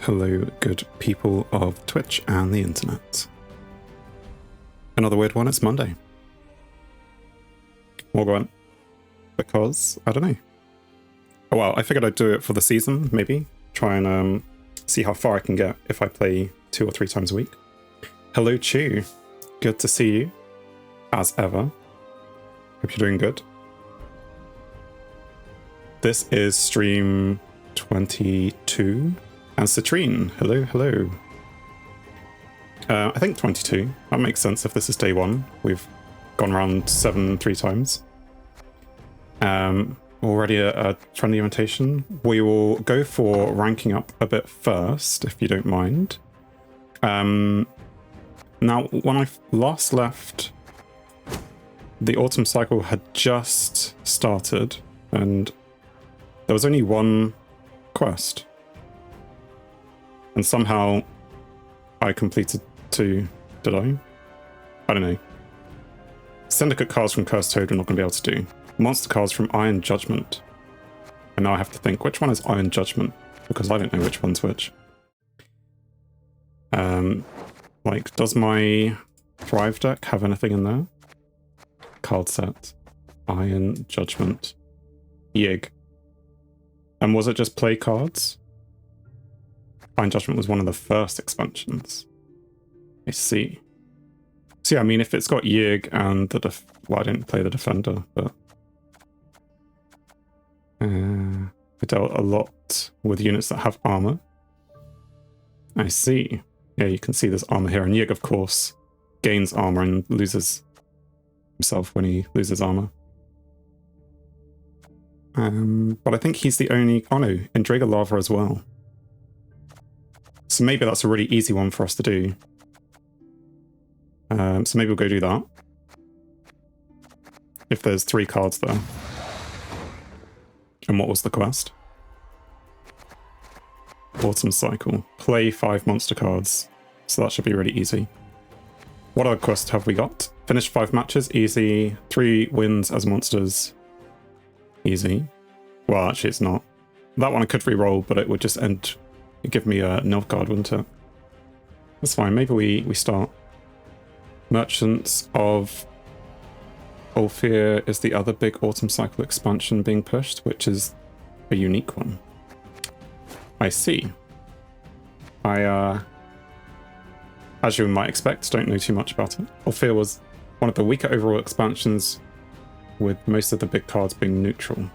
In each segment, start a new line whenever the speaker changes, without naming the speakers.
Hello, good people of Twitch and the internet. Another weird one, it's Monday. More Gwent. Because, I don't know. Oh well, I figured I'd do it for the season, maybe. Try and see how far I can get if I play 2 or 3 times a week. Hello, Chew. Good to see you, as ever. Hope you're doing good. This is stream 22. And Citrine, hello, hello. I think 22. That makes sense if this is day 1. We've gone around 7 3 times. Already a friendly invitation. We will go for ranking up a bit first, if you don't mind. Now, when I last left, the autumn cycle had just started, and there was only one quest. And somehow I completed 2, did I? I don't know. Syndicate cards from Cursed Toad we're not going to be able to do. Monster cards from Iron Judgment. And now I have to think, which one is Iron Judgment? Because I don't know which one's which. Like, does my Thrive deck have anything in there? Card set. Iron Judgment. Yig. And was it just play cards? Iron Judgment was one of the first expansions. I see. So yeah, I mean, if it's got Yig and the well, I didn't play the Defender, but I dealt a lot with units that have armor. I see. Yeah, you can see there's armor here, and Yig, of course, gains armor and loses himself when he loses armor. But I think he's the only... Oh no, Indriga Lava as well. So maybe that's a really easy one for us to do. So maybe we'll go do that. If there's 3 cards there. And what was the quest? Autumn Cycle. Play 5 monster cards. So that should be really easy. What other quest have we got? Finish 5 matches. Easy. 3 wins as monsters. Easy. Well, actually it's not. That one I could re-roll, but it would just end... It'd give me a Nilfgaard, wouldn't it? That's fine. Maybe we start. Merchants of Ulfir is the other big Autumn Cycle expansion being pushed, which is a unique one. I see. I, as you might expect, don't know too much about it. Ulfir was one of the weaker overall expansions, with most of the big cards being neutral.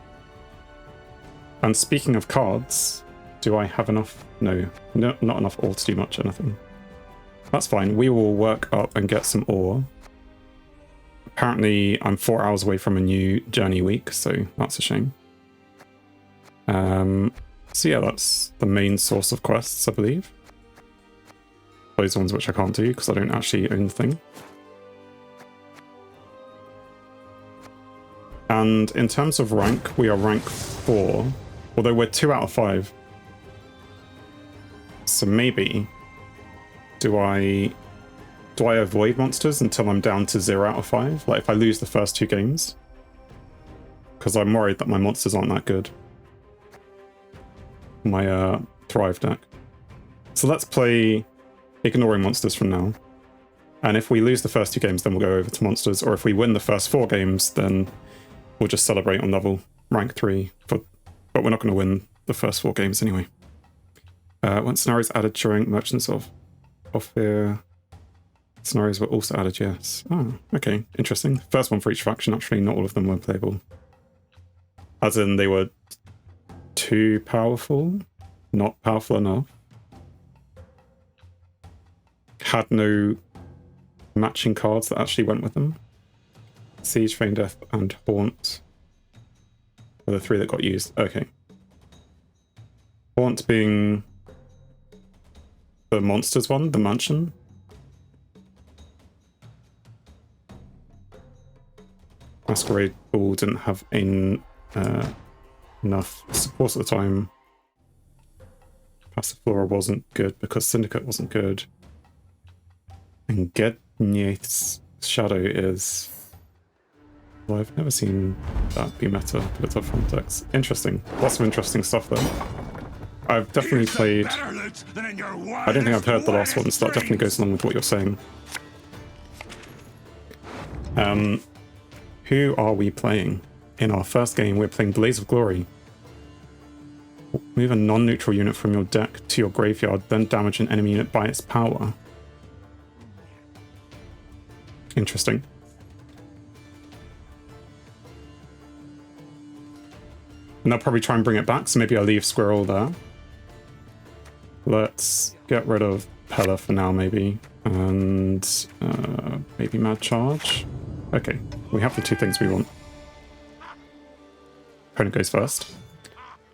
And speaking of cards... Do I have enough? No, not enough ore to do much anything. That's fine. We will work up and get some ore. Apparently, I'm 4 hours away from a new journey week, so that's a shame. So yeah, that's the main source of quests, I believe. Those ones which I can't do because I don't actually own the thing. And in terms of rank, we are rank 4, although we're 2 out of 5. So maybe, do I avoid monsters until I'm down to 0 out of 5? Like if I lose the first 2 games? Because I'm worried that my monsters aren't that good. My Thrive deck. So let's play ignoring monsters from now. And if we lose the first 2 games, then we'll go over to monsters. Or if we win the first 4 games, then we'll just celebrate on level rank 3. But we're not going to win the first 4 games anyway. When scenarios added during Merchants of Ulfir, scenarios were also added, yes. Oh, okay, interesting. First one for each faction, actually, not all of them were playable. As in, they were too powerful, not powerful enough. Had no matching cards that actually went with them. Siege, Feign Death, and Haunt were the 3 that got used. Okay. Haunt being... the monsters one, the mansion. Masquerade Ball didn't have enough support at the time. Passiflora wasn't good because Syndicate wasn't good. And Gedniath's Shadow is... Well, I've never seen that be meta, but it's a fun text. Interesting. Lots of interesting stuff there. I've definitely played... I don't think I've heard the last one, so that definitely goes along with what you're saying. Who are we playing? In our first game, we're playing Blaze of Glory. Move a non-neutral unit from your deck to your graveyard, then damage an enemy unit by its power. Interesting. And they'll probably try and bring it back, so maybe I'll leave Squirrel there. Let's get rid of Pella for now, maybe. And maybe Mad Charge. Okay, we have the two things we want. Opponent goes first.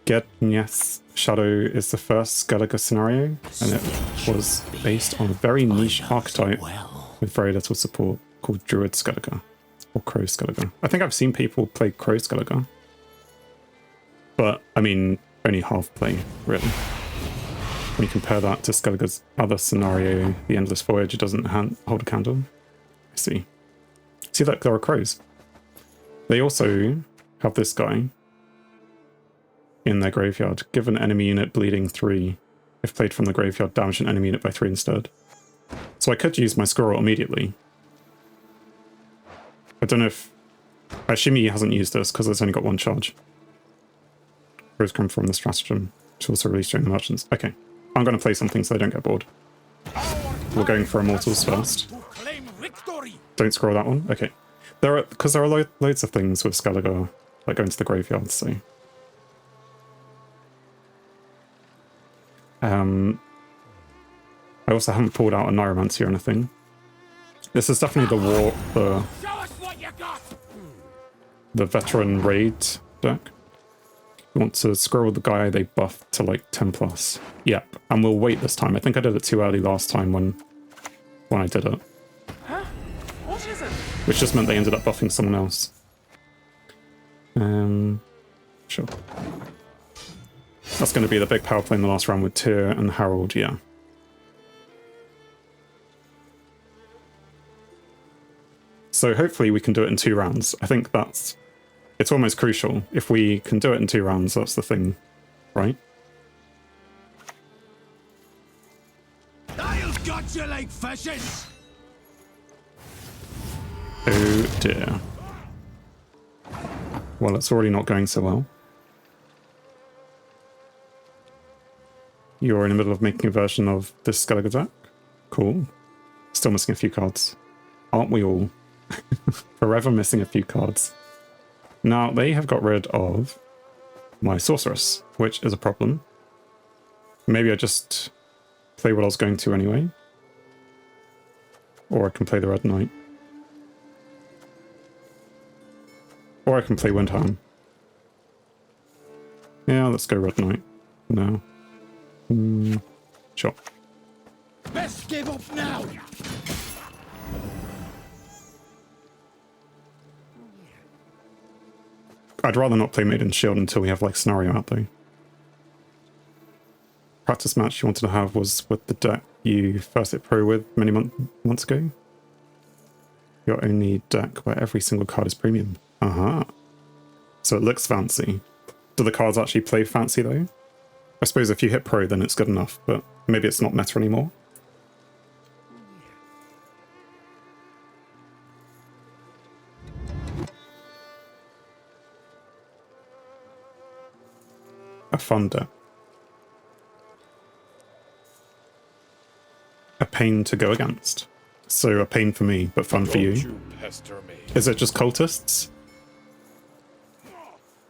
Gednia's Shadow is the first Skellige scenario, and it was based on a very niche archetype with very little support called Druid Skellige, or Crow Skellige. I think I've seen people play Crow Skellige, but I mean, only half play, really. When you compare that to Skellige's other scenario, the Endless Voyage, it doesn't hold a candle. I see. See, look, there are crows. They also have this guy in their graveyard. Give an enemy unit bleeding 3. If played from the graveyard, damage an enemy unit by 3 instead. So I could use my squirrel immediately. I don't know if... I assume he hasn't used this because it's only got 1 charge. Crows come from the stratagem, which also released during the merchants. Okay, I'm going to play something so I don't get bored. We're going for Immortals first. Don't scroll that one? Okay. Because there are loads of things with Skellige, like going to the graveyard, so... I also haven't pulled out a Neuromancy or anything. This is definitely the veteran raid deck. You want to scroll the guy they buffed to like 10+. Yep, and we'll wait this time. I think I did it too early last time when I did it.
Huh? What is it?
Which just meant they ended up buffing someone else. Sure. That's going to be the big power play in the last round with Tyr and Harold, yeah. So hopefully we can do it in 2 rounds. I think it's almost crucial. If we can do it in 2 rounds, that's the thing, right?
I've got you like fishes.
Oh dear. Well, it's already not going so well. You're in the middle of making a version of this Skellige deck? Cool. Still missing a few cards. Aren't we all? Forever missing a few cards. Now, they have got rid of my Sorceress, which is a problem. Maybe I just play what I was going to anyway. Or I can play the Red Knight. Or I can play Windhelm. Yeah, let's go Red Knight. No. Sure.
Best give up now.
I'd rather not play Maiden's Shield until we have like scenario out though. Practice match you wanted to have was with the deck you first hit pro with many months ago. Your only deck where every single card is premium. Aha. So it looks fancy. Do the cards actually play fancy though? I suppose if you hit pro then it's good enough, but maybe it's not meta anymore. A fun deck. A pain to go against. So a pain for me, but fun for you. Is it just cultists?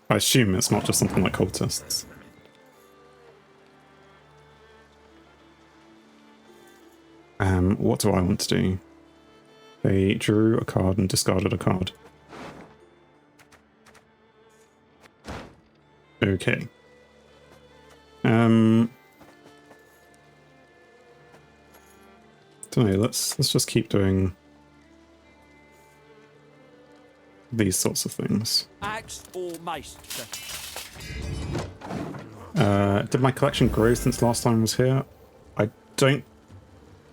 I assume it's not just something like cultists. What do I want to do? They drew a card and discarded a card. Okay. Don't know, let's just keep doing these sorts of things.
Axe or mace?
Did my collection grow since last time I was here? I don't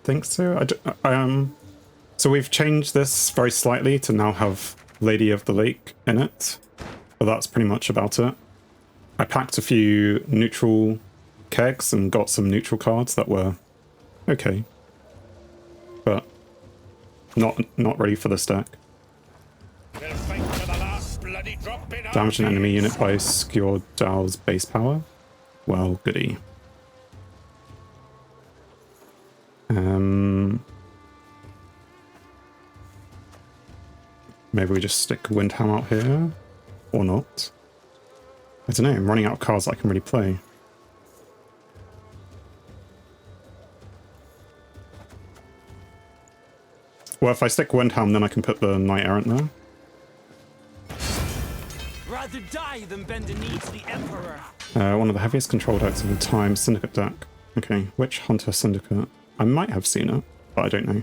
think so. So we've changed this very slightly to now have Lady of the Lake in it, but that's pretty much about it. I packed a few neutral kegs and got some neutral cards that were okay. But not ready for this deck.
We'll fight to the last bloody drop in our
Damage an enemy unit
veins.
by Skjord Dal's base power. Well, goody. Maybe we just stick Windham out here, or not. I don't know, I'm running out of cards I can really play. Well, if I stick Windham, then I can put the Knight Errant there.
Rather die than bend the knee to the Emperor.
One of the heaviest control decks of all time, Syndicate deck. Okay, Witch Hunter Syndicate. I might have seen it, but I don't know.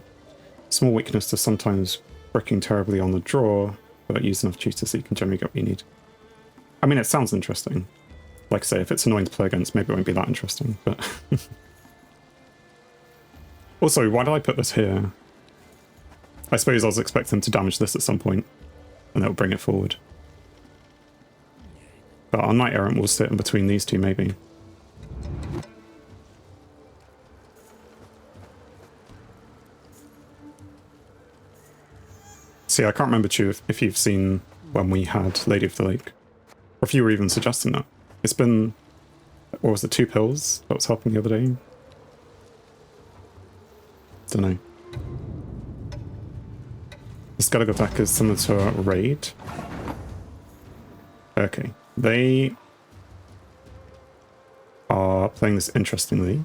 Small weakness to sometimes bricking terribly on the draw, but use enough juice so you can generally get what you need. I mean, it sounds interesting. Like I say, if it's annoying to play against, maybe it won't be that interesting, but... Also, why did I put this here? I suppose I was expecting to damage this at some point, and that'll bring it forward. But our Knight Errant will sit in between these two, maybe. See, I can't remember, Chu, if you've seen when we had Lady of the Lake. Or if you were even suggesting that. It's been... What was it, 2 pills that was helping the other day? Don't know. The Skellige deck is similar to a Raid. Okay. They are playing this interestingly.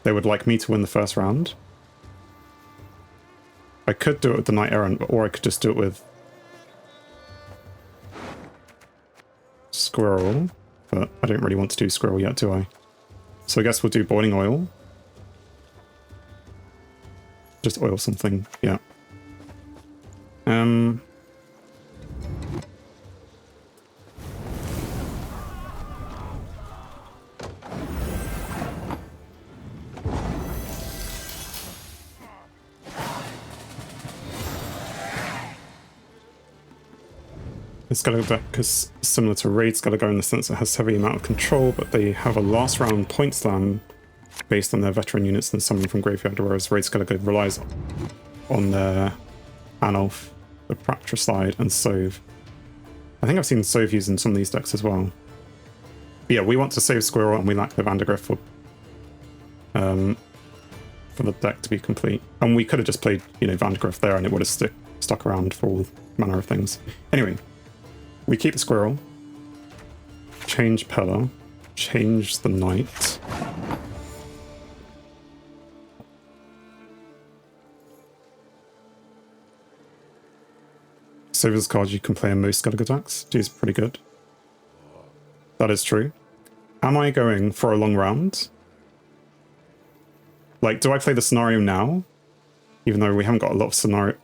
They would like me to win the first round. I could do it with the Knight Errant, or I could just do it with Squirrel, but I don't really want to do Squirrel yet, do I? So I guess we'll do Boiling Oil. Just oil something, yeah. The Skellige deck is similar to Raid Skellige in the sense it has a heavy amount of control, but they have a last round point slam based on their veteran units and summon from graveyard, whereas Raid Skellige relies on their Anolf, the Fratricide, and Sove. I think I've seen Sove used in some of these decks as well. But yeah, we want to save Squirrel and we lack the Vandergriff for the deck to be complete. And we could have just played, you know, Vandergriff there and it would have stuck around for all manner of things. Anyway, we keep the Squirrel, change Pella, change the Knight. Sova's card you can play in most Skellige decks. She's pretty good. That is true. Am I going for a long round? Like, do I play the scenario now? Even though we haven't got a lot of scenario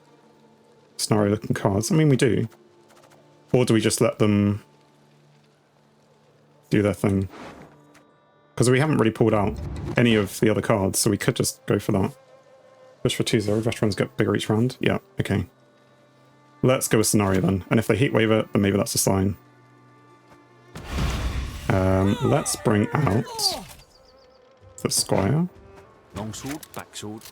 looking cards. I mean, we do. Or do we just let them do their thing? Because we haven't really pulled out any of the other cards, so we could just go for that. Push for 2-0, veterans get bigger each round. Yeah, okay. Let's go with scenario then. And if they heatwave it, then maybe that's a sign. Let's bring out the Squire.
Longsword, backsword.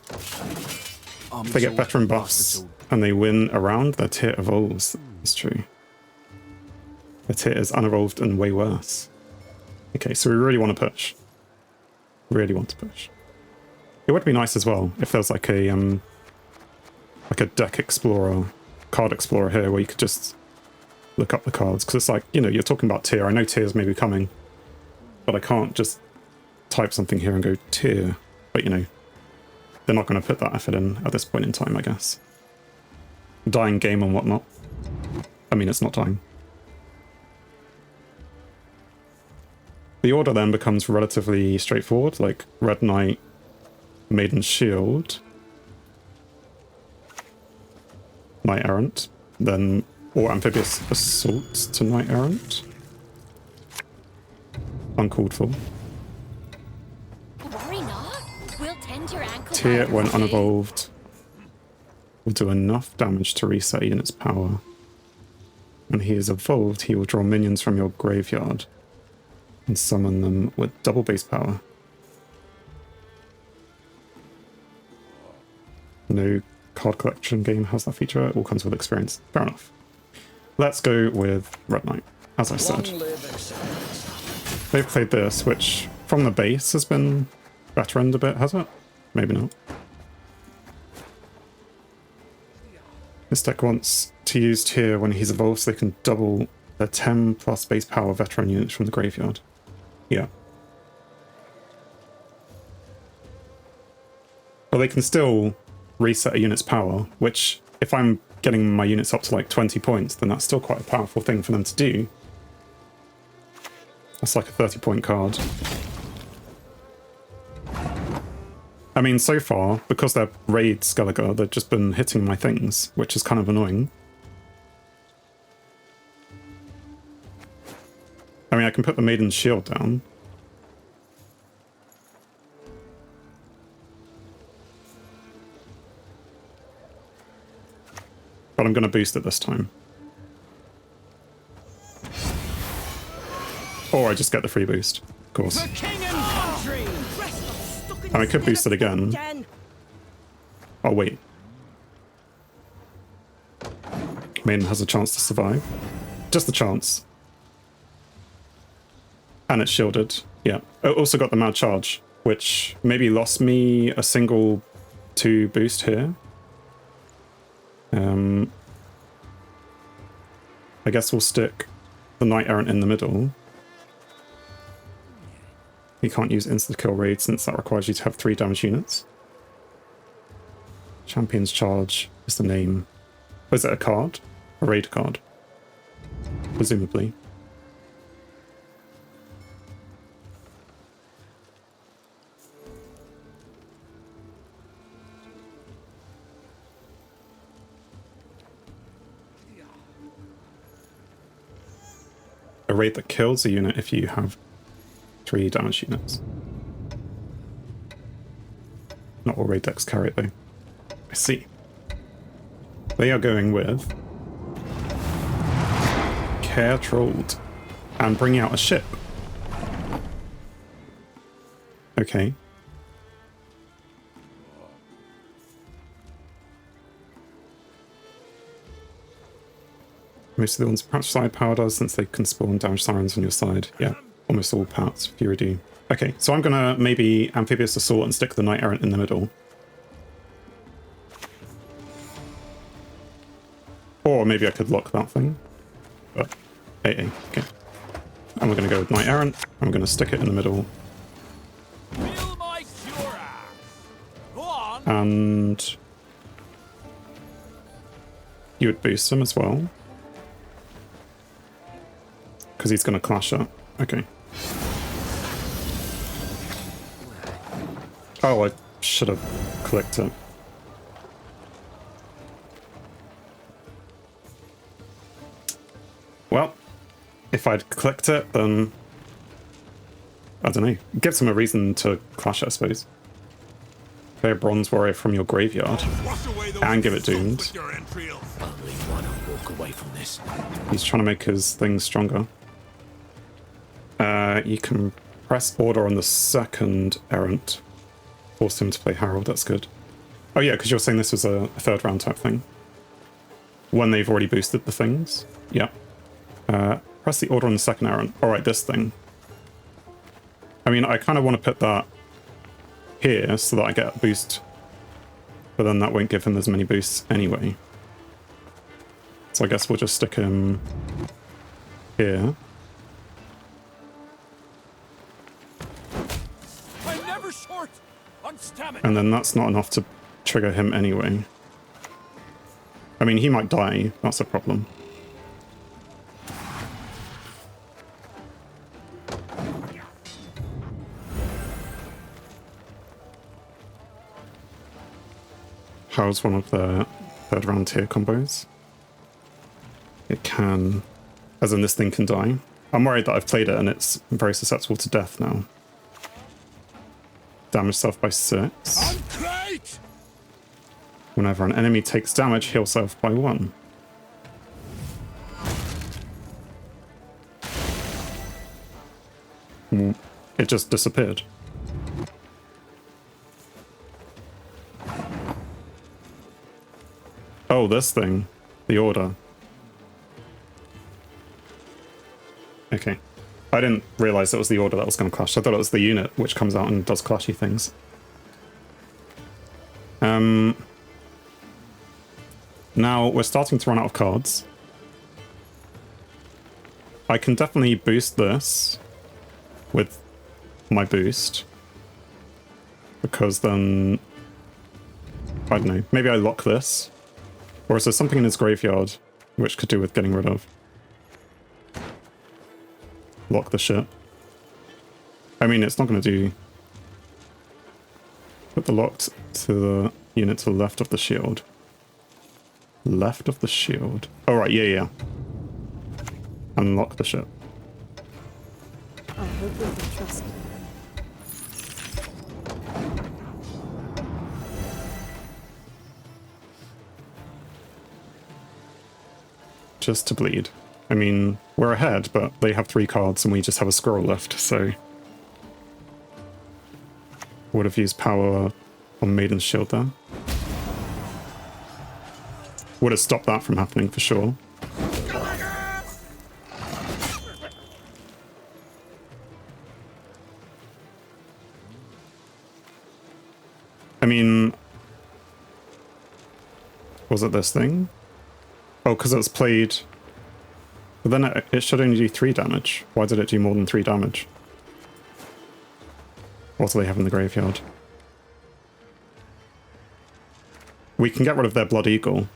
If they get veteran buffs and they win a round, their tier evolves. That's true. Their tier is unevolved and way worse. Okay, so we really want to push. Really want to push. It would be nice as well if there was like a deck explorer, card explorer here where you could just look up the cards. Because it's like, you know, you're talking about tier. I know tiers may be coming, but I can't just type something here and go tier. But, you know, they're not going to put that effort in at this point in time, I guess. Dying game and whatnot. I mean, it's not dying. The order then becomes relatively straightforward, like Red Knight, Maiden Shield, Knight Errant, then or Amphibious Assault to Knight Errant. Uncalled for.
Worry not. We'll tend your ankle.
Tier, when unevolved, will do enough damage to reset a unit's power. When he is evolved, he will draw minions from your graveyard. and summon them with double base power. No card collection game has that feature. It all comes with experience. Fair enough. Let's go with Red Knight, as I said. They've played this, which from the base has been veteraned a bit, has it? Maybe not. This deck wants to use here when he's evolved so they can double their 10 plus base power veteran units from the graveyard. Yeah. But they can still reset a unit's power, which if I'm getting my units up to like 20 points, then that's still quite a powerful thing for them to do. That's like a 30-point card. I mean, so far, because they're Raid Skellige, they've just been hitting my things, which is kind of annoying. I mean, I can put the Maiden's Shield down. But I'm going to boost it this time. Or I just get the free boost, of course.
The king and country!
And I could boost it again. Oh, wait. Maiden has a chance to survive. Just a chance. And it's shielded. Yeah. It also got the Mad Charge, which maybe lost me a single 2 boost here. I guess we'll stick the Knight Errant in the middle. You can't use insta-kill raid since that requires you to have 3 damage units. Champion's Charge is the name. Is it a card? A raid card? Presumably. A raid that kills a unit if you have 3 damage units. Not all raid decks carry it though. I see. They are going with Care Trolled and bringing out a ship. Okay. Most of the ones perhaps side power does since they can spawn damage sirens on your side. Yeah, almost all parts Fury do. Okay, so I'm gonna maybe Amphibious Assault and stick the Knight Errant in the middle. Or maybe I could lock that thing. But AA, okay. And we're gonna go with Knight Errant. I'm gonna stick it in the middle.
Feel my fury. Go on.
And you would boost him as well. Because he's going to clash up. Okay. Oh, I should have clicked it. Well, if I'd clicked it, then I don't know. It gives him a reason to clash it, I suppose. Play a Bronze Warrior from your graveyard and give it doomed.
Only one will walk away from this.
He's trying to make his things stronger. You can press order on the second Errant. Force him to play Harold, that's good. Oh yeah, because you're saying this was a 3rd round type thing. When they've already boosted the things. Yeah. Press the order on the second Errant. Alright, this thing. I mean, I kind of want to put that here so that I get a boost. But then that won't give him as many boosts anyway. So I guess we'll just stick him here. And then that's not enough to trigger him anyway. I mean, he might die. That's a problem. How's one of the 3rd round tier combos? It can... As in, this thing can die. I'm worried that I've played it and it's very susceptible to death now. Damage self by 6. Whenever an enemy takes damage, heal self by 1. It just disappeared. Oh, this thing. The order. Okay. I didn't realize it was the order that was going to clash. I thought it was the unit which comes out and does clashy things. Now we're starting to run out of cards. I can definitely boost this with my boost. Because then... I don't know. Maybe I lock this. Or is there something in his graveyard which could do with getting rid of? Lock the shit. I mean, it's not going to do... Put the lock to the unit to the left of the shield. Left of the shield. Oh, right, yeah. Unlock the ship.
I hope you can trust me.
Just to bleed. I mean, we're ahead, but they have 3 cards and we just have a scroll left, so... Would have used power on Maiden's Shield there. Would have stopped that from happening for sure. I mean... Was it this thing? Oh, because it's played... But then it should only do 3 damage. Why did it do more than 3 damage? What do they have in the graveyard? We can get rid of their Blood Eagle.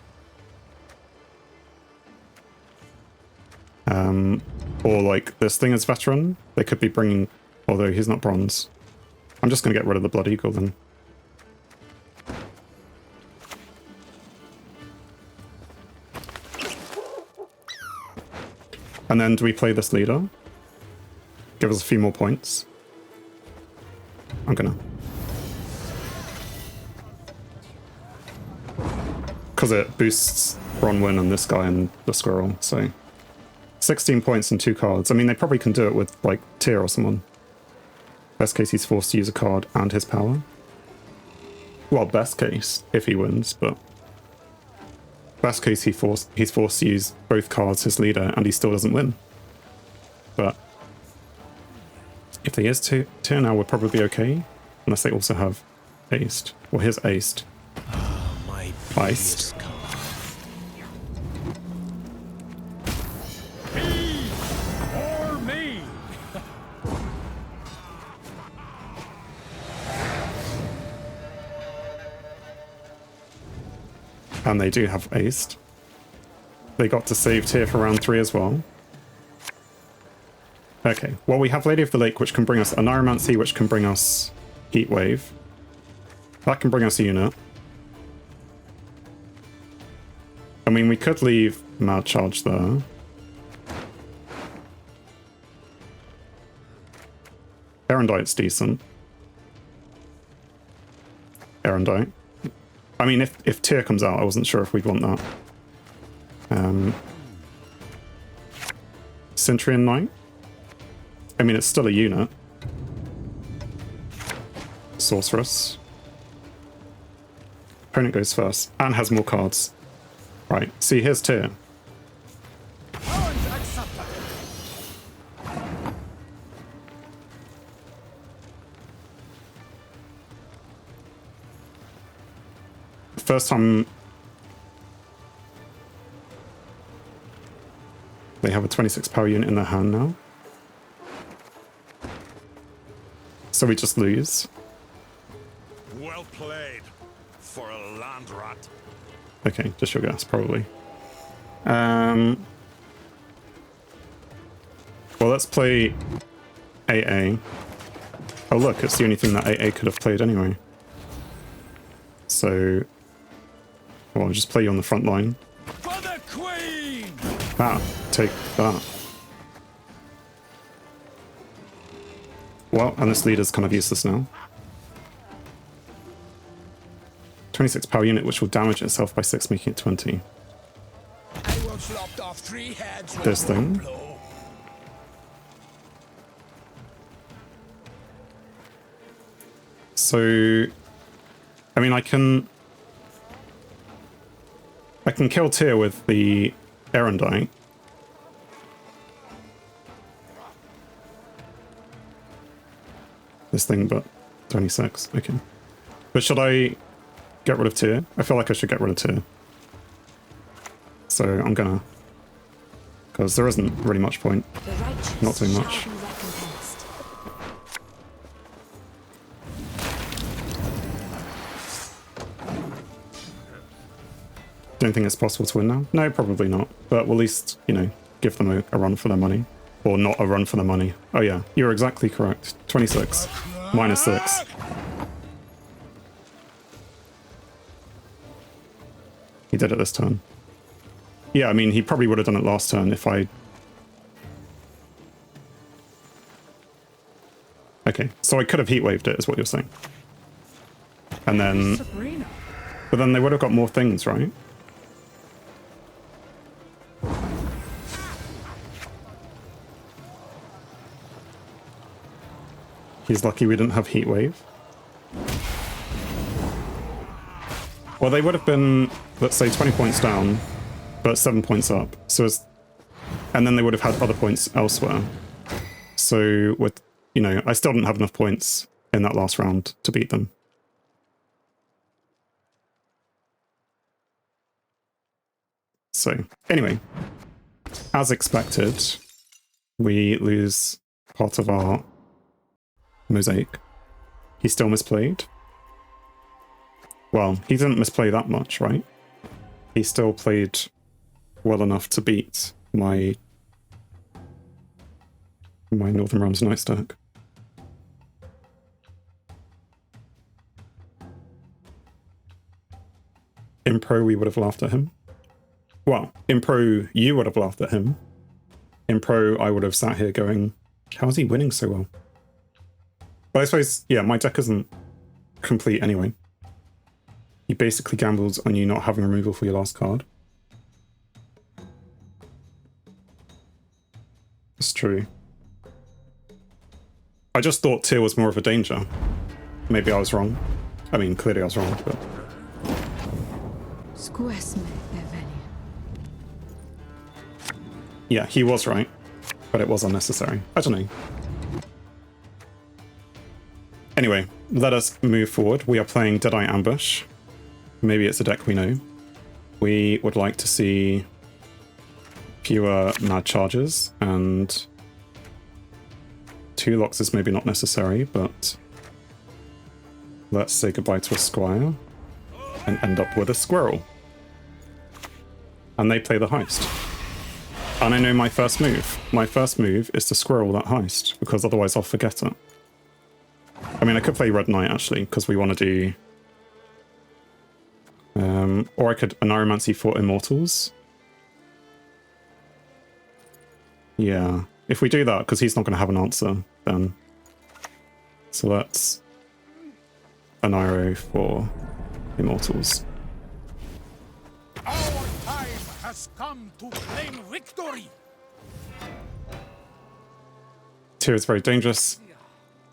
Or like this thing is veteran. They could be bringing... Although he's not bronze. I'm just going to get rid of the Blood Eagle then. And then do we play this leader? Give us a few more points. I'm gonna. Because it boosts Bronwyn and this guy and the squirrel, so... 16 points and 2 cards. I mean, they probably can do it with, like, Tyr or someone. Best case, he's forced to use a card and his power. Well, best case, if he wins, but... Best case, he's forced to use both cards, his leader, and he still doesn't win. But... If they is Tyr now, we're probably okay. Unless they also have aced. Well, here's aced.
My
Iced.
Or me!
And they do have aced. They got to save Tyr for round 3 as well. Okay, well we have Lady of the Lake, which can bring us a Neuromancy, which can bring us Heatwave. That can bring us a unit. I mean, we could leave Mad Charge there. Erendite's decent. Erendite. I mean, if Tyr comes out, I wasn't sure if we'd want that. Centurion Knight. I mean, it's still a unit. Sorceress. Opponent goes first and has more cards. Right, see, here's Tyr. First time they have a 26 power unit in their hand now. So we just lose.
Well played for a land rat.
Okay, just your guess, probably. Well, let's play AA. Oh look, it's the only thing that AA could have played anyway. So, well, I'll just play you on the front line.
For the Queen!
Ah, take that. Well, and this leader's kind of useless now. 26 power unit, which will damage itself by 6, making it 20.
I once lopped off 3 heads with
This
one
thing.
blow.
So, I mean, I can kill Tyr with the Erendite. This thing, but 26. Okay. But should I get rid of Tyr? I feel like I should get rid of Tyr. So I'm gonna, because there isn't really much point. Not too much. Don't think it's possible to win now? No, probably not. But we'll at least, you know, give them a run for their money. Or not a run for their money. Oh yeah, you're exactly correct. 26. Minus 6. He did it this turn. Yeah, I mean, he probably would have done it last turn if I... Okay, so I could have heatwaved it, is what you're saying. And then... But then they would have got more things, right? He's lucky we didn't have heatwave. Well, they would have been, let's say, 20 points down, but 7 points up. So it's, and then they would have had other points elsewhere. So with, you know, I still didn't have enough points in that last round to beat them. So anyway, as expected, we lose part of our mosaic. He still misplayed. Well, he didn't misplay that much, right? He still played well enough to beat my Northern Realms Night stack. In Pro, we would have laughed at him. Well, in Pro, you would have laughed at him. In Pro, I would have sat here going, how is he winning so well? But I suppose, yeah, my deck isn't complete anyway. He basically gambles on you not having removal for your last card. It's true. I just thought Tyr was more of a danger. Maybe I was wrong. I mean, clearly I was wrong, but... Yeah, he was right, but it was unnecessary. I don't know. Anyway, let us move forward. We are playing Deadeye Ambush. Maybe it's a deck we know. We would like to see fewer mad charges, and 2 locks is maybe not necessary, but let's say goodbye to a squire and end up with a squirrel. And they play the heist. And I know my first move. My first move is to squirrel that heist, because otherwise I'll forget it. I mean, I could play Red Knight, actually, because we want to do... or I could Anaromancy for Immortals. Yeah, if we do that, because he's not going to have an answer, then... So let's... Aniro for Immortals.
Our time has come to claim victory.
Tyr is very dangerous.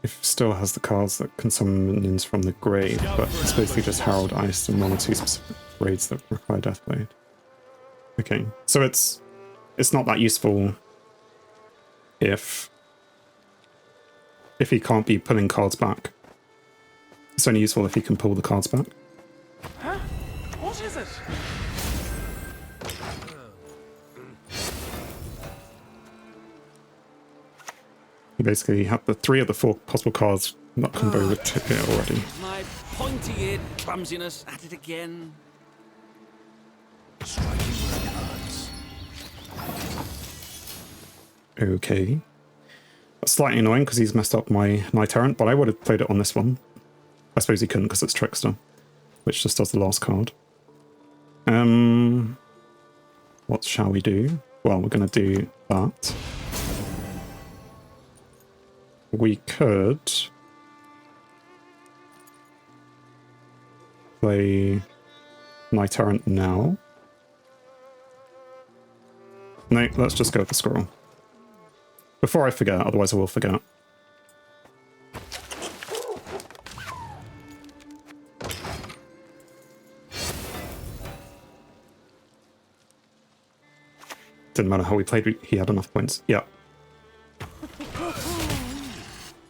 If still has the cards that can summon minions from the grave, but it's basically just Herald, Ice, and 1 or 2 specific raids that require Deathblade. Okay, so it's not that useful if he can't be pulling cards back. It's only useful if he can pull the cards back.
Huh? What is it?
He basically had the 3 of the 4 possible cards not combo with Tyr already.
My pointy-eared clumsiness at it again.
Striking where it hurts.
Okay. That's slightly annoying because he's messed up my Knight Errant, but I would have played it on this one. I suppose he couldn't because it's Trickster, which just does the last card. What shall we do? Well, we're going to do that. We could play Knight Errant now. No, let's just go with the squirrel. Before I forget, otherwise I will forget. Didn't matter how we played, he had enough points. Yeah.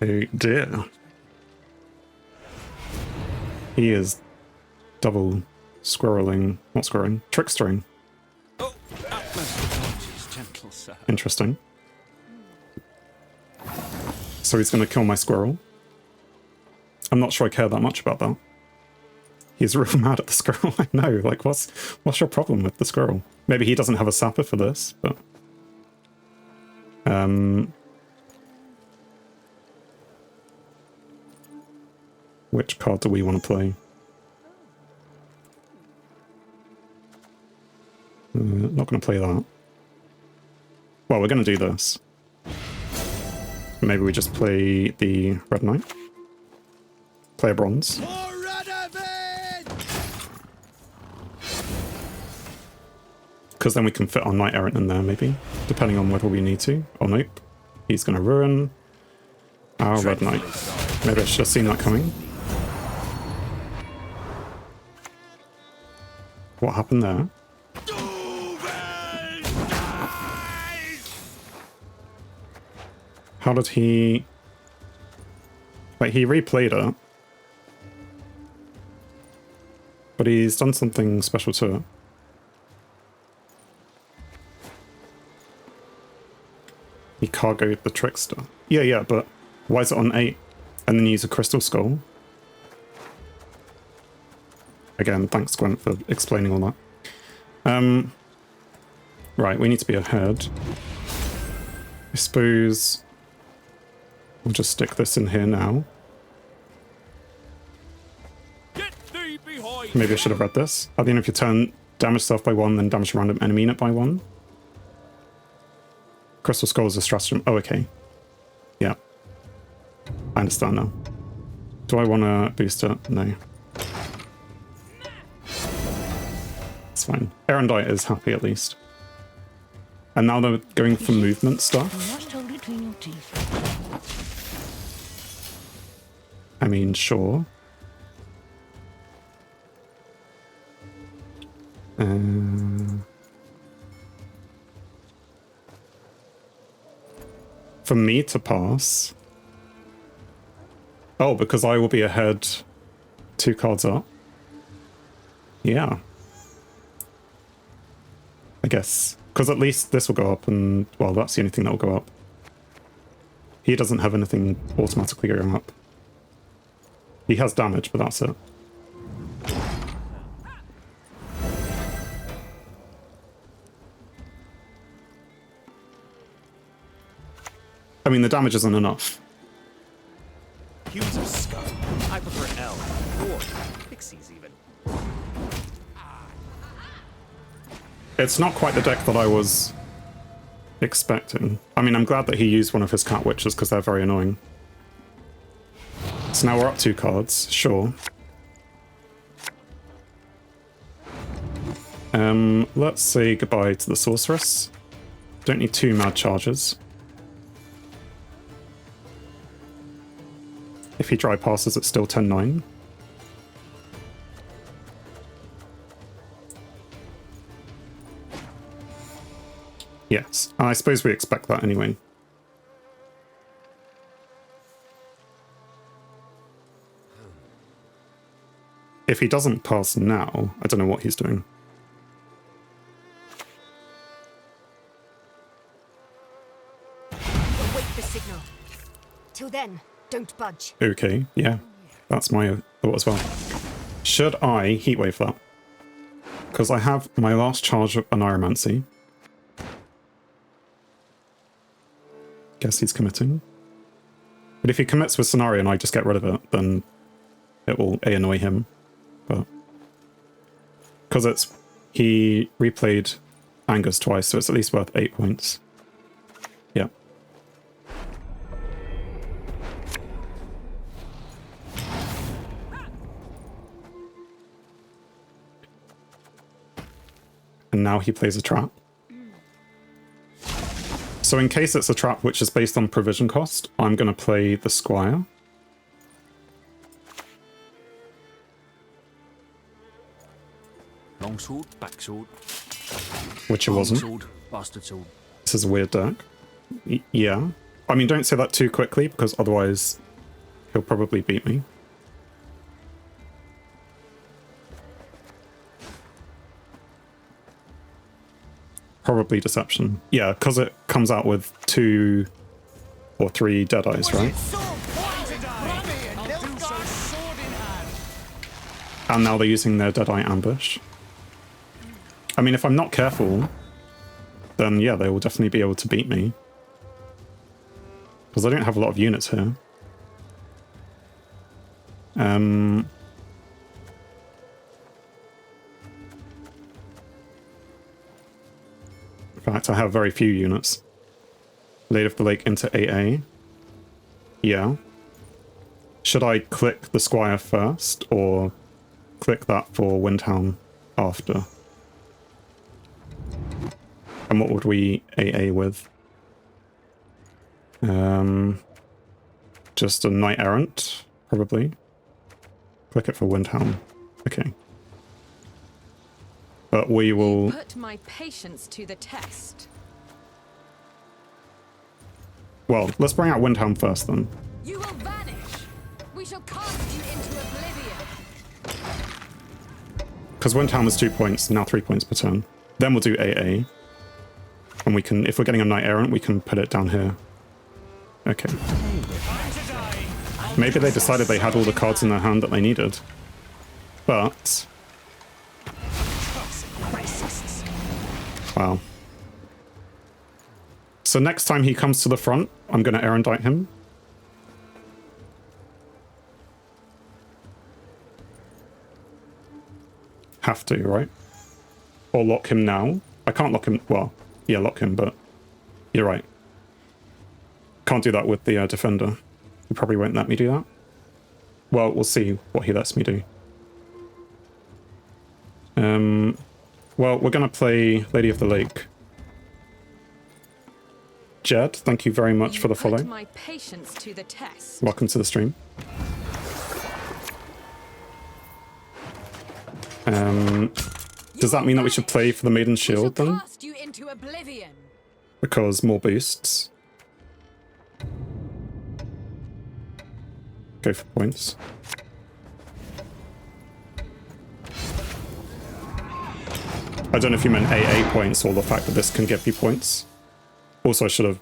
Oh dear. He is double squirreling, not squirreling, trickstering.
Oh, utmost apologies, gentle sir.
Interesting. So he's going to kill my squirrel. I'm not sure I care that much about that. He's real mad at the squirrel. I know, like, what's your problem with the squirrel? Maybe he doesn't have a sapper for this, but... Which card do we want to play? Not going to play that. Well, we're going to do this. Maybe we just play the Red Knight. Play a bronze. Because then we can fit our Knight Errant in there, maybe. Depending on whether we need to. Oh, nope. He's going to ruin our Red Knight. Maybe I should have seen that coming. What happened there? How did he... Like, he replayed it. But he's done something special to it. He cargoed the Trickster. Yeah, but why is it on 8? And then use a Crystal Skull? Again, thanks Gwent for explaining all that. Right, we need to be ahead. I suppose we'll just stick this in here now. Maybe I should have read this. At the end of your turn, damage self by 1, then damage a random enemy in it by 1. Crystal Skull is a stratagem. Oh, okay. Yeah. I understand now. Do I want to boost it? No. It's fine. Erendite is happy at least. And now they're going for movement stuff. I mean, sure. For me to pass. Oh, because I will be ahead 2 cards up. Yeah. I guess. Because at least this will go up and, well, that's the only thing that will go up. He doesn't have anything automatically going up. He has damage, but that's it. I mean, the damage isn't enough.
Cubes of scum. I prefer L. Or pixies, even.
It's not quite the deck that I was expecting. I mean, I'm glad that he used one of his cat witches because they're very annoying. So now we're up 2 cards, sure. Let's say goodbye to the sorceress. Don't need 2 mad charges. If he dry passes, it's still 10-9. Yes, I suppose we expect that anyway. If he doesn't pass now, I don't know what he's doing.
Wait for signal. Till then, don't budge.
Okay, yeah. That's my thought as well. Should I heatwave that? Because I have my last charge of Oniromancy. Guess he's committing. But if he commits with Scenario and I just get rid of it, then it will annoy him. But because it's he replayed Angus twice, so it's at least worth 8 points. Yeah. And now he plays a trap. So in case it's a trap which is based on provision cost, I'm going to play the Squire.
Longsword, backsword.
which it wasn't.
Sword, bastard sword.
This is a weird deck. Yeah. I mean, don't say that too quickly, because otherwise he'll probably beat me. Probably Deception. Yeah, because it comes out with 2 or 3 Deadeyes, right? And now they're using their Deadeye Ambush. I mean, if I'm not careful, then yeah, they will definitely be able to beat me. Because I don't have a lot of units here. In fact, I have very few units. Lady of the Lake into AA. Yeah. Should I click the Squire first, or click that for Windhelm after? And what would we AA with? Just a Knight Errant, probably. Click it for Windhelm. Okay. But we will...
Put my patience to the test.
Well, let's bring out Windhelm first then.
You will vanish. We shall cast you into oblivion.
Because Windhelm is 2 points, now 3 points per turn. Then we'll do AA. And we can, if we're getting a Knight Errant, we can put it down here. Okay. Maybe they decided they had all the cards in their hand that they needed. But... Wow. So next time he comes to the front, I'm going to Erendite him. Have to, right? Or lock him now. I can't lock him, well, yeah, lock him, but you're right. Can't do that with the defender. He probably won't let me do that. Well, we'll see what he lets me do. Well, we're going to play Lady of the Lake. Jed, thank you very much for the follow.
My patience to the test.
Welcome to the stream. Does that mean that we should play for the Maiden Shield then?
Cast you into oblivion.
Because more boosts. Go for points. I don't know if you meant AA points or the fact that this can give you points. Also, I should have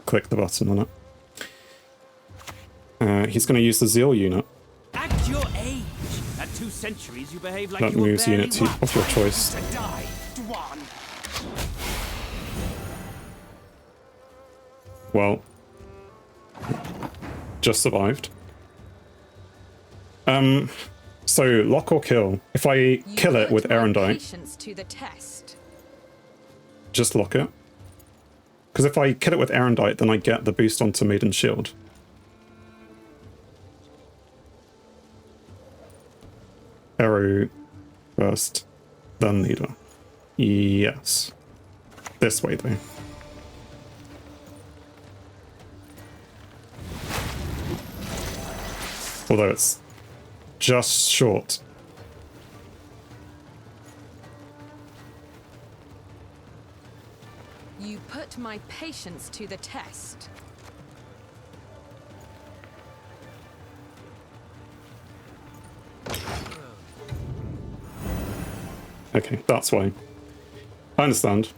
clicked the button on it. He's going to use the Zeal unit.
At your age, at 2 centuries, you behave like
That
you were
moves
barely
unit of your choice.
To die, Dwan.
Well, just survived. So lock or kill. If I kill it with Erendite,
Patience to the test.
just lock it. Because if I kill it with Erendite, then I get the boost onto Maiden Shield. Arrow first, then leader. Yes. This way though. Although it's just short.
You put my patience to the test.
Okay, that's why. I understand.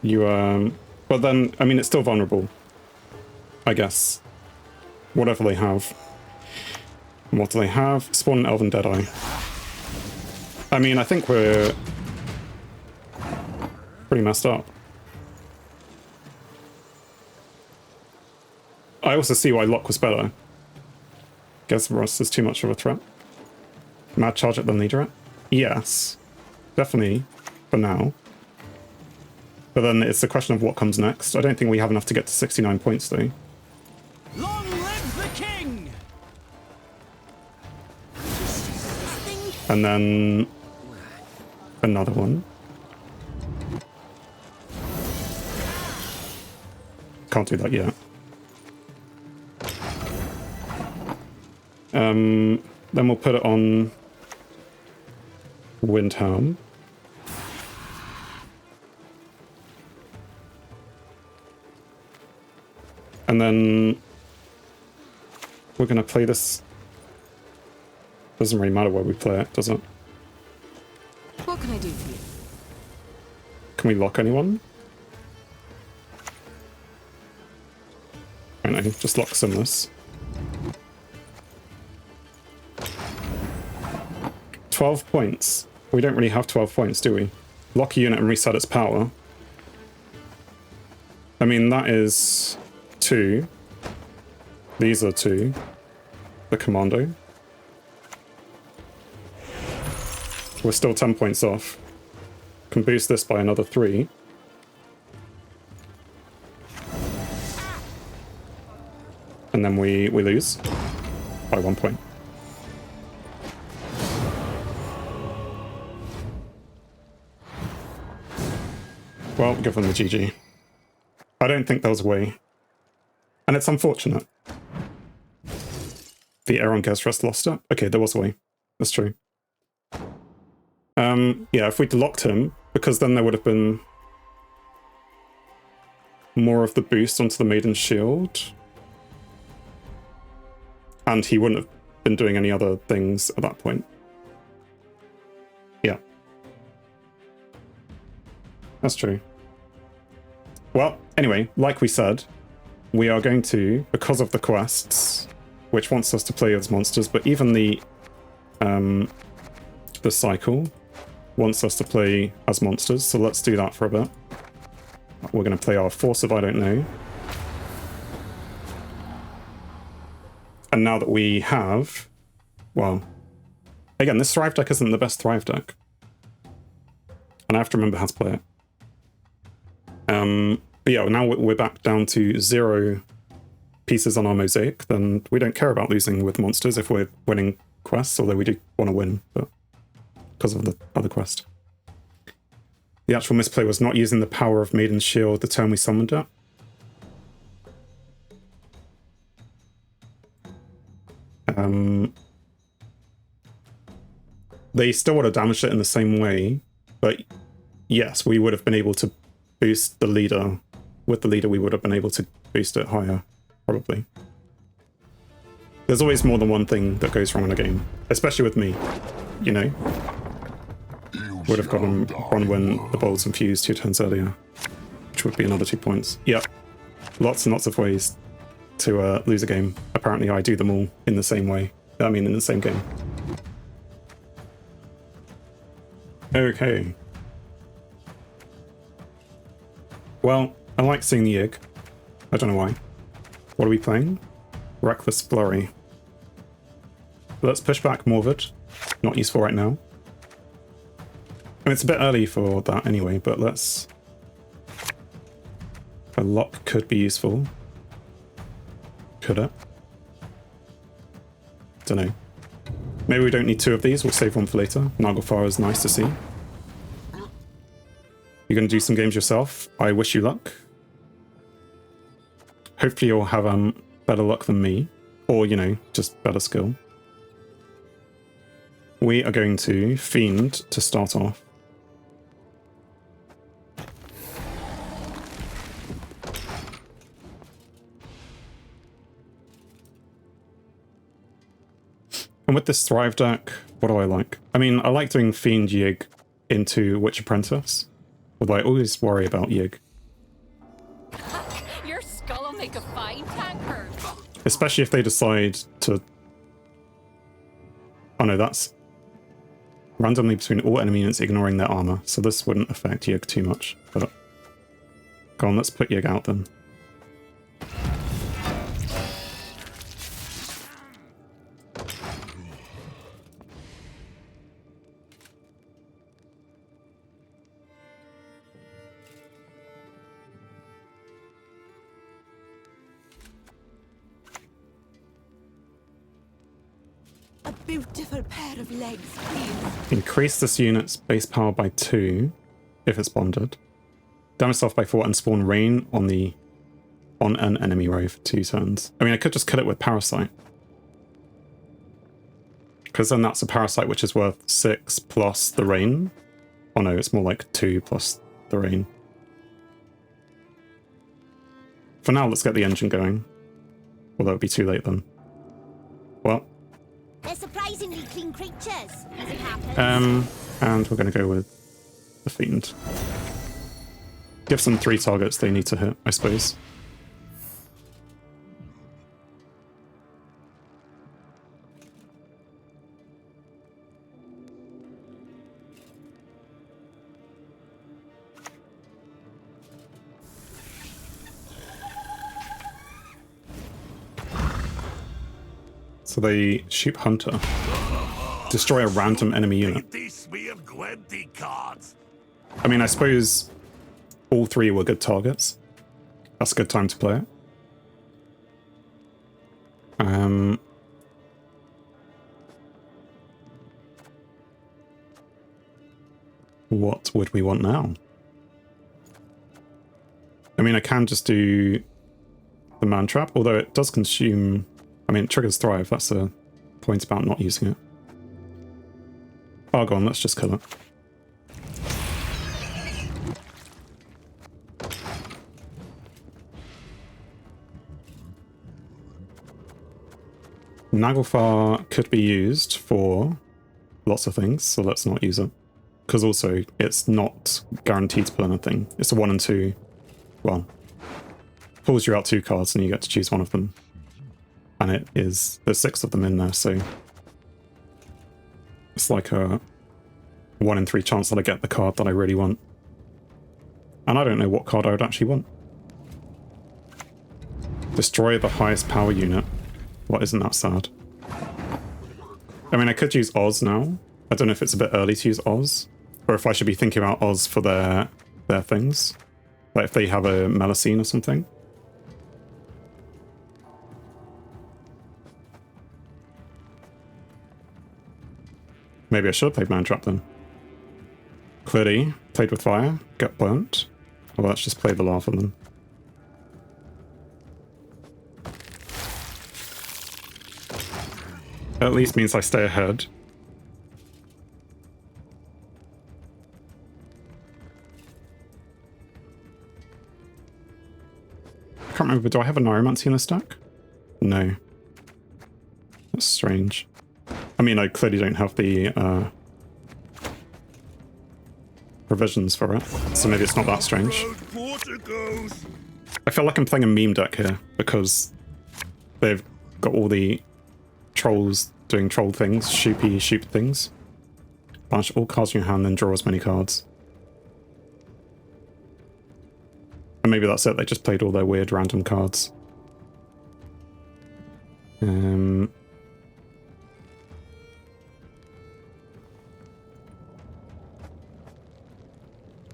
You, but then, I mean, it's still vulnerable. I guess. Whatever they have. And what do they have? Spawn an Elven Deadeye. I mean, I think we're pretty messed up. I also see why Lock was better. Guess Ross is too much of a threat. Mad Charge it, then leader it? Yes. Definitely. For now. But then it's the question of what comes next. I don't think we have enough to get to 69 points, though.
Long live the king!
And then... another one. Can't do that yet. Then we'll put it on Windhelm. And then we're going to play this. Doesn't really matter where we play it, does it?
What can I do for you?
Can we lock anyone? I don't know, just lock Sinless. 12 points. We don't really have 12 points, do we? Lock a unit and reset its power. I mean, that is 2. These are 2. The commando. We're still 10 points off. Can boost this by another 3. And then we lose by 1 point. Well, give them the GG. I don't think there was a way. And it's unfortunate. The Aaron Gesrest lost it. Okay, there was a way. That's true. Yeah, if we'd locked him, because then there would have been more of the boost onto the Maiden's Shield. And he wouldn't have been doing any other things at that point. Yeah. That's true. Well, anyway, like we said, we are going to, because of the quests, which wants us to play as monsters, but even the cycle wants us to play as monsters, so let's do that for a bit. We're going to play our Force of I Don't Know. And now that we have, well, again, this Thrive deck isn't the best Thrive deck. And I have to remember how to play it. But yeah, now we're back down to 0 pieces on our mosaic, then we don't care about losing with monsters if we're winning quests, although we do want to win, but because of the other quest. The actual misplay was not using the power of Maiden's Shield the turn we summoned it. They still would have damaged it in the same way, but yes, we would have been able to boost the leader. With the leader, we would have been able to boost it higher, probably. There's always more than one thing that goes wrong in a game, especially with me, you know? Would have gotten Bronwyn the Bolts infused 2 turns earlier, which would be another 2 points. Yep, lots and lots of ways to lose a game. Apparently I do them all in the same way. I mean, in the same game. Okay. Well, I like seeing the Yig. I don't know why. What are we playing? Reckless Flurry. Let's push back Morvid. Not useful right now. I mean, it's a bit early for that anyway, but let's... A lock could be useful. Could it? Don't know. Maybe we don't need 2 of these, we'll save one for later. Naglfar is nice to see. You're going to do some games yourself. I wish you luck. Hopefully you'll have better luck than me. Or, you know, just better skill. We are going to Fiend to start off. And with this Thrive deck, what do I like? I mean, I like doing Fiend Yig into Witch Apprentice. Although I always worry about Yig.
Your skull will make a fine tankard.
Especially if they decide to... Oh no, that's... randomly between all enemy units ignoring their armor, so this wouldn't affect Yig too much. But... Go on, let's put Yig out then.
A beautiful pair of legs, please.
Increase this unit's base power by 2, if it's bonded. Damage off by 4 and spawn rain on an enemy row for 2 turns. I mean, I could just kill it with Parasite. Because then that's a Parasite which is worth 6 plus the rain. Oh no, it's more like 2 plus the rain. For now, let's get the engine going. Although it'd be too late then. Well.
They're surprisingly clean creatures, as it happens.
And we're going to go with the Fiend. Give them 3 targets they need to hit, I suppose. So they shoot Hunter. Destroy a random enemy unit. I mean, I suppose all 3 were good targets. That's a good time to play it. What would we want now? I mean, I can just do the man trap, although it does consume... I mean, it triggers Thrive. That's a point about not using it. Oh, go on, let's just kill it. Naglfar could be used for lots of things, so let's not use it. Because also, it's not guaranteed to pull anything. It's a 1 and 2. Well, pulls you out 2 cards and you get to choose one of them. And it is... there's 6 of them in there, so... it's like a 1 in 3 chance that I get the card that I really want. And I don't know what card I would actually want. Destroy the highest power unit. What, isn't that sad? I mean, I could use Oz now. I don't know if it's a bit early to use Oz. Or if I should be thinking about Oz for their things. Like if they have a Melusine or something. Maybe I should have played Man Trap then. Clearly, played with fire, get burnt. Well, let's just play the lava then. At least means I stay ahead. I can't remember, do I have a Neuromancy in the stack? No. That's strange. I mean, I clearly don't have the provisions for it, so maybe it's not that strange. I feel like I'm playing a meme deck here, because they've got all the trolls doing troll things, shoopy things. Banish all cards in your hand, then draw as many cards. And maybe that's it, they just played all their weird random cards.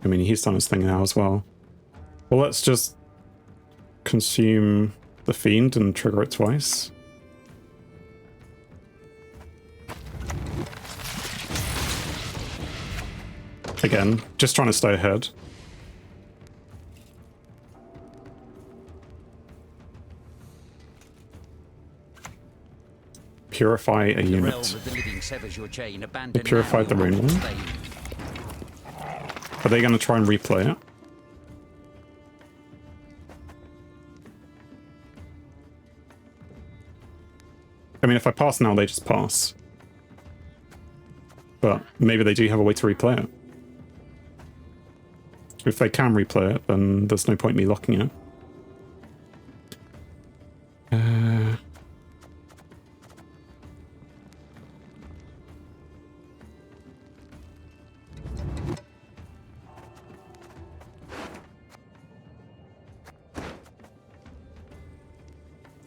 I mean, he's done his thing now as well. Well, let's just consume the Fiend and trigger it twice. Again, just trying to stay ahead. Purify a unit. They purified the rune one. Are they going to try and replay it? I mean, if I pass now, they just pass. But maybe they do have a way to replay it. If they can replay it, then there's no point in me locking it.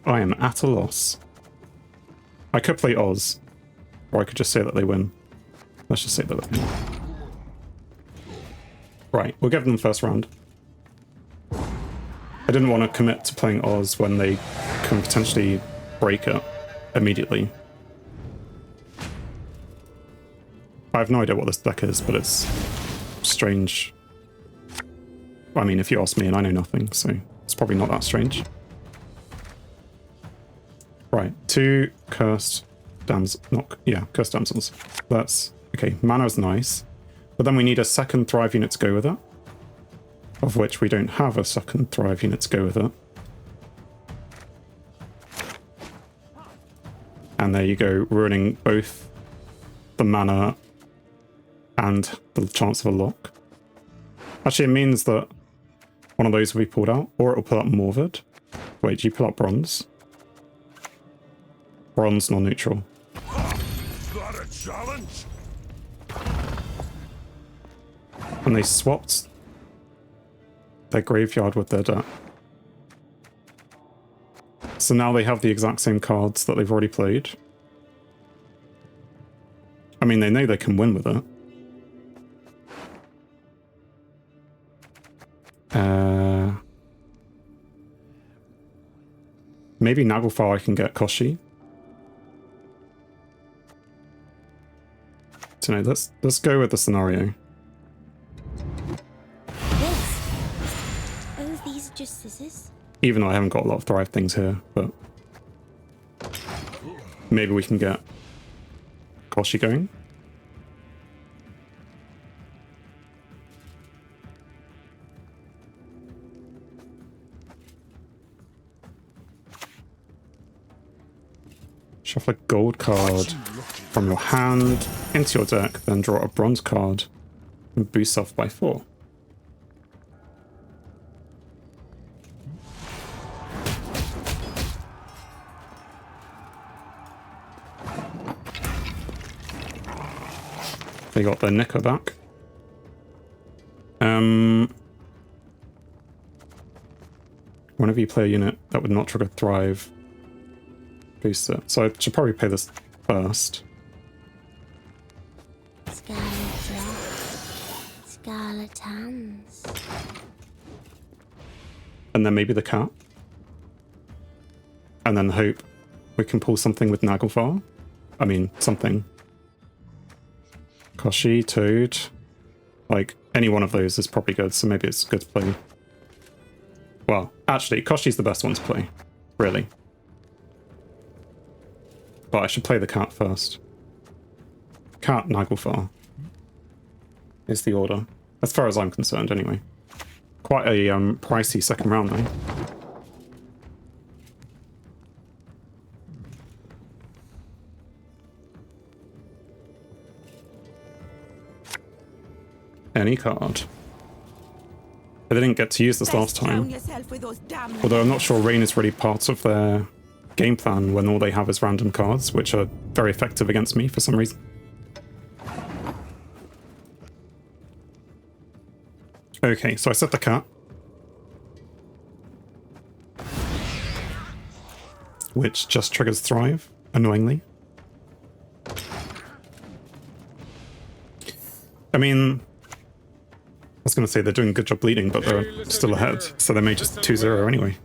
I am at a loss. I could play Oz, or I could just say that they win. Let's just say that they win. Right, we'll give them the first round. I didn't want to commit to playing Oz when they can potentially break it immediately. I have no idea what this deck is, but it's strange. I mean, if you ask me, and I know nothing, so it's probably not that strange. Right, 2 cursed damsels. Cursed damsels. That's okay. Mana's nice, but then we need a second Thrive unit to go with it. Of which we don't have a second Thrive unit to go with it. And there you go, ruining both the mana and the chance of a lock. Actually, it means that one of those will be pulled out, or it'll pull out Morvid. Wait, do you pull out Bronze? Bronze, non-neutral.
Got a challenge?
And they swapped their graveyard with their deck. So now they have the exact same cards that they've already played. I mean, they know they can win with it. Maybe Naglfar I can get Koshi. So no, let's go with the scenario.
This? Oh, these are just scissors?
Even though I haven't got a lot of Thrive things here, but maybe we can get Koshi going. Shuffle a gold card from your hand into your deck, then draw a bronze card and boost off by 4. They got their Nicker back. Whenever you play a unit that would not trigger Thrive, boost it. So I should probably play this first.
Scarlet dress, scarlet hands.
And then maybe the cat. And then hope we can pull something with Naglfar. I mean, something. Koshi, Toad. Like, any one of those is probably good, so maybe it's good to play. Well, actually, Koshi's the best one to play. Really. But I should play the cat first. Cat, Naglfar is the order. As far as I'm concerned, anyway. Quite a pricey second round, though. Any card. But they didn't get to use this last time. Although I'm not sure Rain is really part of their game plan when all they have is random cards, which are very effective against me for some reason. Okay, so I set the cat. Which just triggers Thrive, annoyingly. I mean, I was going to say they're doing a good job bleeding, but they're still ahead, so they may just 2-0 anyway.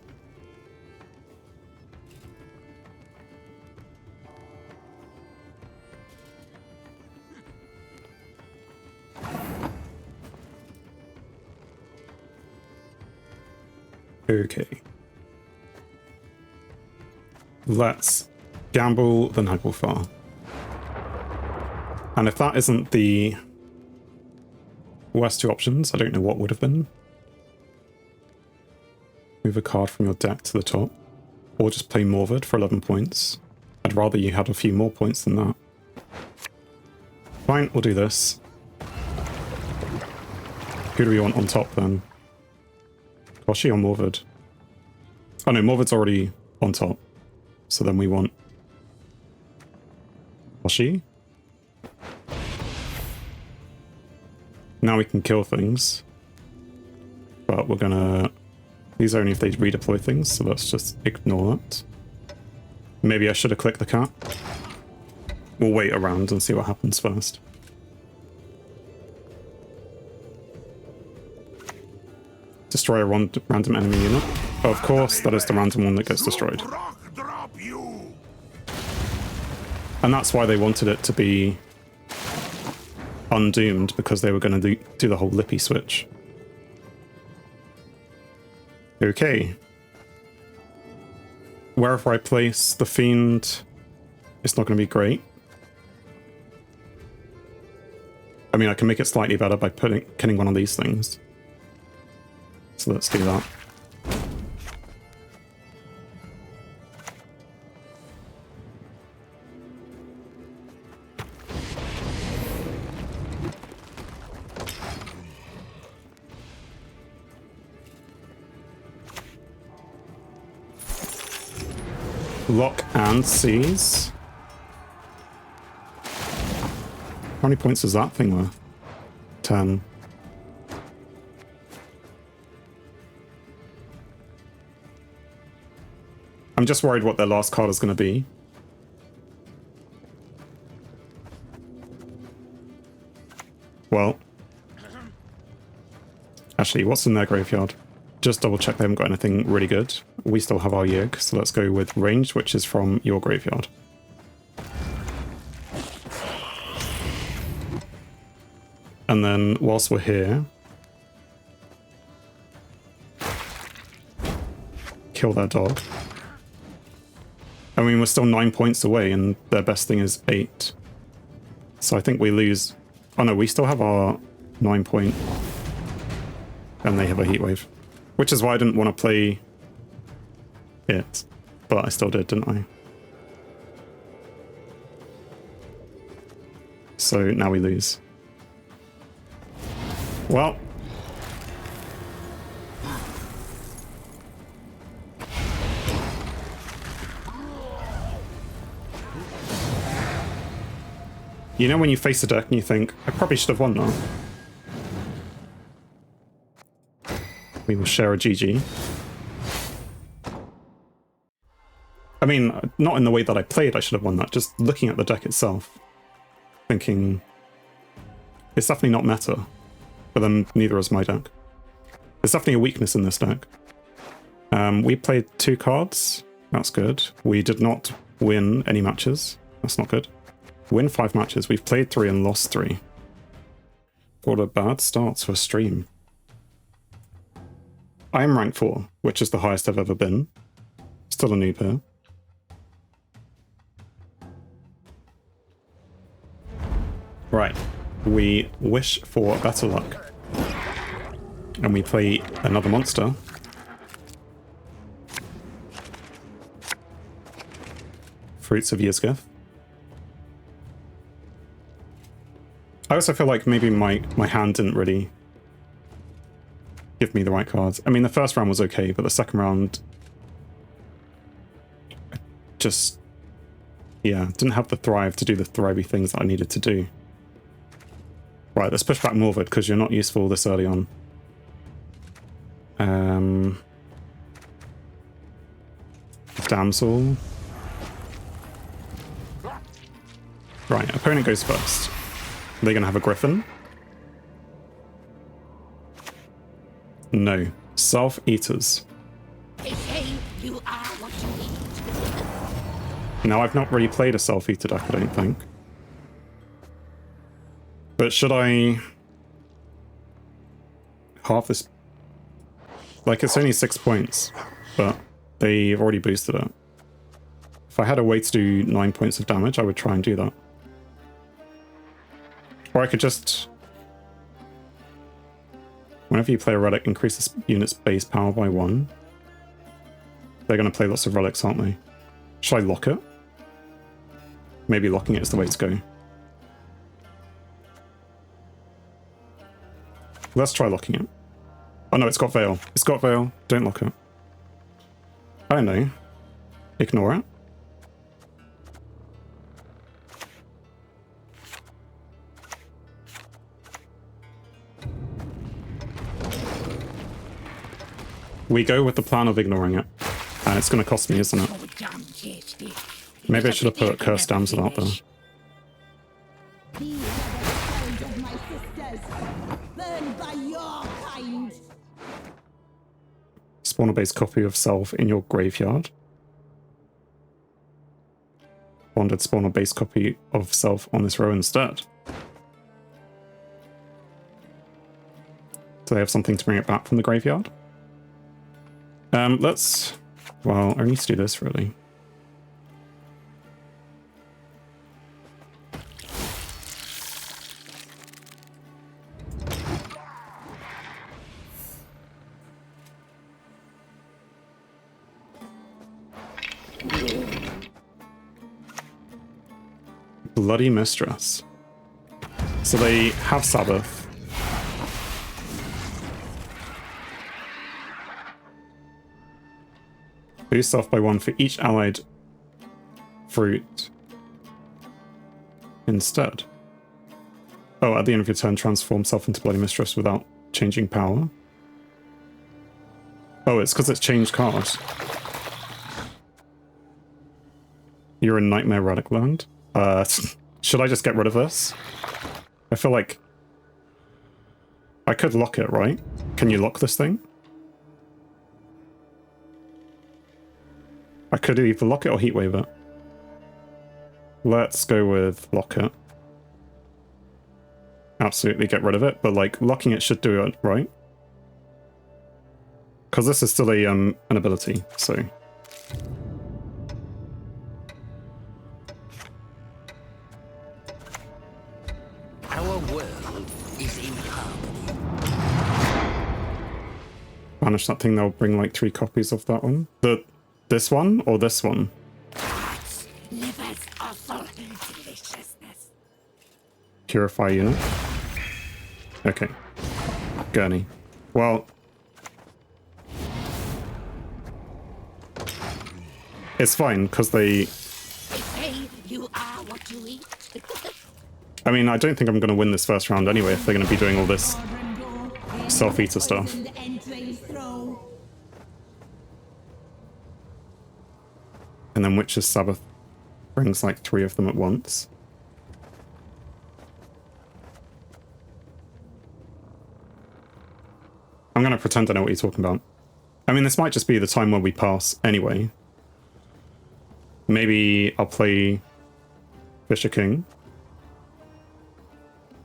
Okay. Let's gamble the Naglfar. And if that isn't the worst two options, I don't know what would have been. Move a card from your deck to the top. Or just play Morvid for 11 points. I'd rather you had a few more points than that. Fine, we'll do this. Who do we want on top then? Koshi or Morvid? Oh no, Morvid's already on top. So then we want Koshi. Now we can kill things. But we're gonna... These are only if they redeploy things, so let's just ignore that. Maybe I should have clicked the cat. We'll wait around and see what happens first. Destroy a random enemy unit. Oh, of course, that is the random one that gets destroyed. And that's why they wanted it to be undoomed, because they were going to do the whole Lippy switch. Okay. Wherever I place the Fiend, it's not going to be great. I mean, I can make it slightly better by killing one of these things. So let's do that. lock and seize. How many points is that thing worth? 10. I'm just worried what their last card is going to be. Well. Actually, what's in their graveyard? Just double check they haven't got anything really good. We still have our Yig, so let's go with range, which is from your graveyard. And then whilst we're here, kill their dog. I mean, we're still 9 points away and their best thing is 8. So I think we lose. Oh no, we still have our 9 point and they have a heatwave. Which is why I didn't want to play it, but I still did, didn't I? So now we lose. Well. You know when you face a deck and you think, I probably should have won that. We will share a GG. I mean, not in the way that I played I should have won that, just looking at the deck itself. Thinking, it's definitely not meta. But then neither is my deck. There's definitely a weakness in this deck. We played 2 cards. That's good. We did not win any matches. That's not good. Win 5 matches. We've played 3 and lost 3. What a bad start to a stream. I am rank 4, which is the highest I've ever been. Still a noob here. Right. We wish for better luck. And we play another monster. Fruits of Yizgith. I also feel like maybe my hand didn't really give me the right cards. I mean, the first round was okay, but the second round just, yeah, didn't have the thrive to do the thrivey things that I needed to do. Right, let's push back Morvid, because you're not useful this early on. Damsel. Right, opponent goes first. Are they going to have a Griffin? No. Self-eaters.
You are what you eat.
Now, I've not really played a self-eater deck, I don't think. But should I half this? Like, it's only 6 points, but they've already boosted it. If I had a way to do 9 points of damage, I would try and do that. Or I could just... Whenever you play a relic, increase this unit's base power by 1. They're going to play lots of relics, aren't they? Should I lock it? Maybe locking it is the way to go. Let's try locking it. Oh no, it's got Veil. It's got Veil. Don't lock it. I don't know. Ignore it. We go with the plan of ignoring it. And it's going to cost me, isn't it? Maybe I should have put Cursed Damsel out there.
These are the sons of my sisters, burned by your kind.
Spawn a base copy of Self in your graveyard. Bonded spawn a base copy of Self on this row instead. Do they have something to bring it back from the graveyard? Let's... Well, I need to do this, really. Bloody Mistress. So they have Sabbath. Boost off by 1 for each allied fruit instead. Oh, at the end of your turn, transform self into Bloody Mistress without changing power. Oh, it's because it's changed card. You're in Nightmare Relic Land. Should I just get rid of this? I feel like I could lock it, right? Can you lock this thing? I could either lock it or heatwave it. Let's go with lock it. Absolutely get rid of it, but like locking it should do it, right? Because this is still a an ability, so.
Our world is in harmony.
Banish that thing, they'll bring like 3 copies of that one. This one or this one?
Liver's awful deliciousness.
Purify unit. Okay. Gurney. Well. It's fine, because they...
They say you are what you eat.
I mean, I don't think I'm going to win this first round anyway if they're going to be doing all this self-eater stuff. And then Witch's Sabbath brings like 3 of them at once. I'm going to pretend I know what you're talking about. I mean, this might just be the time where we pass anyway. Maybe I'll play Fisher King.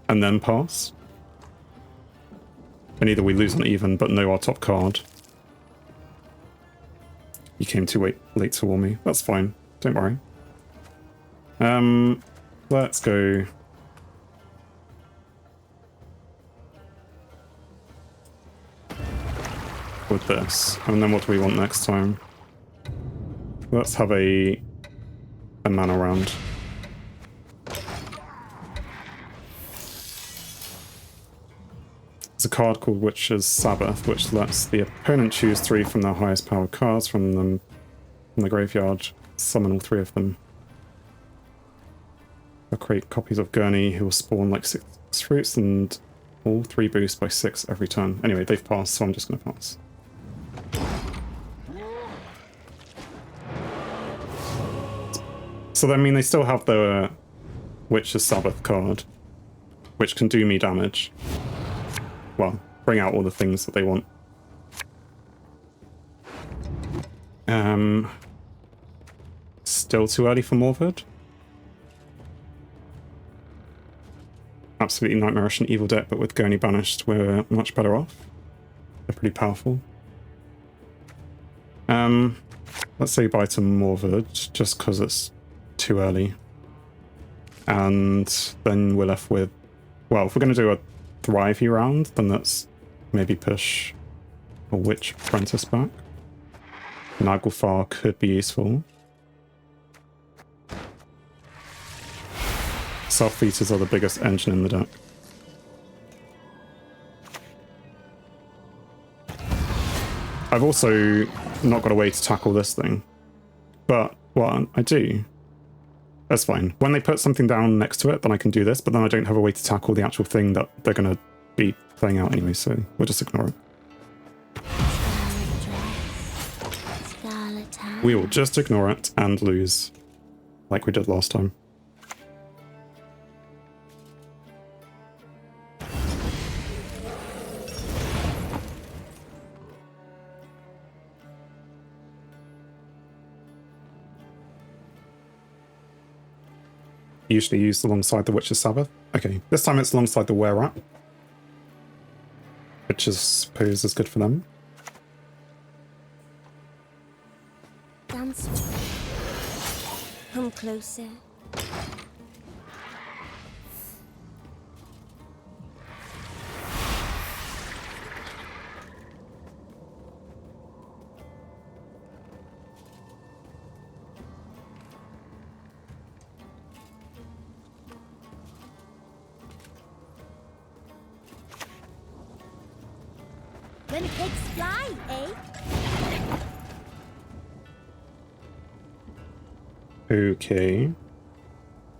And then pass. And either we lose on even, but know our top card. You came too late to warn me. That's fine. Don't worry. Let's go. With this. And then what do we want next time? Let's have a mana round. There's a card called Witch's Sabbath, which lets the opponent choose 3 from their highest powered cards from the graveyard, summon all 3 of them. I'll create copies of Gurney, who will spawn like 6 fruits, and all 3 boost by 6 every turn. Anyway, they've passed, so I'm just going to pass. So I mean, they still have the Witch's Sabbath card, which can do me damage. Well, bring out all the things that they want. Still too early for Morvard. Absolutely nightmarish and evil deck, but with Gurney banished, we're much better off. They're pretty powerful. Let's say bye to Morvard, just because it's too early. And then we're left with... Well, if we're going to do a Thrivey round, then let's maybe push a Witch Apprentice back. Naglfar could be useful. Self-featers are the biggest engine in the deck. I've also not got a way to tackle this thing. But, well, I do. That's fine. When they put something down next to it, then I can do this, but then I don't have a way to tackle the actual thing that they're going to be playing out anyway, so we'll just ignore it. We will just ignore it and lose, like we did last time. Usually used alongside the Witch's Sabbath. Okay, this time it's alongside the Were-Rat, which I suppose is good for them.
Dance. Come closer.
When pigs fly, eh?
Okay.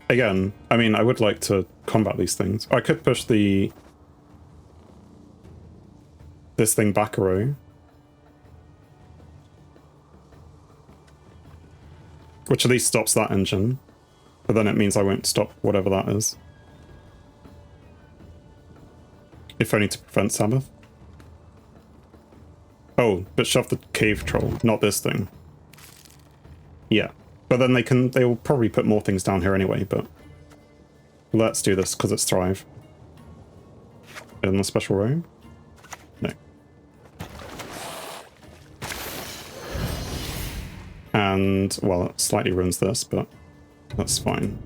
Again, I mean, I would like to combat these things. I could push this thing back a row. Which at least stops that engine. But then it means I won't stop whatever that is. If only to prevent Sabbath. Oh, but shove the cave troll, not this thing. Yeah. But then they will probably put more things down here anyway, but let's do this because it's Thrive. In the special room? No. And, well, it slightly ruins this, but that's fine.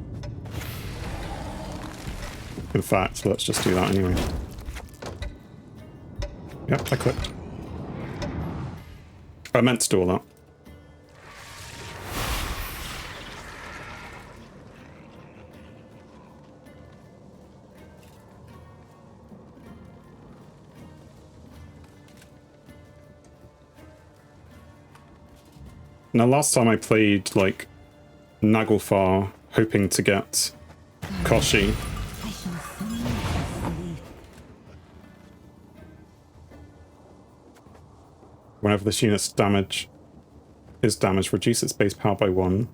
In fact, let's just do that anyway. Yep, I clicked. I meant to do all that. Now, last time I played, like, Naglfar, hoping to get Koshi. Whenever this unit's is damaged, reduce its base power by 1.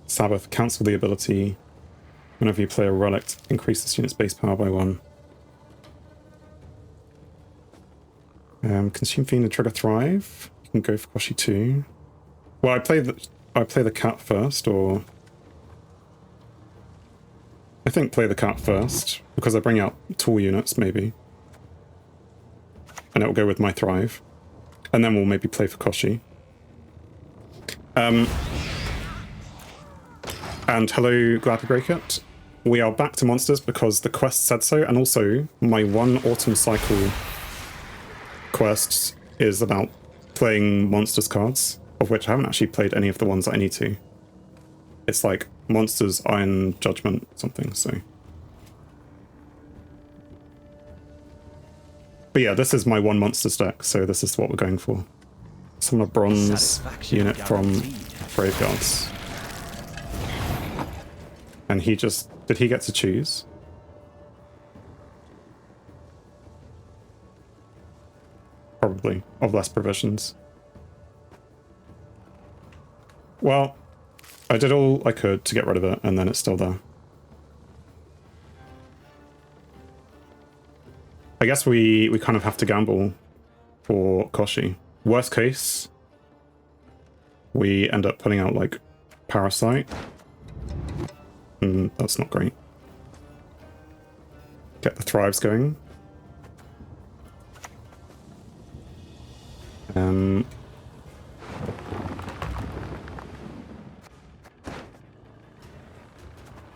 Sabbath, cancel the ability. Whenever you play a relic, increase this unit's base power by 1. Consume Fiend and trigger Thrive. Can go for Koshi 2. Well, I play the cat first, or I think play the cat first because I bring out tool units maybe, and it will go with my Thrive, and then we'll maybe play for Koshi. And hello, glad to break it. We are back to monsters because the quest said so, and also my one autumn cycle quest is about playing monsters cards, of which I haven't actually played any of the ones that I need to. It's like Monsters, Iron Judgment, something, so. But yeah, this is my one monsters deck, so this is what we're going for. Summon a bronze unit from graveyards. And he just... did he get to choose? Probably, of less provisions. Well, I did all I could to get rid of it, and then it's still there. I guess we kind of have to gamble for Koshi. Worst case, we end up putting out, like, Parasite. That's not great. Get the Thrives going.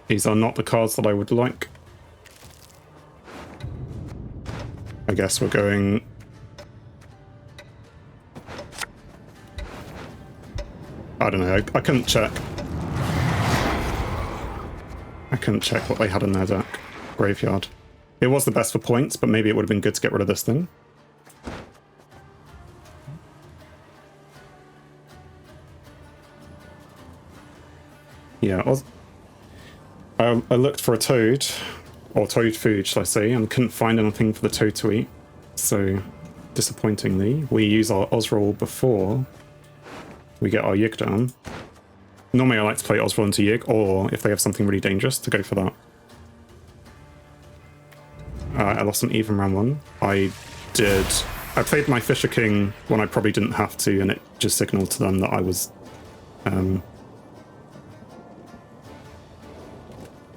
These are not the cards that I would like. I guess we're going... I don't know, I couldn't check. I couldn't check what they had in their deck. Graveyard. It was the best for points, but maybe it would have been good to get rid of this thing. Yeah, I looked for a toad, or toad food, shall I say, and couldn't find anything for the toad to eat. So, disappointingly, we use our Osrol before we get our Yig down. Normally I like to play Osrol into Yig, or if they have something really dangerous, to go for that. I lost an even round 1. I played my Fisher King when I probably didn't have to, and it just signaled to them that I was,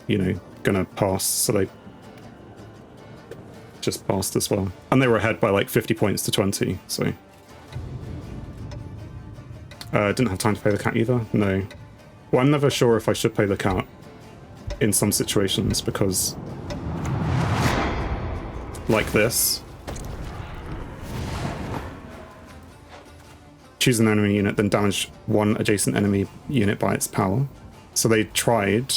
you know, gonna pass, so they just passed as well. And they were ahead by like 50 points to 20, so. Didn't have time to play the cat either, no. Well, I'm never sure if I should play the cat in some situations, because like this, choose an enemy unit, then damage one adjacent enemy unit by its power. So they tried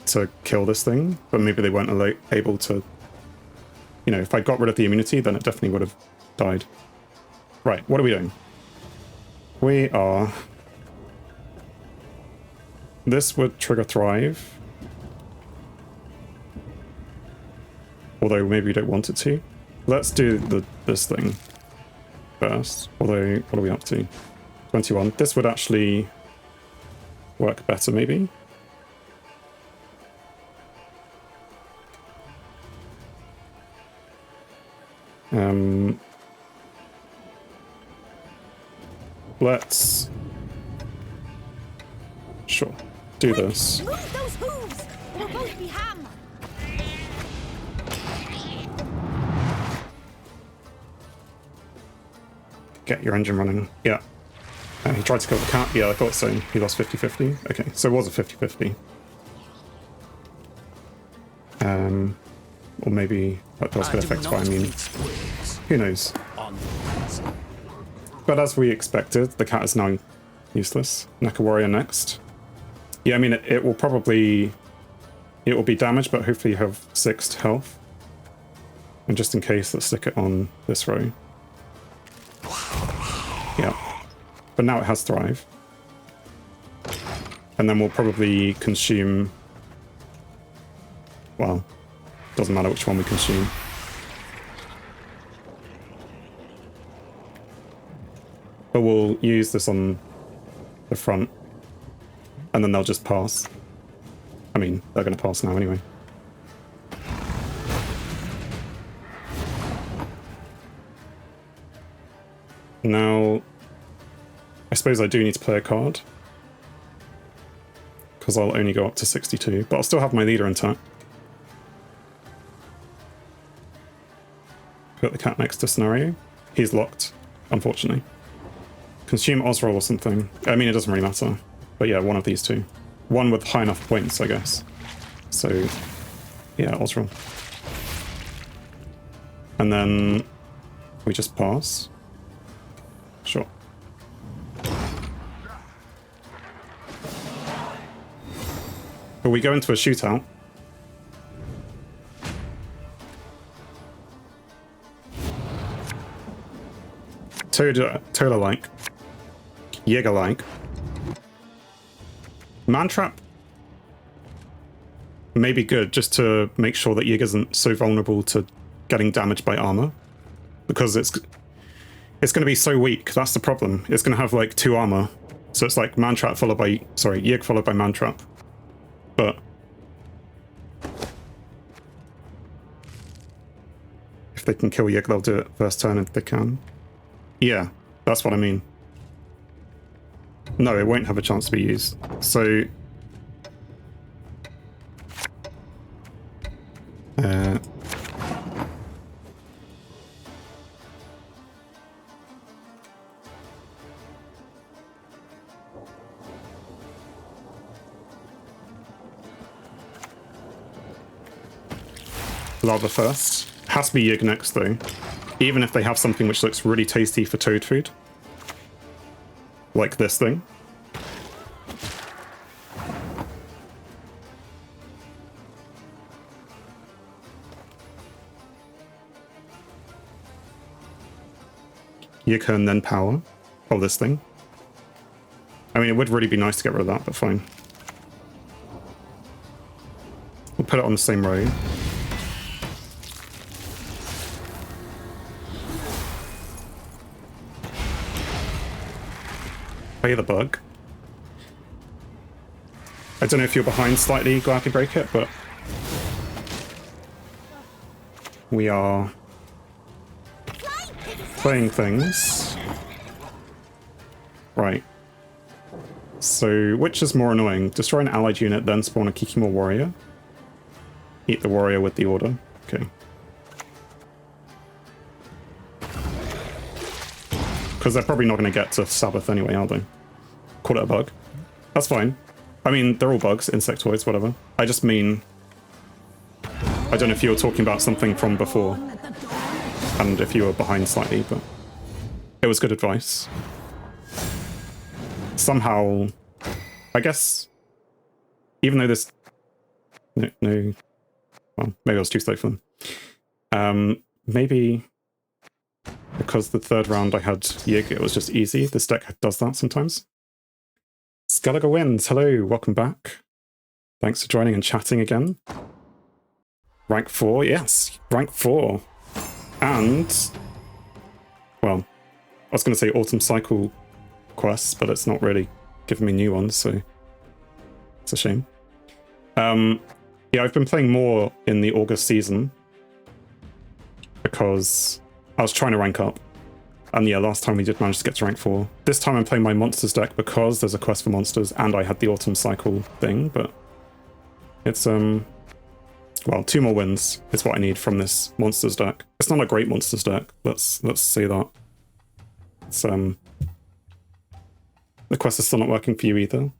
to kill this thing, but maybe they weren't able to, you know, if I got rid of the immunity, then it definitely would have died. Right, what are we doing? We are... This would trigger Thrive. Although maybe we don't want it to. Let's do this thing first. Although, what are we up to? 21. This would actually work better, maybe. Let's... Sure. Do this.
Move those hooves! We'll both be ham!
Get your engine running. Yeah. He tried to kill the cat. Yeah, I thought so. He lost 50-50. Okay, so it was a 50-50. Or maybe that does get affected by immune. Who knows? But as we expected, the cat is now useless. Mecha Warrior next. Yeah, I mean, it will probably... It will be damaged, but hopefully you have 6 health. And just in case, let's stick it on this row. Yeah. But now it has Thrive. And then we'll probably consume... Well, doesn't matter which one we consume. But we'll use this on the front. And then they'll just pass. I mean, they're going to pass now anyway. Now, I suppose I do need to play a card. Because I'll only go up to 62. But I'll still have my leader intact. Put the cat next to Scenario. He's locked, unfortunately. Consume Osrol or something. I mean, it doesn't really matter. But yeah, one of these two. One with high enough points, I guess. So, yeah, Osrol. And then we just pass. Sure. But we go into a shootout. Toda-like. Jäger-like. Mantrap may be good just to make sure that Jäger isn't so vulnerable to getting damaged by armor. Because it's going to be so weak, that's the problem. It's going to have like 2 armor. So it's like Mantrap followed by... Sorry, Jäger followed by Mantrap. But... if they can kill Jäger, they'll do it first turn if they can. Yeah, that's what I mean. No, it won't have a chance to be used. So... Lava first. Has to be Yig next though. Even if they have something which looks really tasty for toad food. Like this thing. Yig and then power. Oh, this thing. I mean, it would really be nice to get rid of that, but fine. We'll put it on the same row. Play the bug. I don't know if you're behind slightly, Gladly Break It, but we are playing things. Right. So, which is more annoying? Destroy an allied unit, then spawn a Kikimo warrior? Eat the warrior with the order. Okay. Because they're probably not going to get to Sabbath anyway, are they? Call it a bug. That's fine. I mean, they're all bugs, insectoids, whatever. I just mean... I don't know if you were talking about something from before. And if you were behind slightly, but... It was good advice. Somehow... I guess... Even though this... No... Well, maybe I was too slow for them. Maybe... The because the third round I had Yig, it was just easy. This deck does that sometimes. Skellige wins. Hello, welcome back. Thanks for joining and chatting again. Rank 4, yes, rank 4. And, well, I was going to say Autumn Cycle quests, but it's not really giving me new ones, so it's a shame. Yeah, I've been playing more in the August season because I was trying to rank up. And yeah, last time we did manage to get to rank 4. This time I'm playing my monsters deck because there's a quest for monsters and I had the Autumn Cycle thing, but it's, well, 2 more wins is what I need from this monsters deck. It's not a great monsters deck, let's say that. It's, the quest is still not working for you either.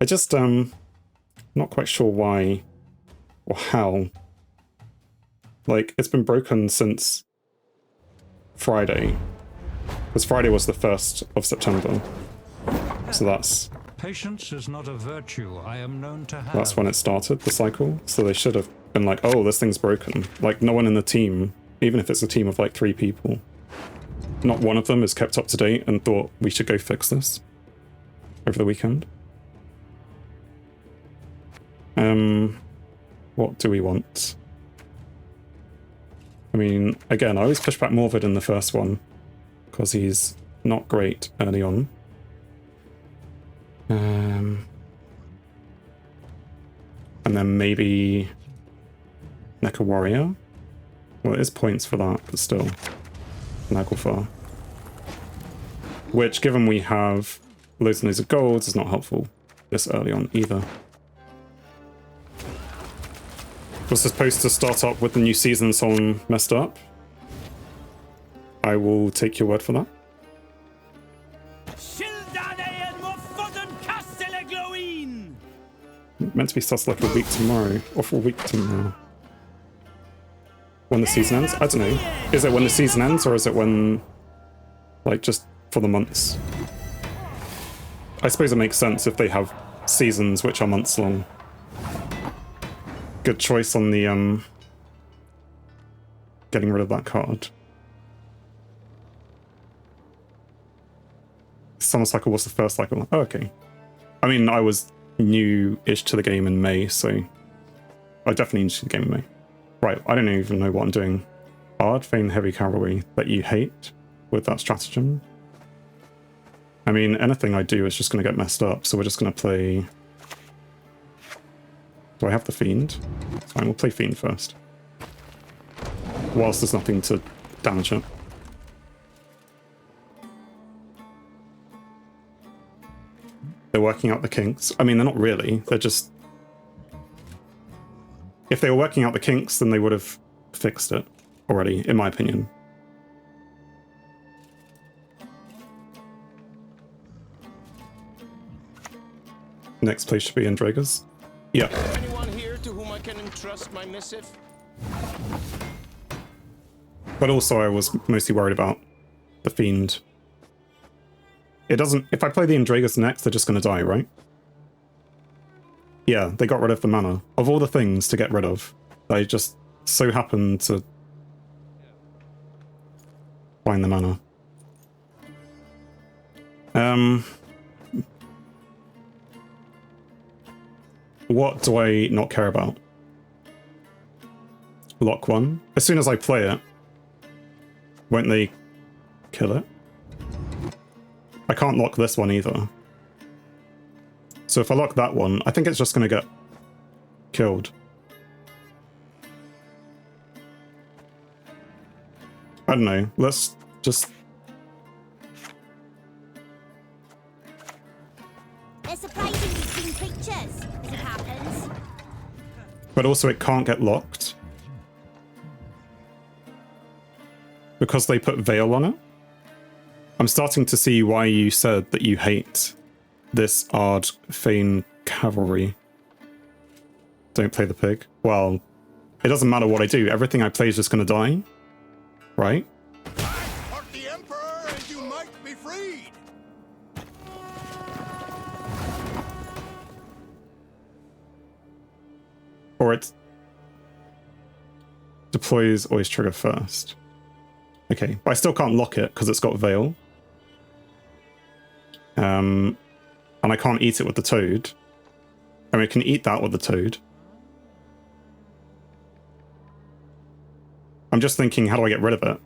I just, not quite sure why or how. Like, it's been broken since Friday. Because Friday was the 1st of September. So that's...
Patience is not a virtue I am known to have.
That's when it started, the cycle. So they should have been like, oh, this thing's broken. Like, no one in the team, even if it's a team of like 3 people, not one of them is kept up to date and thought we should go fix this over the weekend. What do we want? I mean, again, I always push back Morvid in the first one because he's not great early on. And then maybe Mecha Warrior. Well, it is points for that, but still. Naglfar. Which, given we have loads and loads of golds, is not helpful this early on either. Was supposed to start up with the new season, someone messed up. I will take your word for that. Meant to be started like a week tomorrow, or for a week tomorrow. When the season ends? I don't know. Is it when the season ends, or is it when, like, just for the months? I suppose it makes sense if they have seasons which are months long. Good choice on the, getting rid of that card. Summer cycle was the first cycle. Oh, okay. I mean, I was new-ish to the game in May, so I definitely into the game in May. Right, I don't even know what I'm doing. Hard, Feign, Heavy Cavalry that you hate with that stratagem. I mean, anything I do is just going to get messed up, so we're just going to play... Do I have the Fiend? Fine, we'll play Fiend first. Whilst there's nothing to damage it. They're working out the kinks. I mean, they're not really. They're just... If they were working out the kinks, then they would have fixed it already, in my opinion. Next place should be Andragas. Yeah.
Anyone here to whom I can entrust my missive?
But also I was mostly worried about the Fiend. It doesn't... If I play the Andragas next, they're just going to die, right? Yeah, they got rid of the mana. Of all the things to get rid of, they just so happened to find the mana. What do I not care about? Lock 1. As soon as I play it, won't they kill it? I can't lock this one either. So if I lock that one, I think it's just going to get killed. I don't know. Let's just...
They're surprising between creatures, as it happens.
But also it can't get locked. Because they put Veil on it. I'm starting to see why you said that you hate this Ard Feign Cavalry. Don't play the pig. Well, it doesn't matter what I do. Everything I play is just going to die. Right?
Part the Emperor and you might be freed.
Or it deploys always trigger first. Okay, but I still can't lock it because it's got Veil. And I can't eat it with the toad. I mean, I can eat that with the toad. I'm just thinking, how do I get rid of it?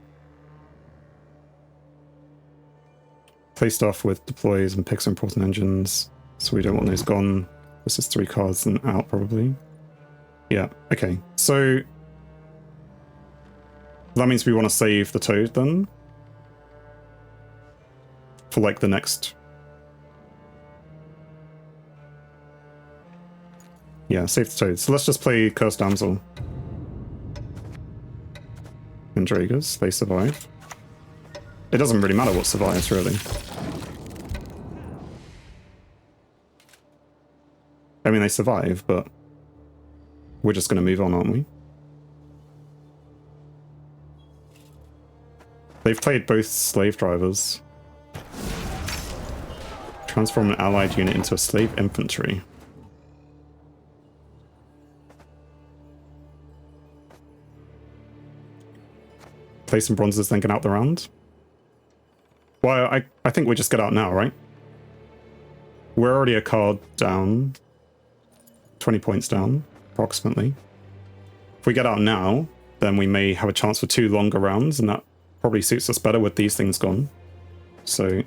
Play stuff with deploys and picks important engines, so we don't want those gone. This is 3 cards and out, probably. Yeah, okay. So that means we want to save the toad, then? For, like, the next... Yeah, save the toad. So let's just play Cursed Damsel. And Dragers, they survive. It doesn't really matter what survives, really. I mean, they survive, but we're just going to move on, aren't we? They've played both slave drivers. Transform an allied unit into a slave infantry. Play some bronzes, then get out the round. Well, I think we just get out now, right? We're already a card down. 20 points down, approximately. If we get out now, then we may have a chance for 2 longer rounds, and that probably suits us better with these things gone. So...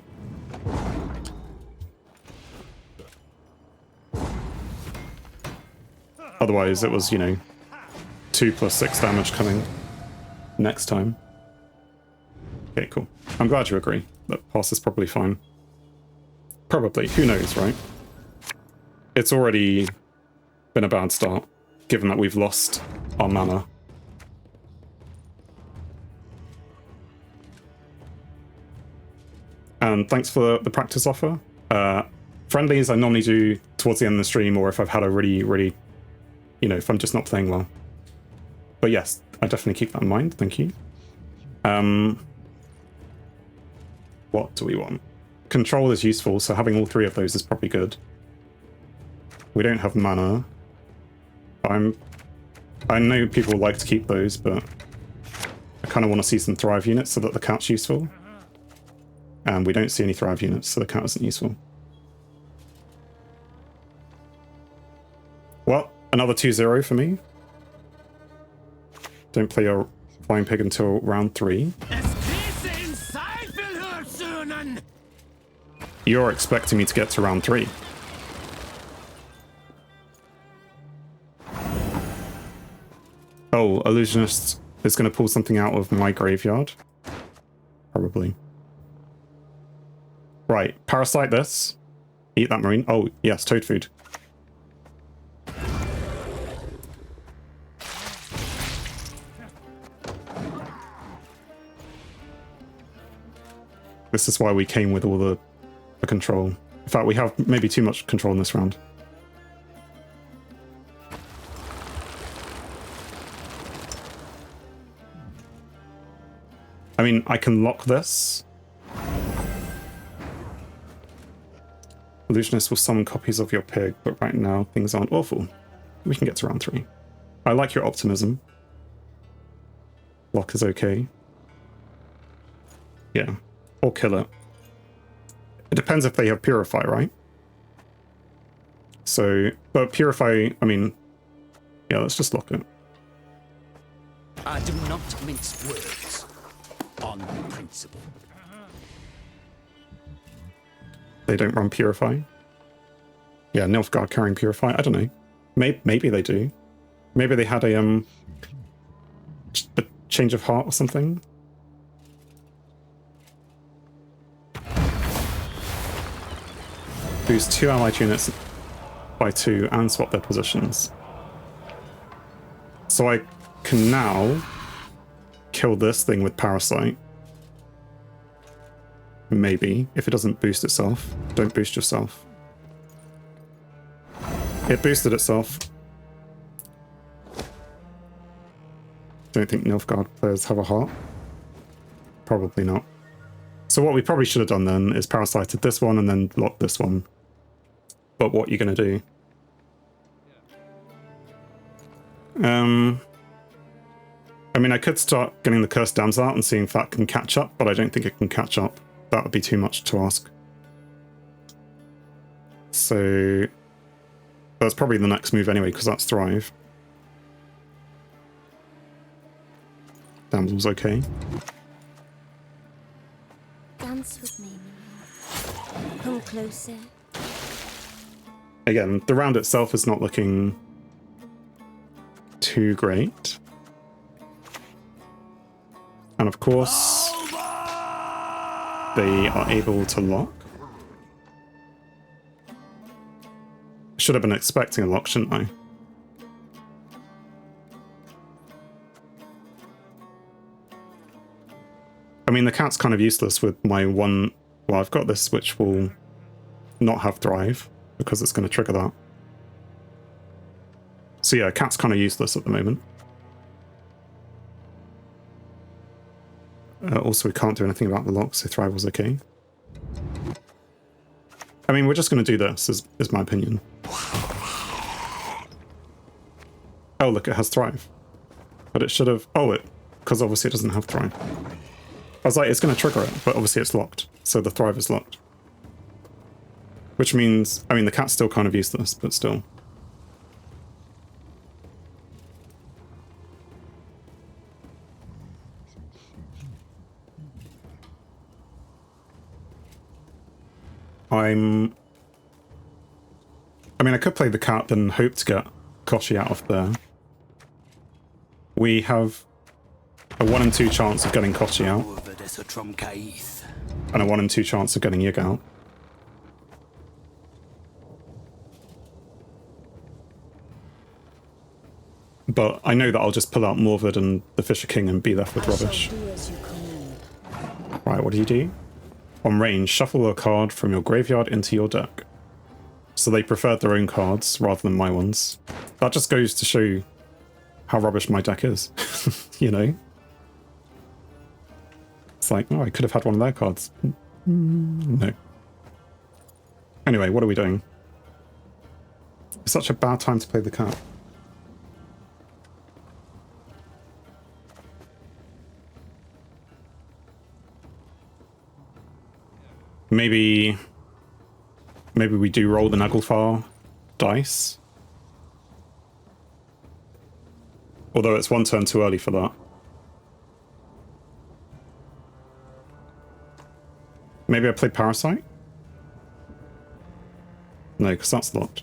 Otherwise, it was, you know, 2 + 6 damage coming next time. Okay, cool. I'm glad you agree. That pass is probably fine. Probably. Who knows, right? It's already been a bad start, given that we've lost our mana. And thanks for the practice offer. Friendlies I normally do towards the end of the stream, or if I've had a really, you know, if I'm just not playing well. But yes, I definitely keep that in mind. Thank you. What do we want? Control is useful, so having all 3 of those is probably good. We don't have mana. I know people like to keep those, but I kind of want to see some Thrive units so that the cat's useful. And we don't see any Thrive units, so the cat isn't useful. Well, another 2-0 for me. Don't play your Flying Pig until round 3. You're expecting me to get to round 3. Oh, Illusionist is going to pull something out of my graveyard. Probably. Right, Parasite this. Eat that marine. Oh, yes, toad food. This is why we came with all the control. In fact, we have maybe too much control in this round. I mean, I can lock this. Illusionist will summon copies of your pig, but right now things aren't awful. We can get to round 3. I like your optimism. Lock is okay. Yeah. Or kill it. It depends if they have Purify, right? So, but Purify, I mean, yeah, let's just lock it.
I do not mince words on principle.
They don't run Purify. Yeah, Nilfgaard carrying Purify. I don't know. Maybe they do. Maybe they had a change of heart or something. Boost 2 allied units by 2 and swap their positions. So I can now kill this thing with Parasite. Maybe, if it doesn't boost itself. Don't boost yourself. It boosted itself. Don't think Nilfgaard players have a heart. Probably not. So what we probably should have done then is parasited this one and then locked this one. But what are you going to do? I mean, I could start getting the cursed damsel out and seeing if that can catch up, but I don't think it can catch up. That would be too much to ask. So that's probably the next move anyway, because that's Thrive. Damsel's okay.
Dance with me. Come closer.
Again, the round itself is not looking too great. And of course, they are able to lock. Should have been expecting a lock, shouldn't I? I mean, the cat's kind of useless with my one... Well, I've got this, which will not have Thrive, because it's going to trigger that. So yeah, cat's kind of useless at the moment. Also, we can't do anything about the lock, so Thrive was okay. I mean, we're just going to do this, is my opinion. Oh, look, it has Thrive. But it should have... Oh, because obviously it doesn't have Thrive. I was like, it's going to trigger it, but obviously it's locked. So the Thrive is locked. Which means... I mean, the cat's still kind of useless, but still. I mean, I could play the cat and hope to get Koshi out of there. We have a 1 in 2 chance of getting Koshi out. And a 1 in 2 chance of getting Yig out. But I know that I'll just pull out Morvid and the Fisher King and be left with rubbish. Right, what do you do? On range, shuffle a card from your graveyard into your deck. So they preferred their own cards rather than my ones. That just goes to show how rubbish my deck is, you know? It's like, oh, I could have had one of their cards. No. Anyway, what are we doing? It's such a bad time to play the cat. Maybe we do roll the Naglfar dice. Although it's 1 turn too early for that. Maybe I play Parasite? No, because that's locked.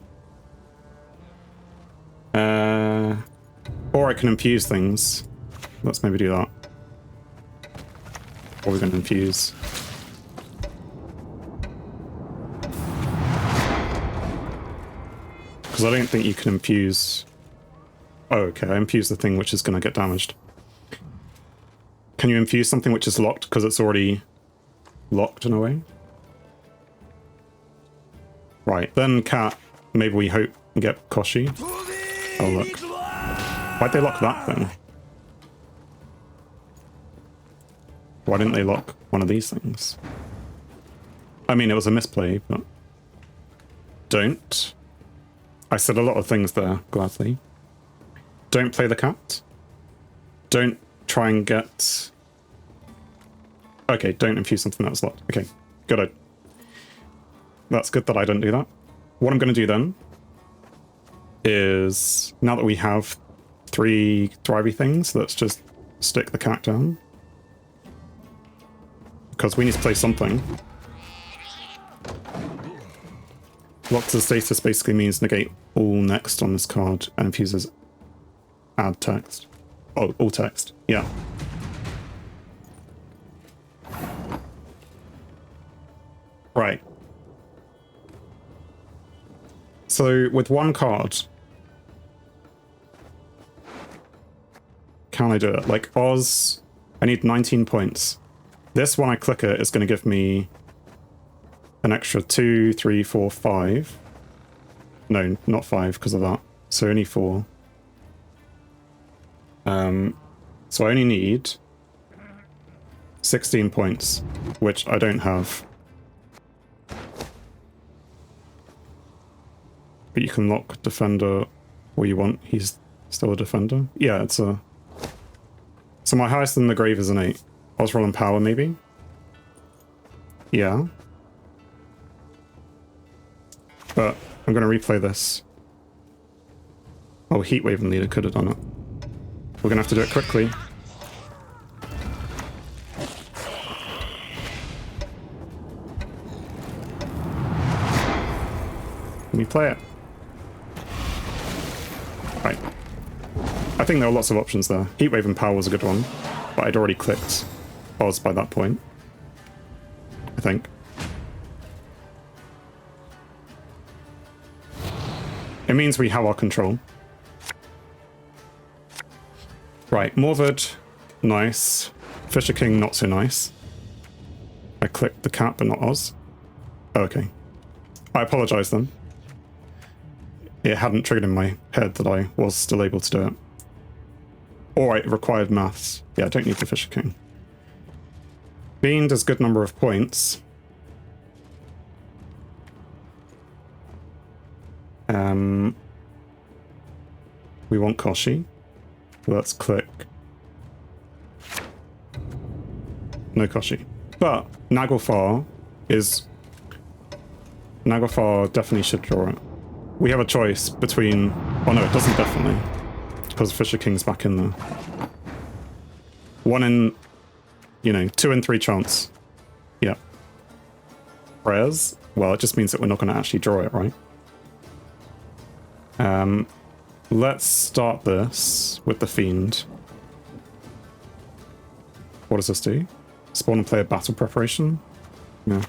Or I can infuse things. Let's maybe do that. What are we going to infuse? Because I don't think you can infuse... Oh, okay, I infuse the thing which is going to get damaged. Can you infuse something which is locked because it's already locked in a way? Right, then cat, maybe we hope and get Koshi. Oh, look. Why'd they lock that thing? Why didn't they lock one of these things? I mean, it was a misplay, but... Don't. I said a lot of things there, gladly. Don't play the cat. Don't try and get... Okay, don't infuse something that was locked. Okay, good. That's good that I don't do that. What I'm going to do then is, now that we have 3 thrivey things, let's just stick the cat down. Because we need to play something. Lock to the status basically means negate all next on this card and infuses add text. Oh, all text. Yeah. Right. So with 1 card, can I do it? Like Oz, I need 19 points. This, when I click it, is going to give me an extra 2, 3, 4, 5. No, not 5 because of that. So only 4. So I only need 16 points, which I don't have. But you can lock defender all you want. He's still a defender. Yeah, it's a... So my highest in the grave is an 8. I was rolling power, maybe? Yeah. But I'm going to replay this. Oh, Heatwave and Leader could have done it. We're going to have to do it quickly. Let me play it. Right. I think there are lots of options there. Heatwave and Power was a good one, but I'd already clicked Oz by that point. I think. It means we have our control. Right, Morvid, nice. Fisher King, not so nice. I clicked the cat, but not Oz. Oh, okay. I apologize then. It hadn't triggered in my head that I was still able to do it. Or it required maths. Yeah, I don't need the Fisher King. Bean does good number of points. We want Koshi. Let's click. No Koshi. But Naglfar is... Naglfar definitely should draw it. We have a choice between... Oh no, it doesn't definitely. Because Fisher King's back in there. 1 in... You know, 2 in 3 chance. Yeah. Prayers? Well, it just means that we're not going to actually draw it, right? Let's start this with the Fiend. What does this do? Spawn and play a battle preparation? Yeah.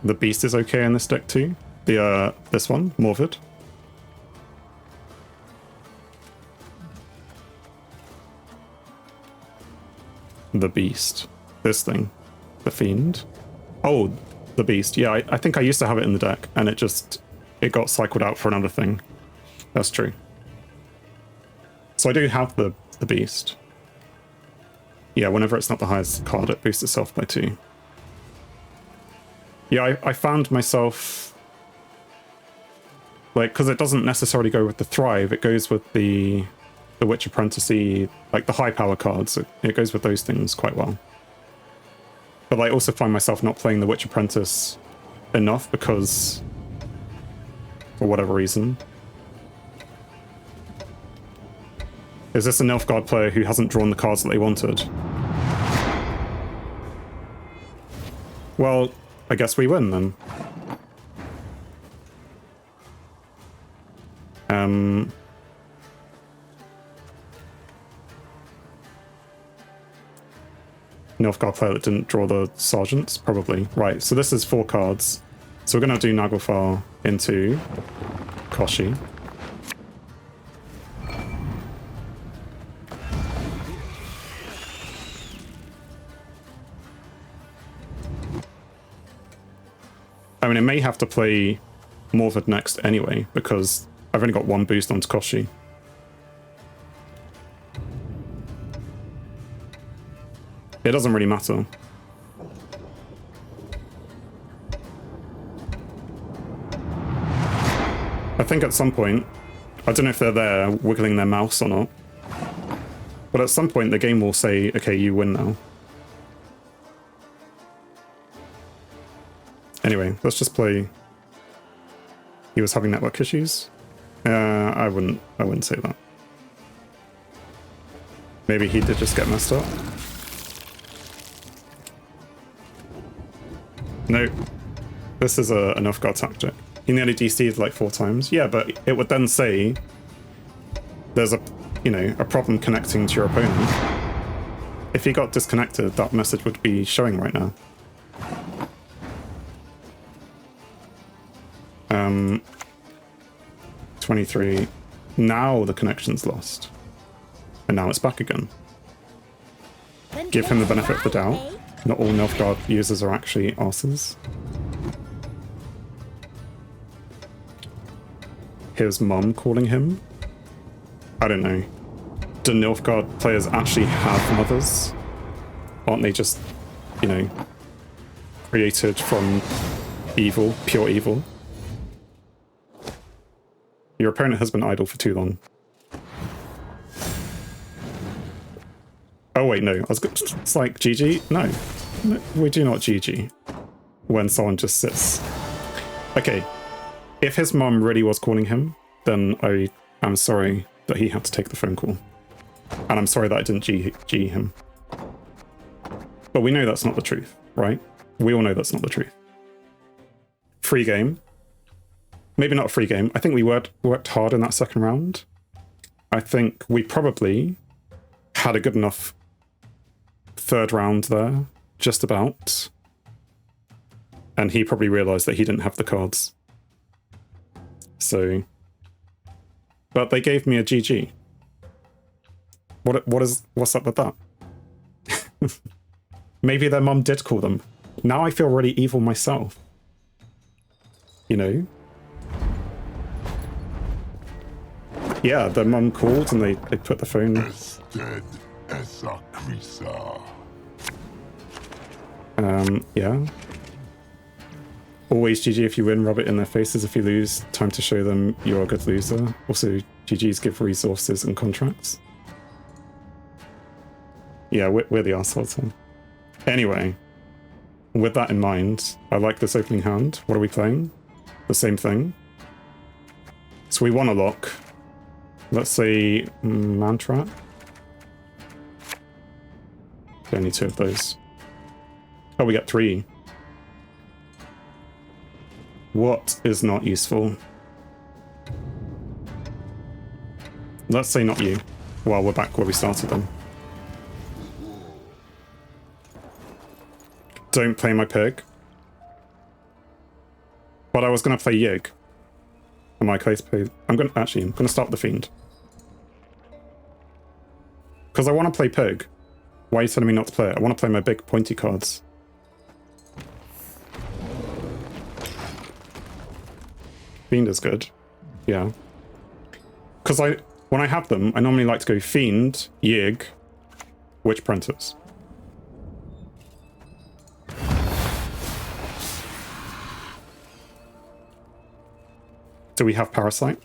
The Beast is okay in this deck too. The this one, Morvid. The Beast. This thing. The Fiend. Oh, the Beast. Yeah, I think I used to have it in the deck, and it got cycled out for another thing. That's true. So I do have the Beast. Yeah, whenever it's not the highest card, it boosts itself by 2. Yeah, I found myself... Like, because it doesn't necessarily go with the Thrive, it goes with the Witch Apprentice-y, like the high power cards. It goes with those things quite well. But I also find myself not playing the Witch Apprentice enough because... For whatever reason. Is this a Nilfgaard player who hasn't drawn the cards that they wanted? Well, I guess we win then. Nilfgaard player that didn't draw the sergeants? Probably. Right, so this is 4 cards. So we're going to do Naglfar into Koshi. I mean, it may have to play Morvid next anyway, because I've only got 1 boost onto Koshi. It doesn't really matter. I think at some point, I don't know if they're there wiggling their mouse or not, but at some point the game will say, okay, you win now. Anyway, let's just play. He was having network issues. I wouldn't say that. Maybe he did just get messed up. No, this is a Nilfgaard tactic. He nearly DC'd like 4 times. Yeah, but it would then say there's a problem connecting to your opponent. If he got disconnected, that message would be showing right now. 23. Now the connection's lost. And now it's back again. Give him the benefit of the doubt. Not all Nilfgaard users are actually arses. His mum calling him? I don't know. Do Nilfgaard players actually have mothers? Aren't they just, created from evil, pure evil. Your opponent has been idle for too long. Oh wait, no. It's like GG? No. No, we do not GG when someone just sits. Okay. If his mom really was calling him, then I am sorry that he had to take the phone call. And I'm sorry that I didn't G him. But we know that's not the truth, right? We all know that's not the truth. Free game. Maybe not a free game. I think we worked hard in that second round. I think we probably had a good enough third round there, just about. And he probably realized that he didn't have the cards. So, but they gave me a GG. What's up with that? Maybe their mum did call them. Now I feel really evil myself. You know? Yeah, their mum called and they put the phone. Yeah. Always GG if you win, rub it in their faces if you lose. Time to show them you're a good loser. Also, GGs give resources and contracts. Yeah, we're the assholes here. Anyway, with that in mind, I like this opening hand. What are we playing? The same thing. So we want a lock. Let's say Mantra. Only 2 of those. Oh, we get 3. What is not useful? Let's say not you. Well, we're back where we started then. Don't play my pig. But I was gonna play Yig. Am I close to play? I'm gonna start the Fiend. Because I want to play pig. Why are you telling me not to play it? I want to play my big pointy cards. Fiend is good. Yeah. Because when I have them, I normally like to go Fiend, Yig, Witch Apprentice. Do we have Parasite?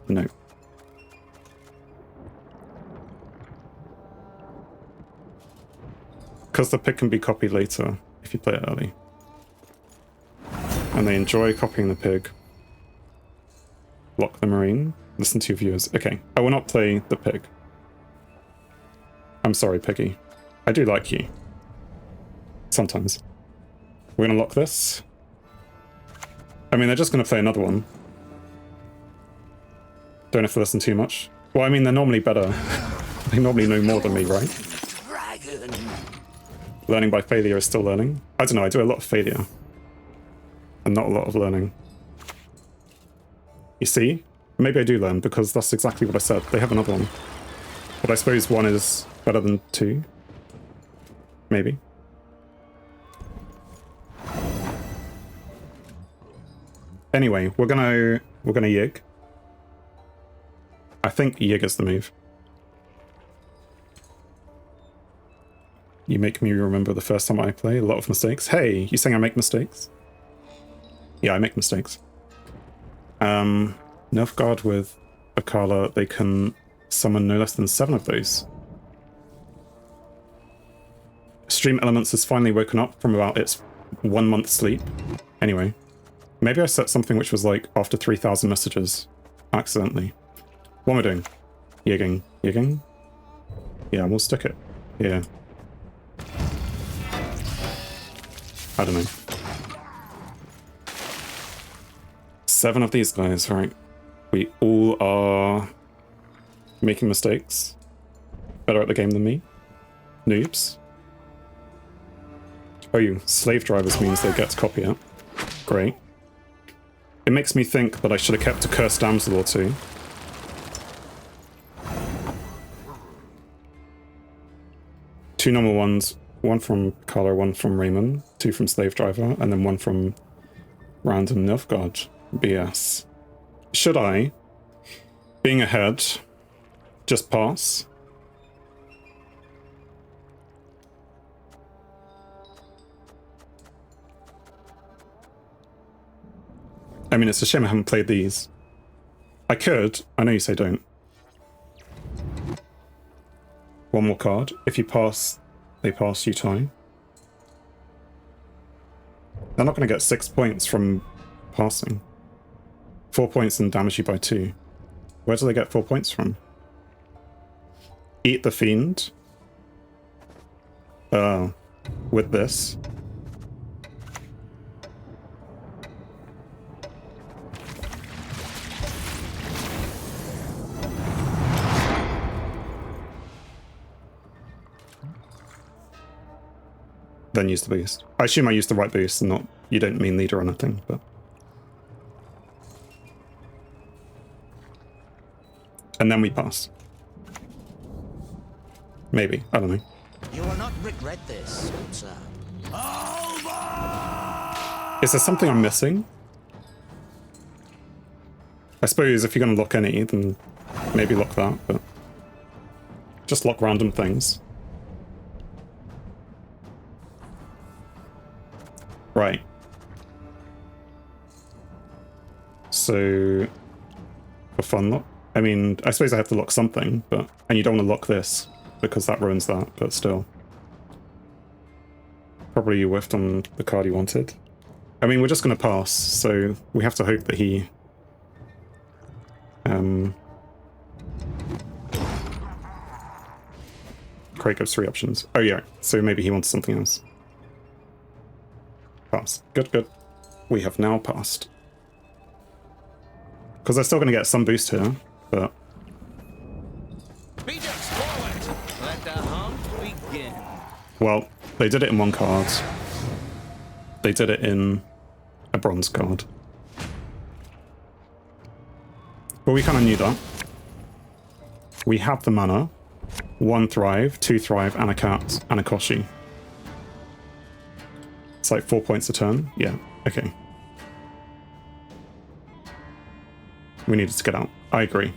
No. Because the pick can be copied later if you play it early. And they enjoy copying the pig. Block the marine. Listen to your viewers. Okay, I will not play the pig. I'm sorry, Piggy. I do like you. Sometimes. We're gonna lock this. I mean, they're just gonna play another one. Don't have to listen too much. Well, I mean, they're normally better. They normally know more than me, right? Learning by failure is still learning. I don't know, I do a lot of failure. And not a lot of learning. You see? Maybe I do learn, because that's exactly what I said. They have another one. But I suppose 1 is better than 2. Maybe. Anyway, we're gonna Yig. I think Yig is the move. You make me remember the first time I play. A lot of mistakes. Hey, you saying I make mistakes? Yeah, I make mistakes. Nilfgaard with Akala, they can summon no less than 7 of those. Stream Elements has finally woken up from about its 1 month sleep. Anyway, maybe I set something which was like after 3,000 messages accidentally. What am I doing? Yigging. Yigging? Yeah, we'll stick it here. I don't know. 7 of these guys, right? We all are making mistakes. Better at the game than me. Noobs. Oh, you slave drivers means they get to copy it. Great. It makes me think that I should have kept a cursed damsel or 2. Two normal ones. 1 from Carla, 1 from Raymond, 2 from Slave Driver, and then 1 from random Nilfgaard. BS. Should I, being ahead, just pass? I mean, it's a shame I haven't played these. I could. I know you say don't. One more card. If you pass, they pass, you tie. They're not going to get 6 points from passing. 4 points and damage you by 2. Where do they get 4 points from? Eat the Fiend. With this. Then use the boost. I assume I used the right boost and not, you don't mean leader or anything, but. And then we pass. Maybe, I don't know.
You will not regret this, good sir.
Is there something I'm missing? I suppose if you're going to lock any, then maybe lock that, but just lock random things. Right. So, for fun lock? I mean, I suppose I have to lock something, but... And you don't want to lock this, because that ruins that, but still. Probably you whiffed on the card you wanted. I mean, we're just going to pass, so we have to hope that he... Craig gives 3 options. Oh yeah, so maybe he wants something else. Pass. Good, good. We have now passed. Because they're still going to get some boost here, but...
Forward. Let the hunt begin.
Well, they did it in 1 card. They did it in a bronze card. But we kind of knew that. We have the mana. 1 Thrive, 2 Thrive, and a Cat, and a Koshi. It's like 4 points a turn? Yeah, okay. We needed to get out. I agree.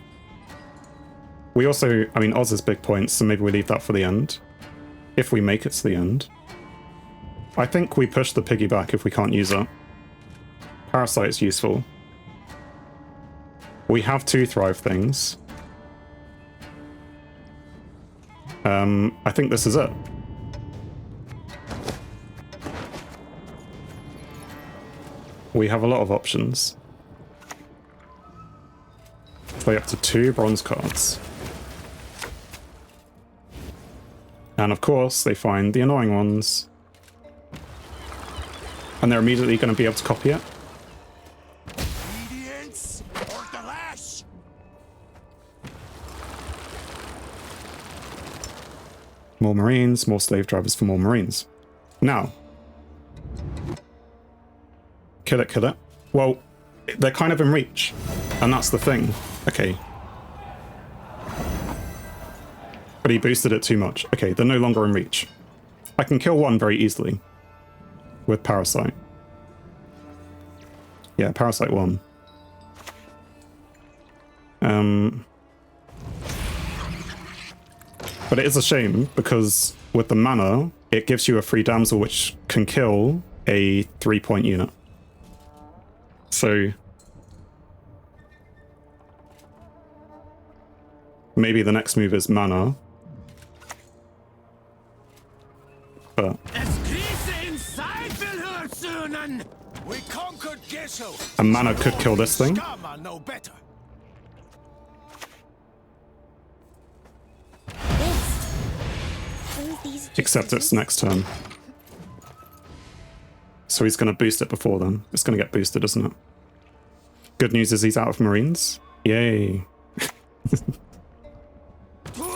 We also, I mean, Oz is big points, so maybe we leave that for the end. If we make it to the end. I think we push the piggy back if we can't use it. Parasite's useful. We have 2 Thrive things. I think this is it. We have a lot of options. Play up to 2 bronze cards. And of course, they find the annoying ones. And they're immediately going to be able to copy it.
Obedience or the lash.
More Marines, more slave drivers for more Marines. Now. Kill it, kill it. Well, they're kind of in reach. And that's the thing. Okay. But he boosted it too much. Okay, they're no longer in reach. I can kill 1 very easily. With Parasite. Yeah, Parasite 1. But it is a shame, because with the mana, it gives you a free damsel which can kill a 3-point unit. So... maybe the next move is mana. But...
We conquered Gesso.
a mana could kill this thing.
No better.
Except it's next turn. So he's going to boost it before then. It's going to get boosted, isn't it? Good news is he's out of Marines. Yay.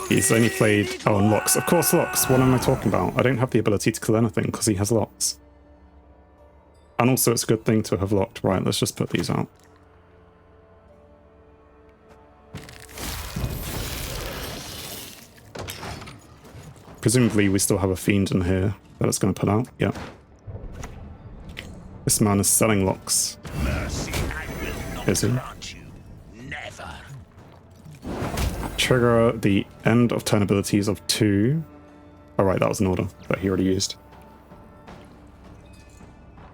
He's only played... oh, and locks. Of course, locks. What am I talking about? I don't have the ability to kill anything because he has locks. And also it's a good thing to have locked. Right, let's just put these out. Presumably we still have a Fiend in here that it's going to put out. Yeah. This man is selling locks.
Mercy, I will not
Is he?
grant you. Never.
Trigger the end of turn abilities of 2. Alright, that was an order that he already used.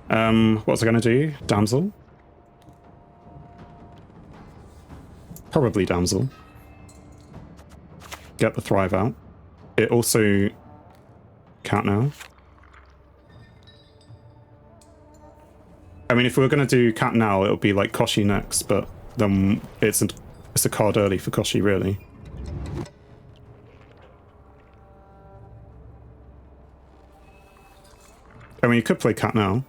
What was I going to do? Damsel? Probably Damsel. Get the Thrive out. It also... Cat now. I mean, if we were going to do Cat now, it would be like Koshi next, but then it's a card early for Koshi, really. I mean, you could play Cat now.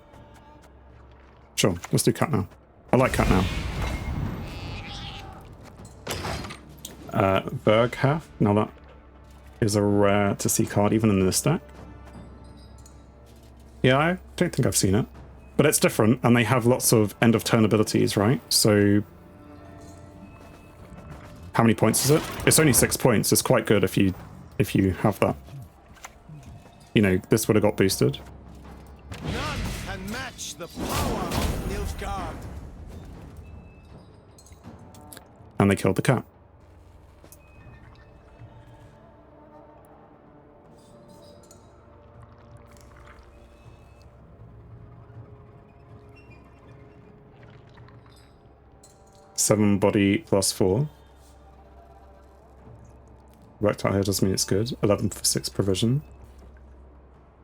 Sure, let's do Cat now. I like Cat now. Berghath. Now that is a rare to see card even in this deck. Yeah, I don't think I've seen it. But it's different, and they have lots of end of turn abilities, right? So how many points is it? It's only 6 points. It's quite good if you have that. You know, this would have got boosted.
None can match the power of Nilfgaard.
And they killed the cat. Seven body plus 4. Worked out here doesn't mean it's good. 11 for 6 provision.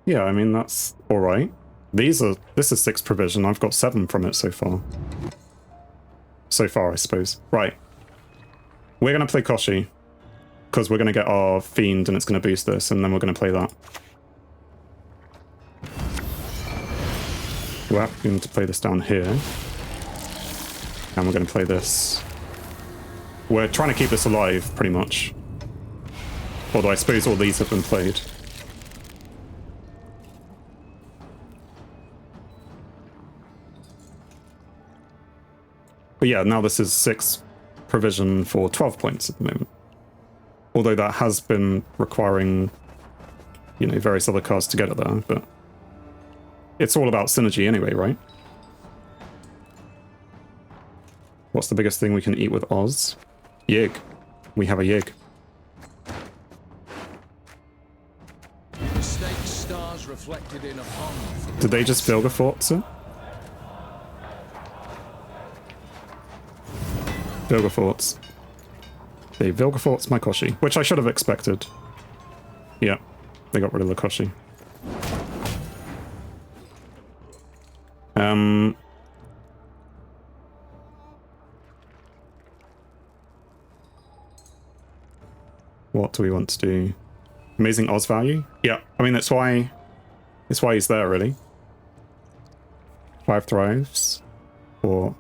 Yeah, I mean that's alright. This is 6 provision. I've got 7 from it so far. So far, I suppose. Right. We're gonna play Koshi. Because we're gonna get our Fiend and it's gonna boost this, and then we're gonna play that. We're going to play this down here. And we're going to play this. We're trying to keep this alive, pretty much. Although I suppose all these have been played. But yeah, now this is 6 provision for 12 points at the moment. Although that has been requiring, you know, various other cards to get it there, but it's all about synergy anyway, right? What's the biggest thing we can eat with Oz? Yig. We have a Yig.
Snake stars reflected in a pond.
Did they just Vilgefortz it? Vilgefortz. They Vilgefortz my Koshi, which I should have expected. Yeah, they got rid of the Koshi. What do we want to do? Amazing Oz value? Yeah, I mean that's why he's there, really. 5 thrives for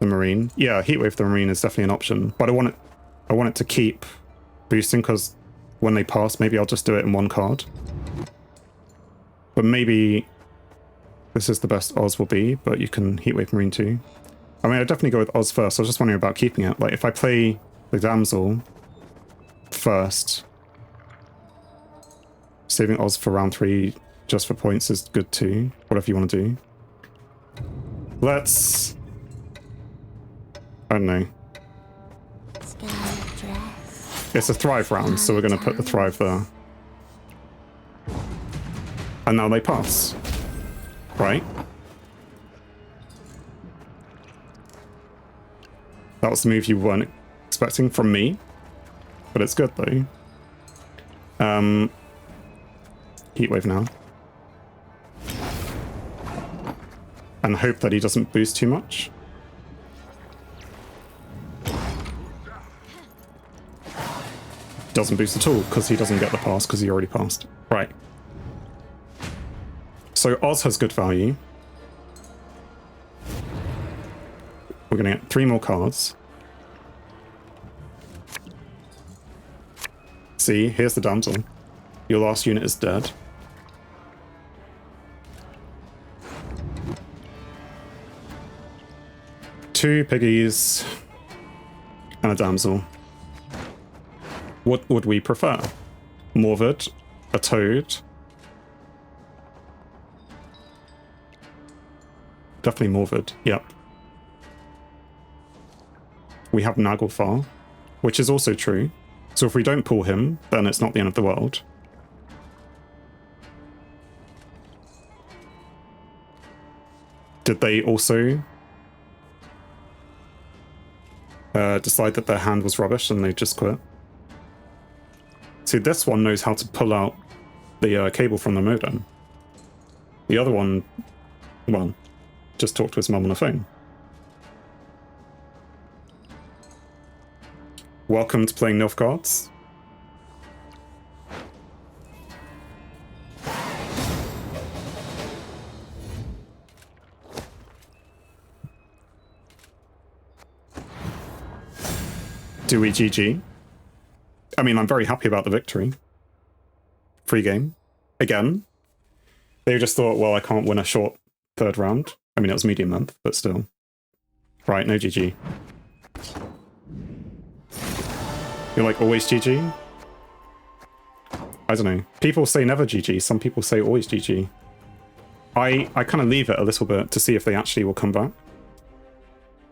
the Marine. Yeah, Heatwave the Marine is definitely an option, but I want it to keep boosting, because when they pass, maybe I'll just do it in 1 card. But maybe this is the best Oz will be, but you can Heatwave Marine too. I mean, I'd definitely go with Oz first. I was just wondering about keeping it. Like, if I play the Damsel first, saving Oz for round 3 just for points is good too. Whatever you want to do. Let's... I don't know. It's a Thrive round, so we're going to put the Thrive there. And now they pass. Right? That was the move you weren't expecting from me. But it's good, though. Heatwave now. And hope that he doesn't boost too much. Doesn't boost at all, because he doesn't get the pass, because he already passed. Right. So Oz has good value. We're going to get 3 more cards. See, here's the Damsel. Your last unit is dead. Two piggies and a Damsel. What would we prefer? Morvid, a Toad. Definitely Morvid, yep. We have Naglfar, which is also true. So if we don't pull him, then it's not the end of the world. Did they also decide that their hand was rubbish and they just quit. See, this one knows how to pull out the cable from the modem. The other one, well, just talked to his mum on the phone. Welcome to playing Nilfgaards. Do we GG? I mean, I'm very happy about the victory. Free game. Again. They just thought, well, I can't win a short third round. I mean, it was medium length, but still. Right, no GG. You're like, always GG? I don't know. People say never GG. Some people say always GG. I kind of leave it a little bit to see if they actually will come back.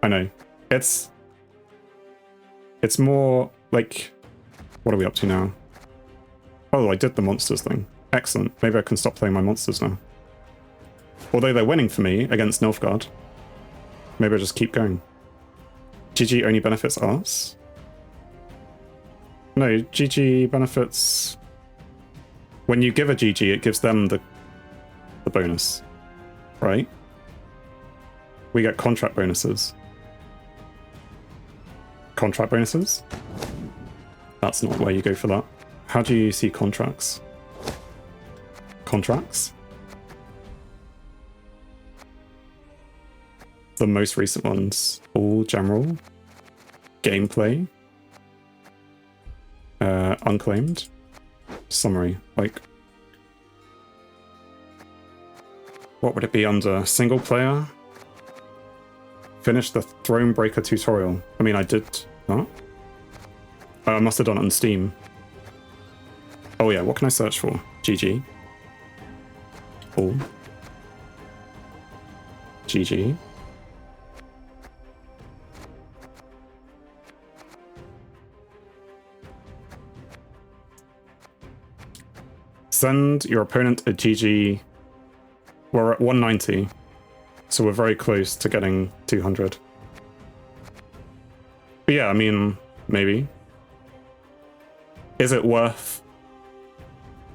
I know. It's more like... What are we up to now? Oh, I did the monsters thing. Excellent. Maybe I can stop playing my monsters now. Although they're winning for me against Nilfgaard. Maybe I'll just keep going. GG only benefits us? No, GG benefits... When you give a GG, it gives them the bonus. Right? We get contract bonuses. Contract bonuses? That's not where you go for that. How do you see contracts? Contracts? The most recent ones. All general. Gameplay. Unclaimed. Summary. Like... What would it be under? Single player? Finish the Thronebreaker tutorial. I mean, I did that. I must have done it on Steam. Oh yeah, what can I search for? GG. All. GG. Send your opponent a GG. We're at 190. So we're very close to getting 200. But yeah, I mean, maybe. Is it worth...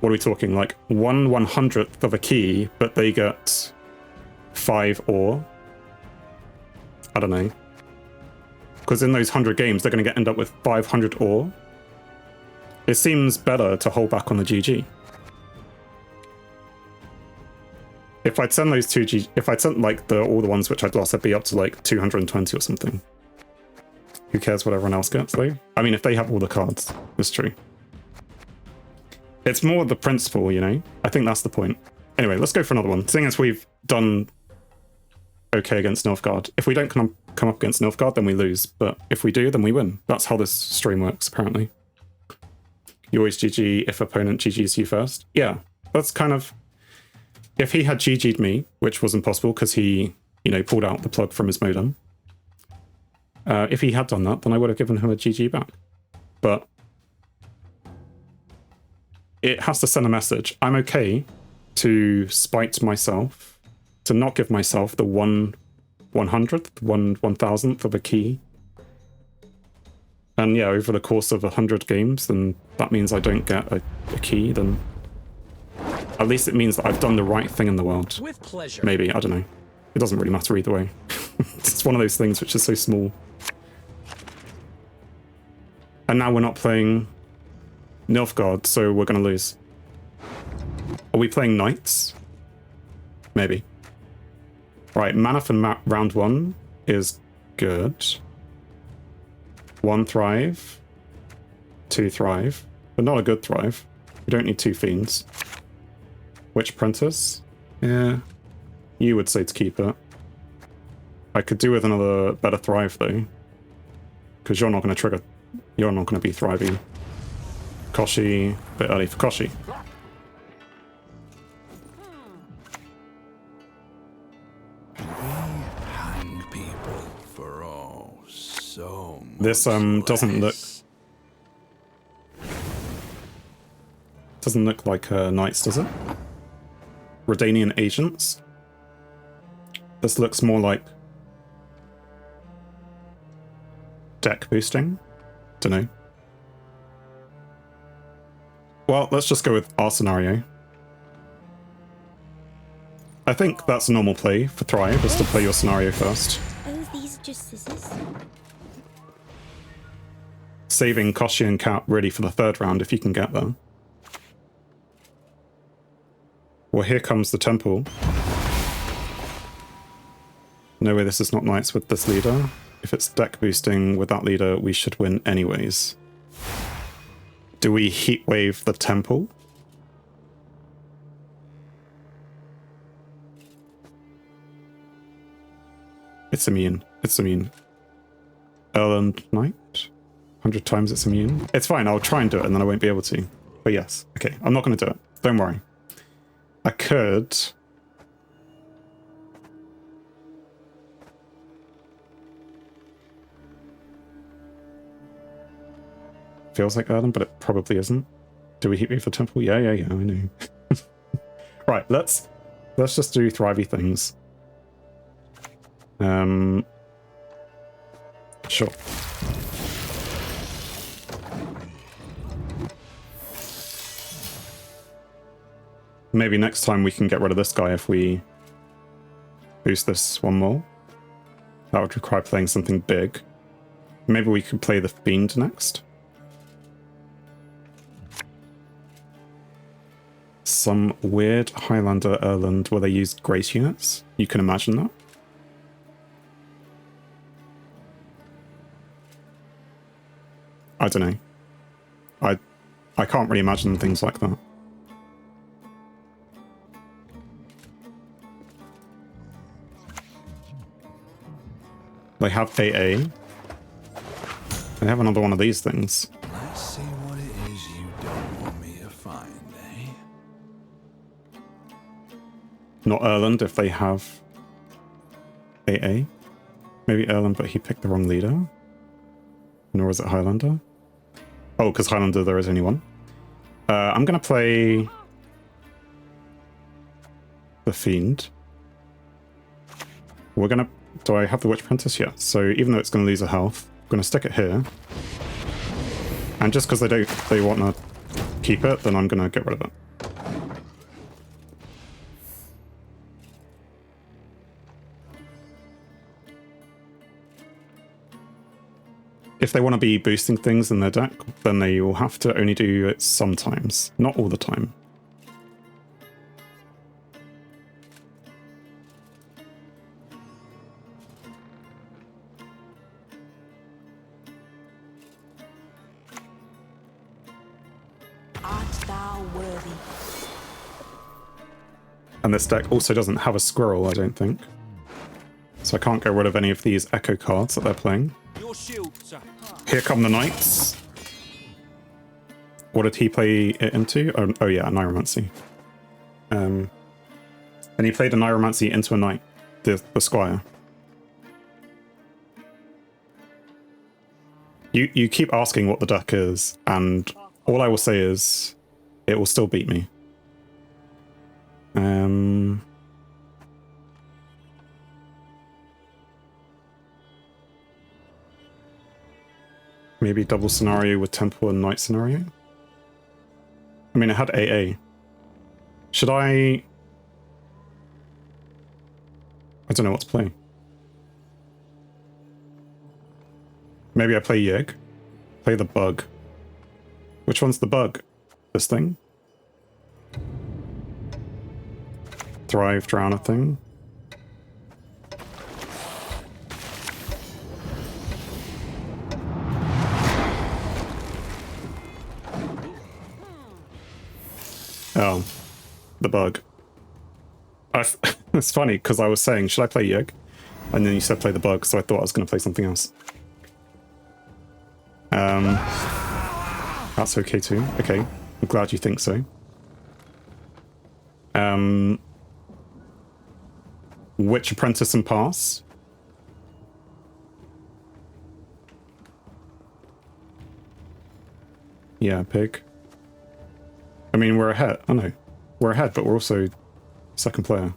What are we talking? Like 1/100th of a key, but they get 5 ore? I don't know. Because in those 100 games, they're going to end up with 500 ore. It seems better to hold back on the GG. If I'd send those two if I'd sent like all the ones which I'd lost, I'd be up to like 220 or something. Who cares what everyone else gets though? I mean, if they have all the cards, it's true. It's more the principle, you know? I think that's the point. Anyway, let's go for another one. Seeing as we've done okay against Nilfgaard. If we don't come up against Nilfgaard, then we lose. But if we do, then we win. That's how this stream works, apparently. You always GG if opponent GGs you first. Yeah, that's kind of... If he had GG'd me, which was impossible because he, you know, pulled out the plug from his modem. If he had done that, then I would have given him a GG back. But it has to send a message. I'm okay to spite myself, to not give myself the 1/100th, 1/1000th of a key. And yeah, over the course of 100 games, then that means I don't get a key, then at least it means that I've done the right thing in the world.
With pleasure.
Maybe, I don't know. It doesn't really matter either way. It's one of those things which is so small. And now we're not playing Nilfgaard, so we're going to lose. Are we playing Knights? Maybe. Right, mana for round 1 is good. 1 thrive. 2 thrive. But not a good thrive. We don't need 2 fiends. Witch Apprentice? Yeah. You would say to keep it. I could do with another better thrive though. Because you're not going to trigger... You're not going to be thriving. Koshi, a bit early for Koshi.
Hang people for all so much
This doesn't look like Knights, does it? Redanian agents. This looks more like deck boosting? Dunno. Well, let's just go with our scenario. I think that's a normal play for Thrive, is to play your scenario first.
Oh, these are just scissors?
Saving Koshi and Cap ready for the third round if you can get there. Well, here comes the temple. No way this is not Knights with this leader. If it's deck boosting with that leader, we should win anyways. Do we heatwave the temple? It's immune. It's immune. Erland Knight? 100 times it's immune. It's fine, I'll try and do it and then I won't be able to. But yes, okay, I'm not going to do it. Don't worry. I could... Feels like Erland, but it probably isn't. Do we heatwave the temple? Yeah, I know. Right, let's just do thrivey things. Sure. Maybe next time we can get rid of this guy if we boost this one more. That would require playing something big. Maybe we could play the Fiend next. Some weird Highlander Erland where they used Grace units. You can imagine that. I don't know. I can't really imagine things like that. They have AA. They have another one of these things.
Let's see what it is you don't want me to find, eh?
Not Erland if they have AA. Maybe Erland, but he picked the wrong leader. Nor is it Highlander. Oh, because Highlander there is only one. I'm going to play the Fiend. We're going to... Do I have the Witch Apprentice? Yeah. So even though it's going to lose a health, I'm going to stick it here. And just because they want to keep it, then I'm going to get rid of it. If they want to be boosting things in their deck, then they will have to only do it sometimes, not all the time.
Art thou worthy?
And this deck also doesn't have a squirrel, I don't think. So I can't get rid of any of these echo cards that they're playing.
Your shield, sir.
Here come the knights. What did he play it into? Oh yeah, a Niromancy. And he played a Niromancy into a knight, the squire. You keep asking what the deck is, and all I will say is it will still beat me. Maybe double scenario with temple and knight scenario. I mean, it had AA. Should I don't know what to play. Maybe I play Yig. Play the bug. Which one's the bug? This thing? Thrive, drown a thing. Oh, the bug. It's funny because I was saying, should I play Yig? And then you said play the bug, so I thought I was going to play something else. That's okay too. Okay, I'm glad you think so. Witch Apprentice and pass. Yeah, pig. I mean, we're ahead. Oh no, we're ahead, but we're also second player.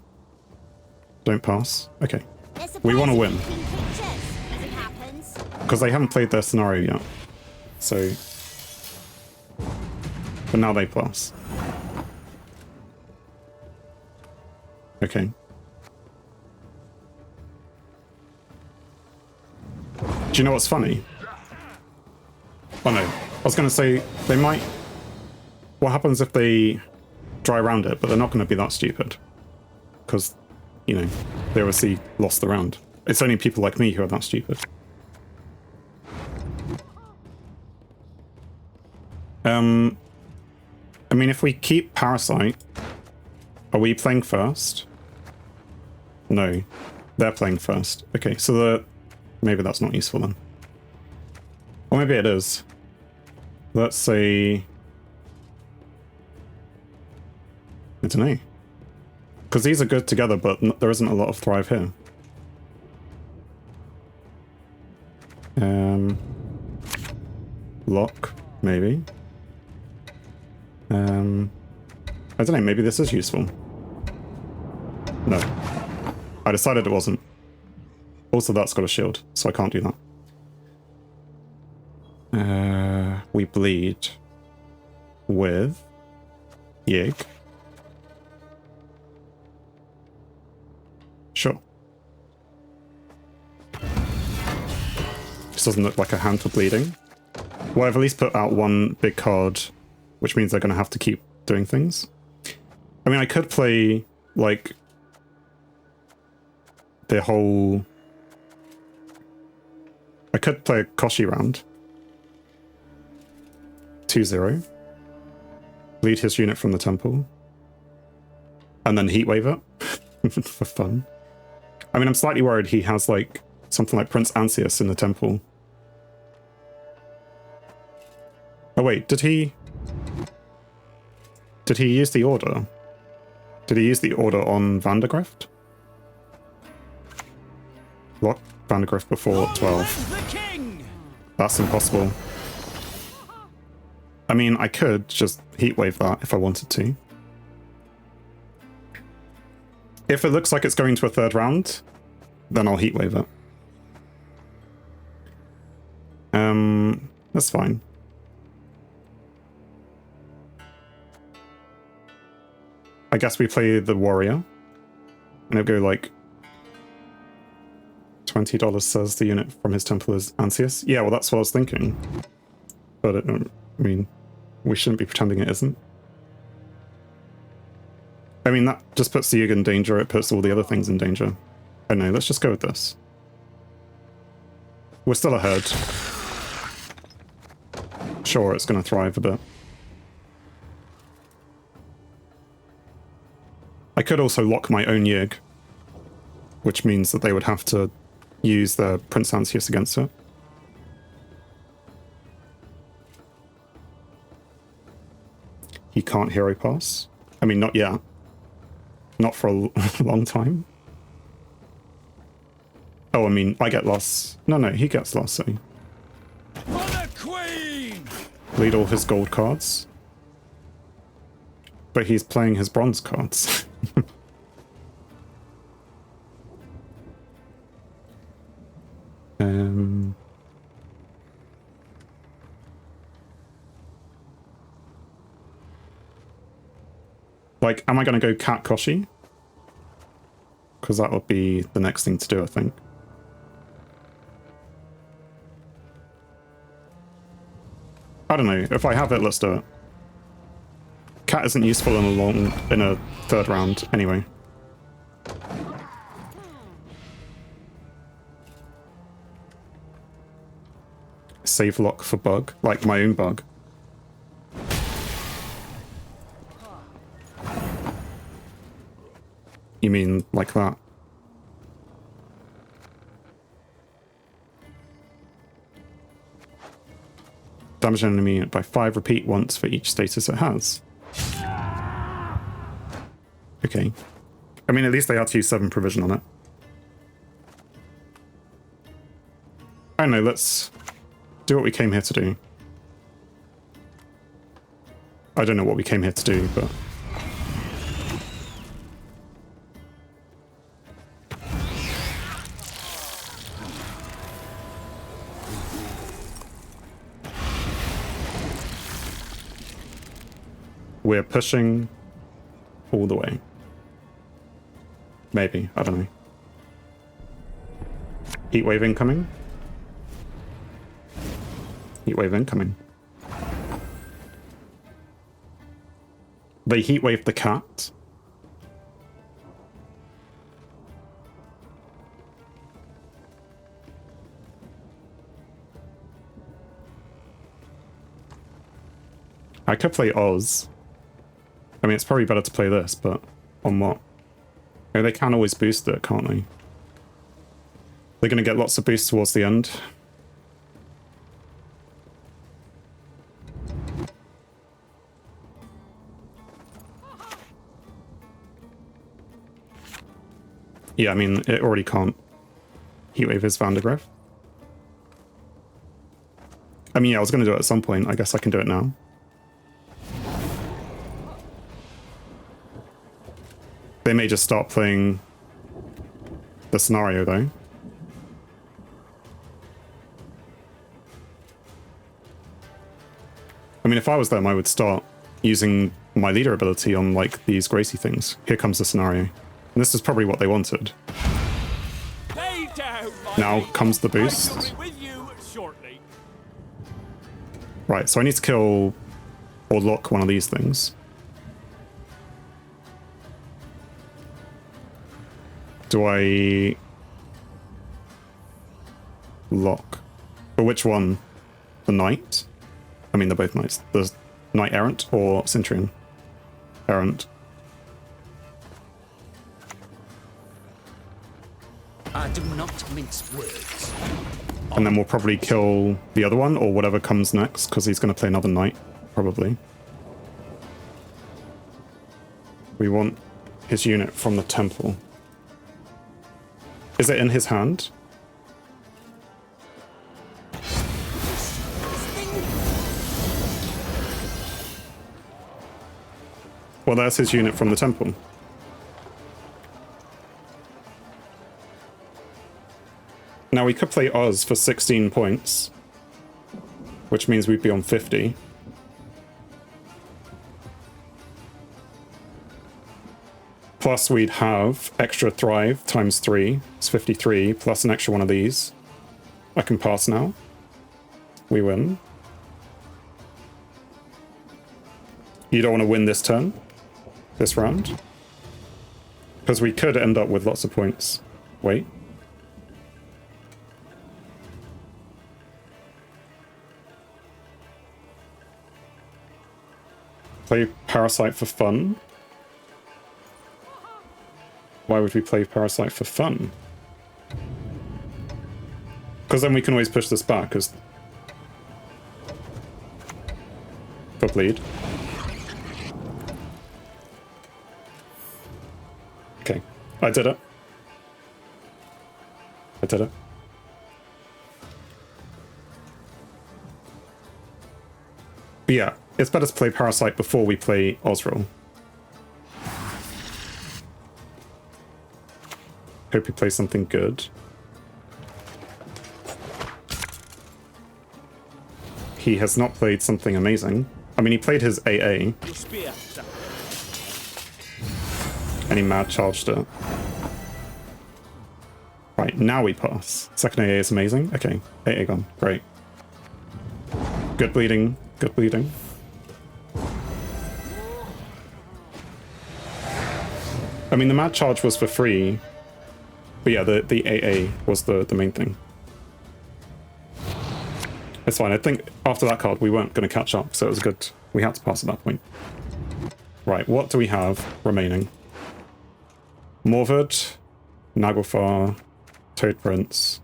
Don't pass. Okay. We want to win. because they haven't played their scenario yet. So, but now they plus. Okay. Do you know what's funny? Oh no, I was going to say they might. What happens if they dry around it, but they're not going to be that stupid? Because, you know, they obviously lost the round. It's only people like me who are that stupid. I mean, if we keep Parasite, are we playing first? No, they're playing first. Okay, so maybe that's not useful then. Or maybe it is. Let's say... I don't know. Because these are good together, but there isn't a lot of Thrive here. Lock, maybe. I don't know, maybe this is useful. No. I decided it wasn't. Also, that's got a shield, so I can't do that. We bleed with Yig. Sure. This doesn't look like a hand for bleeding. Well, I've at least put out one big card, which means they're going to have to keep doing things. I mean, I could play, like, the whole... I could play a Koshi round. 2-0. Lead his unit from the temple. And then heatwave it for fun. I mean, I'm slightly worried he has, like, something like Prince Ansius in the temple. Oh wait, did he use the order? Did he use the order on Vandergrift? What? Vandergrift before 12. That's impossible. I mean, I could just heatwave that if I wanted to. If it looks like it's going to a third round, then I'll heatwave it. That's fine. I guess we play the warrior. And it'll go like... $20 says the unit from his temple is Ansius. Yeah, well, that's what I was thinking. But, I mean, we shouldn't be pretending it isn't. I mean, that just puts the Yig in danger. It puts all the other things in danger. I don't know, let's just go with this. We're still ahead. Sure, it's going to thrive a bit. I could also lock my own Yig, which means that they would have to use their Prince Ansius against it. He can't hero pass. I mean, not yet. Not for a long time. Oh, I mean, I get loss. No, he gets loss, so...
For the Queen!
Lead all his gold cards. But he's playing his bronze cards. Like, am I going to go Cat Koshi? Because that would be the next thing to do, I think. I don't know. If I have it, let's do it. Cat isn't useful in a third round, anyway. Save lock for bug, like my own bug. You mean like that? Damage an enemy by 5, repeat once for each status it has. Okay. I mean, at least they had to use 7 provision on it. I don't know, let's do what we came here to do. I don't know what we came here to do, but... We're pushing all the way. Maybe, I don't know. Heatwave incoming. Heatwave incoming. They heatwaved the cat. I could play Oz. I mean, it's probably better to play this, but on what? Oh, they can always boost it, can't they? They're going to get lots of boosts towards the end. Yeah, I mean, it already can't heatwave his Vandergriff. I mean, yeah, I was going to do it at some point. I guess I can do it now. They may just start playing the scenario, though. I mean, if I was them, I would start using my leader ability on, like, these Gracie things. Here comes the scenario. And this is probably what they wanted. Now comes the boost. Right, so I need to kill or lock one of these things. Do I lock? But which one? The Knight? I mean, they're both Knights. The Knight Errant or Centurion? Errant.
I do not mince words.
And then we'll probably kill the other one or whatever comes next, because he's going to play another Knight, probably. We want his unit from the temple. Is it in his hand? Well, there's his unit from the temple. Now we could play Oz for 16 points, which means we'd be on 50. Plus we'd have extra Thrive times 3, it's 53, plus an extra one of these. I can pass now. We win. You don't want to win this turn, this round, because we could end up with lots of points. Wait. Play Parasite for fun? Why would we play Parasite for fun? Because then we can always push this back as for bleed. Okay, I did it. I did it. But yeah, it's better to play Parasite before we play Osriel. Hope he plays something good. He has not played something amazing. I mean, he played his AA. And he mad charged it. Right, now we pass. Second AA is amazing. Okay, AA gone. Great. Good bleeding. Good bleeding. I mean, the mad charge was for free. But yeah, the AA was the main thing. It's fine. I think after that card, we weren't going to catch up, so it was good. We had to pass at that point. Right, what do we have remaining? Morvard, Naglfar, Toad Prince,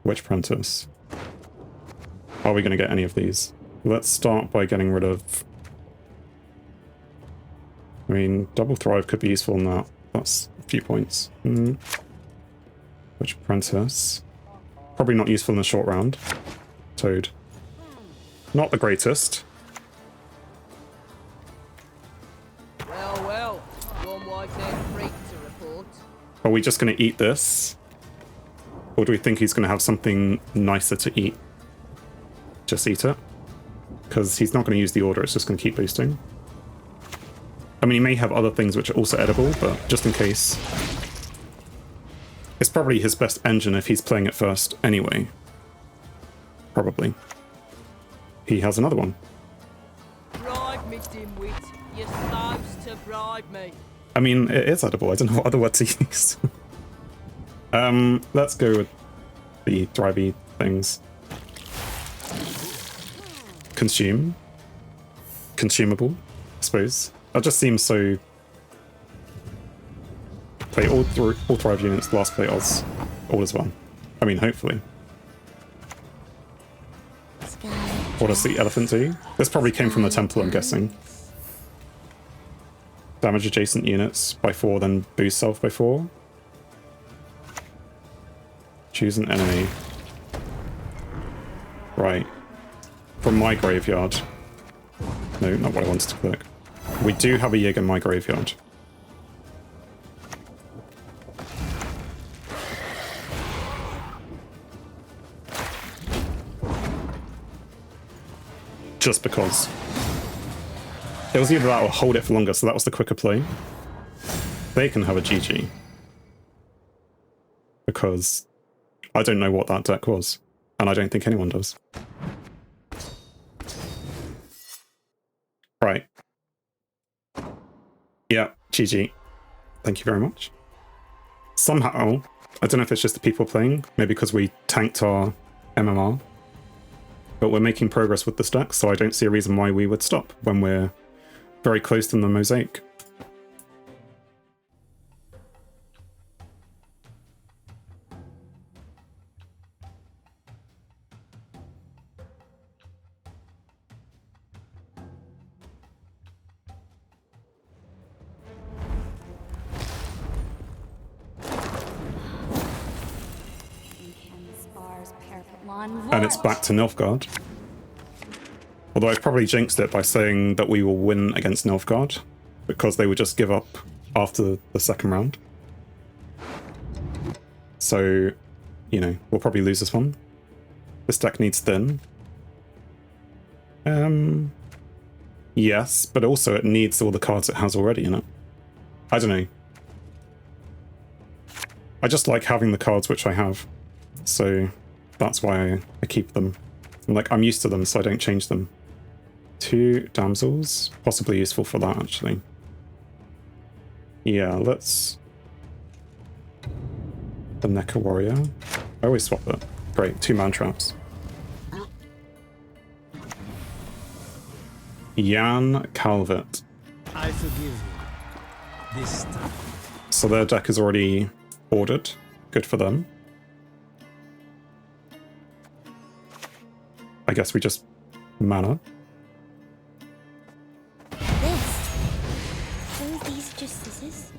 Witch Apprentice. Are we going to get any of these? Let's start by getting rid of... I mean, Double Thrive could be useful in that. That's a few points. Witch Apprentice. Probably not useful in the short round. Toad. Not the greatest.
Well, one white-haired freak to report.
Are we just going to eat this? Or do we think he's going to have something nicer to eat? Just eat it? Because he's not going to use the order, it's just going to keep boosting. I mean, he may have other things which are also edible, but just in case. It's probably his best engine if he's playing it first anyway. Probably. He has another one.
Bribe me, dimwit. You're supposed to bribe me.
I mean, it is edible. I don't know what other word to use. Let's go with the drivey things. Consume. Consumable, I suppose. That just seems so... Play all thrive units, last play odds, all as one. I mean, hopefully. What does the elephant do? This probably came from the temple, I'm guessing. Damage adjacent units by 4, then boost self by 4. Choose an enemy. Right. From my graveyard. No, not what I wanted to click. We do have a Yig in my graveyard. Just because. It was either that or hold it for longer, so that was the quicker play. They can have a GG. Because I don't know what that deck was. And I don't think anyone does. Right. Yeah, GG. Thank you very much. Somehow, I don't know if it's just the people playing, maybe because we tanked our MMR, but we're making progress with this deck, so I don't see a reason why we would stop when we're very close to the mosaic. And it's back to Nilfgaard. Although I've probably jinxed it by saying that we will win against Nilfgaard, because they would just give up after the second round. So, you know, we'll probably lose this one. This deck needs thin. Yes, but also it needs all the cards it has already in it. I don't know. I just like having the cards which I have. So that's why I keep them. I'm used to them, so I don't change them. 2 damsels. Possibly useful for that, actually. Yeah, let's... The Neca Warrior. I always swap it. Great, 2 man traps. Jan Calvert.
I forgive you. This time.
So their deck is already ordered. Good for them. I guess we just mana.
This? All these are just scissors?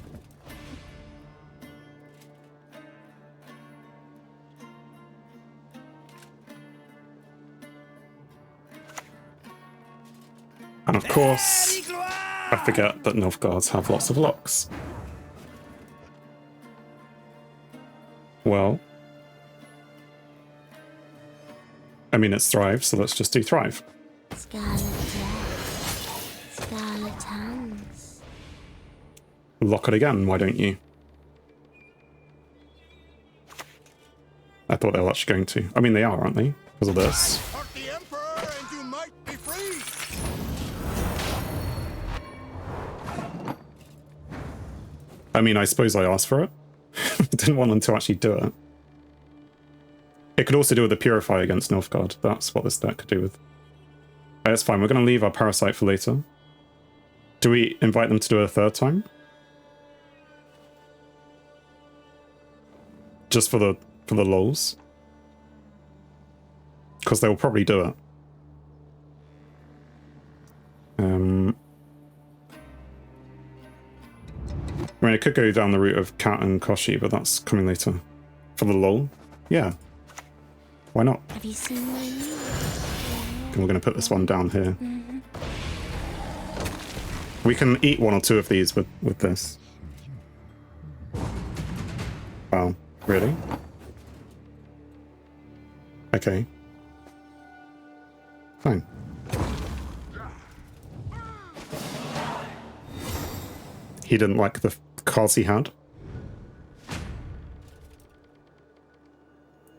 And of course, I forget that Nilfgaards have lots of locks. Well, I mean, it's Thrive, so let's just do Thrive.
Scarlet dress, scarlet hands.
Lock it again, why don't you? I thought they were actually going to. I mean, they are, aren't they? Because of this.
Fuck the Emperor and you might be free.
I mean, I suppose I asked for it. Didn't want them to actually do it. It could also do with the Purify against Nilfgaard. That's what this deck could do with. It's fine, we're going to leave our Parasite for later. Do we invite them to do it a third time? Just for the lols? Because they will probably do it. I mean, it could go down the route of Cat and Koshi, but that's coming later. For the lol? Yeah. Why not?
Have you seen my new?
And we're going to put this one down here. We can eat 1 or 2 of these with this. Wow. Really? Okay. he didn't like the cards he had.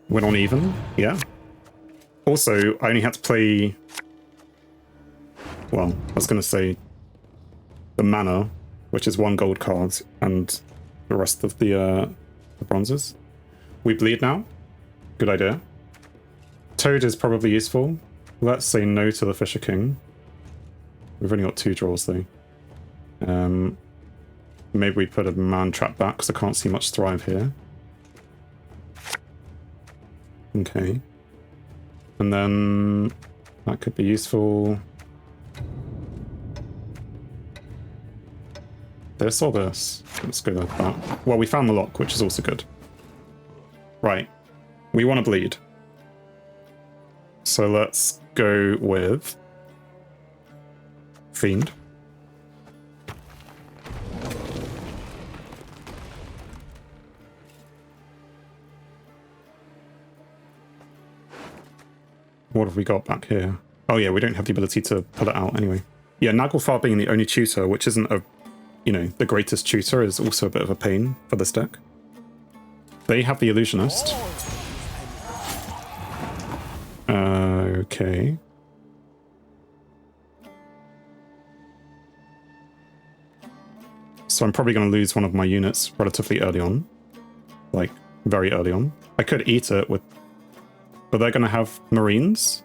Went on even, yeah. Also, I only had to play... Well, I was going to say the mana, which is 1 gold card, and the rest of the bronzes. We bleed now. Good idea. Toad is probably useful. Let's say no to the Fisher King. We've only got 2 draws though. Maybe we put a man trap back because I can't see much thrive here. Okay. And then that could be useful. This or this? Let's go with that. Well, we found the lock, which is also good. Right. We want to bleed. So let's go with Fiend. What have we got back here? Oh yeah, we don't have the ability to pull it out anyway. Yeah, Naglfar being the only tutor, which isn't a, you know, the greatest tutor, is also a bit of a pain for this deck. They have the Illusionist. Okay. So I'm probably going to lose one of my units relatively early on. Like, very early on. I could eat it with... But they're going to have Marines.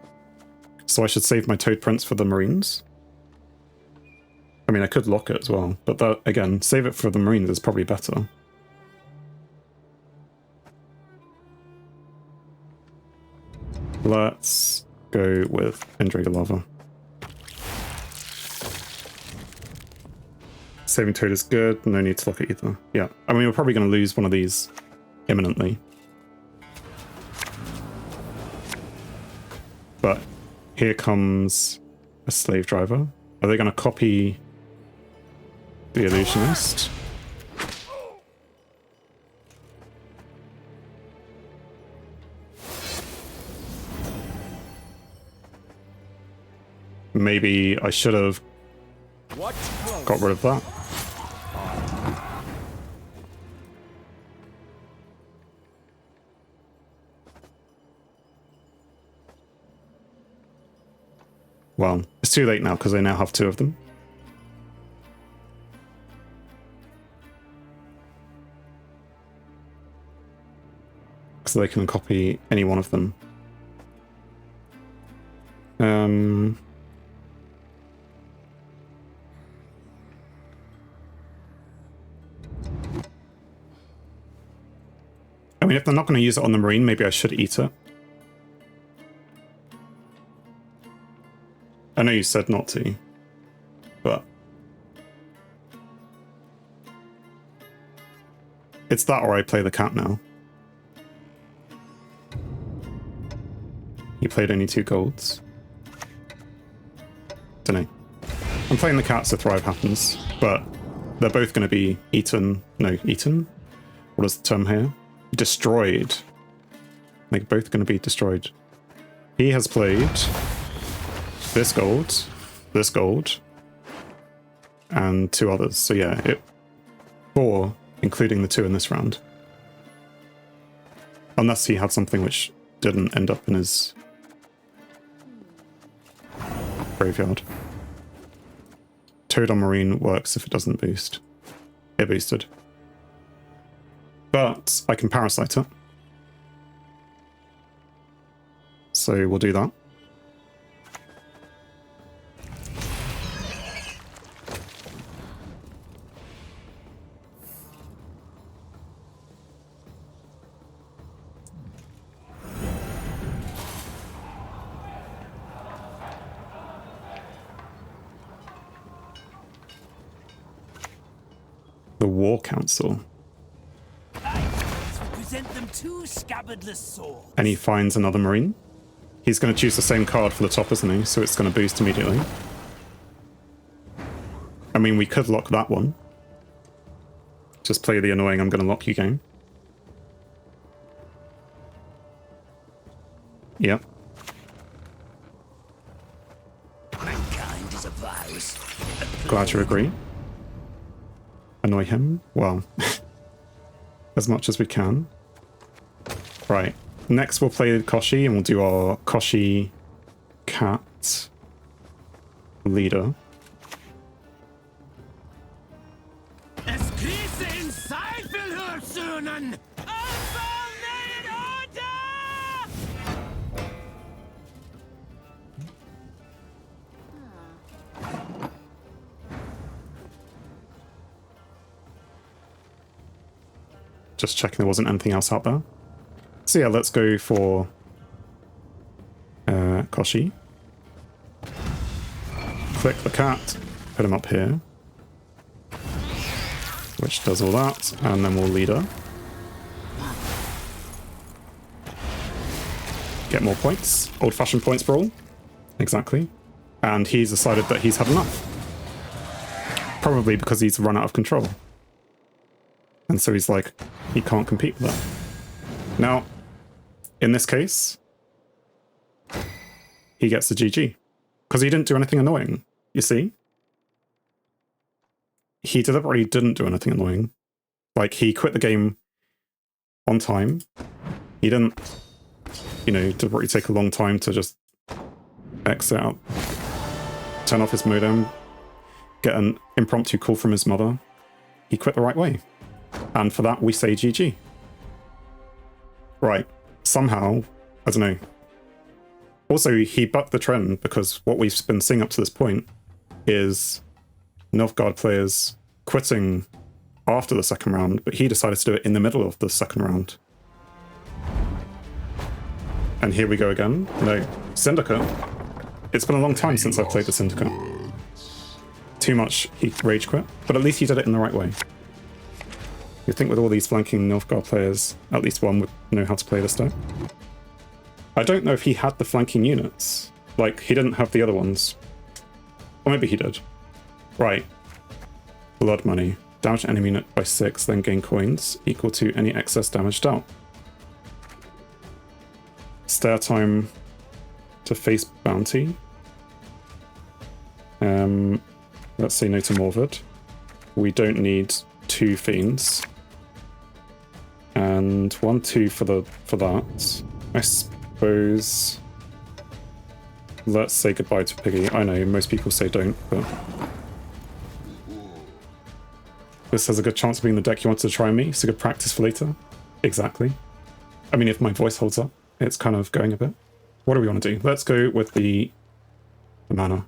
So I should save my Toad Prince for the Marines. I mean, I could lock it as well. But that, again, save it for the Marines is probably better. Let's go with Endrega Lava. Saving Toad is good, no need to lock it either. Yeah, I mean, we're probably going to lose one of these imminently. But here comes a Slave Driver. Are they going to copy the Illusionist? Maybe I should have got rid of that. Well, it's too late now because I now have 2 of them. So they can copy any one of them. I mean, if they're not going to use it on the Marine, maybe I should eat it. I know you said not to, but... It's that or I play the cat now. He played only 2 golds. Dunno. I'm playing the cat so Thrive happens, but they're both going to be eaten... No, eaten? What is the term here? Destroyed. They're both going to be destroyed. He has played this gold, and 2 others. So yeah, 4, including the 2 in this round. Unless he had something which didn't end up in his graveyard. Toad on Marine works if it doesn't boost. It boosted. But I can Parasite it. So we'll do that. The War Council.
Them 2 scabbardless swords.
And he finds another Marine. He's going to choose the same card for the top, isn't he? So it's going to boost immediately. I mean, we could lock that one. Just play the annoying I'm going to lock you game. Yep.
Mankind is a virus.
Glad you agree. annoy him. Well, as much as we can. Right. Next we'll play Koshi and we'll do our Koshi cat leader.
Es Krise in Seifelhörsöhnen!
Just checking there wasn't anything else out there. So yeah, let's go for Koshi. Click the cat, put him up here, which does all that, and then we'll lead her. Get more points. Old-fashioned points brawl. Exactly. And he's decided that he's had enough. Probably because he's run out of control. And so he's like, he can't compete with that. Now, in this case, he gets the GG. Because he didn't do anything annoying, you see? He deliberately didn't do anything annoying. Like, he quit the game on time. He didn't, you know, deliberately take a long time to just exit out, turn off his modem, get an impromptu call from his mother. He quit the right way. And for that, we say GG. Right. Somehow, I don't know. Also, he bucked the trend because what we've been seeing up to this point is Nilfgaard players quitting after the second round, but he decided to do it in the middle of the second round. And here we go again. No, Syndicate. It's been a long time since I've played the Syndicate. Too much he rage quit, but at least he did it in the right way. You'd think with all these flanking Nilfgaard players, at least one would know how to play this deck. I don't know if he had the flanking units. Like, he didn't have the other ones. Or maybe he did. Right. Blood money. Damage enemy unit by 6, then gain coins, equal to any excess damage dealt. Stare time to face bounty. Let's say no to Morvid. We don't need 2 fiends. And 1-2 for that. I suppose. Let's say goodbye to Piggy. I know most people say don't, but this has a good chance of being the deck you wanted to try on me. It's a good practice for later. Exactly. I mean, if my voice holds up, it's kind of going a bit. What do we want to do? Let's go with the mana.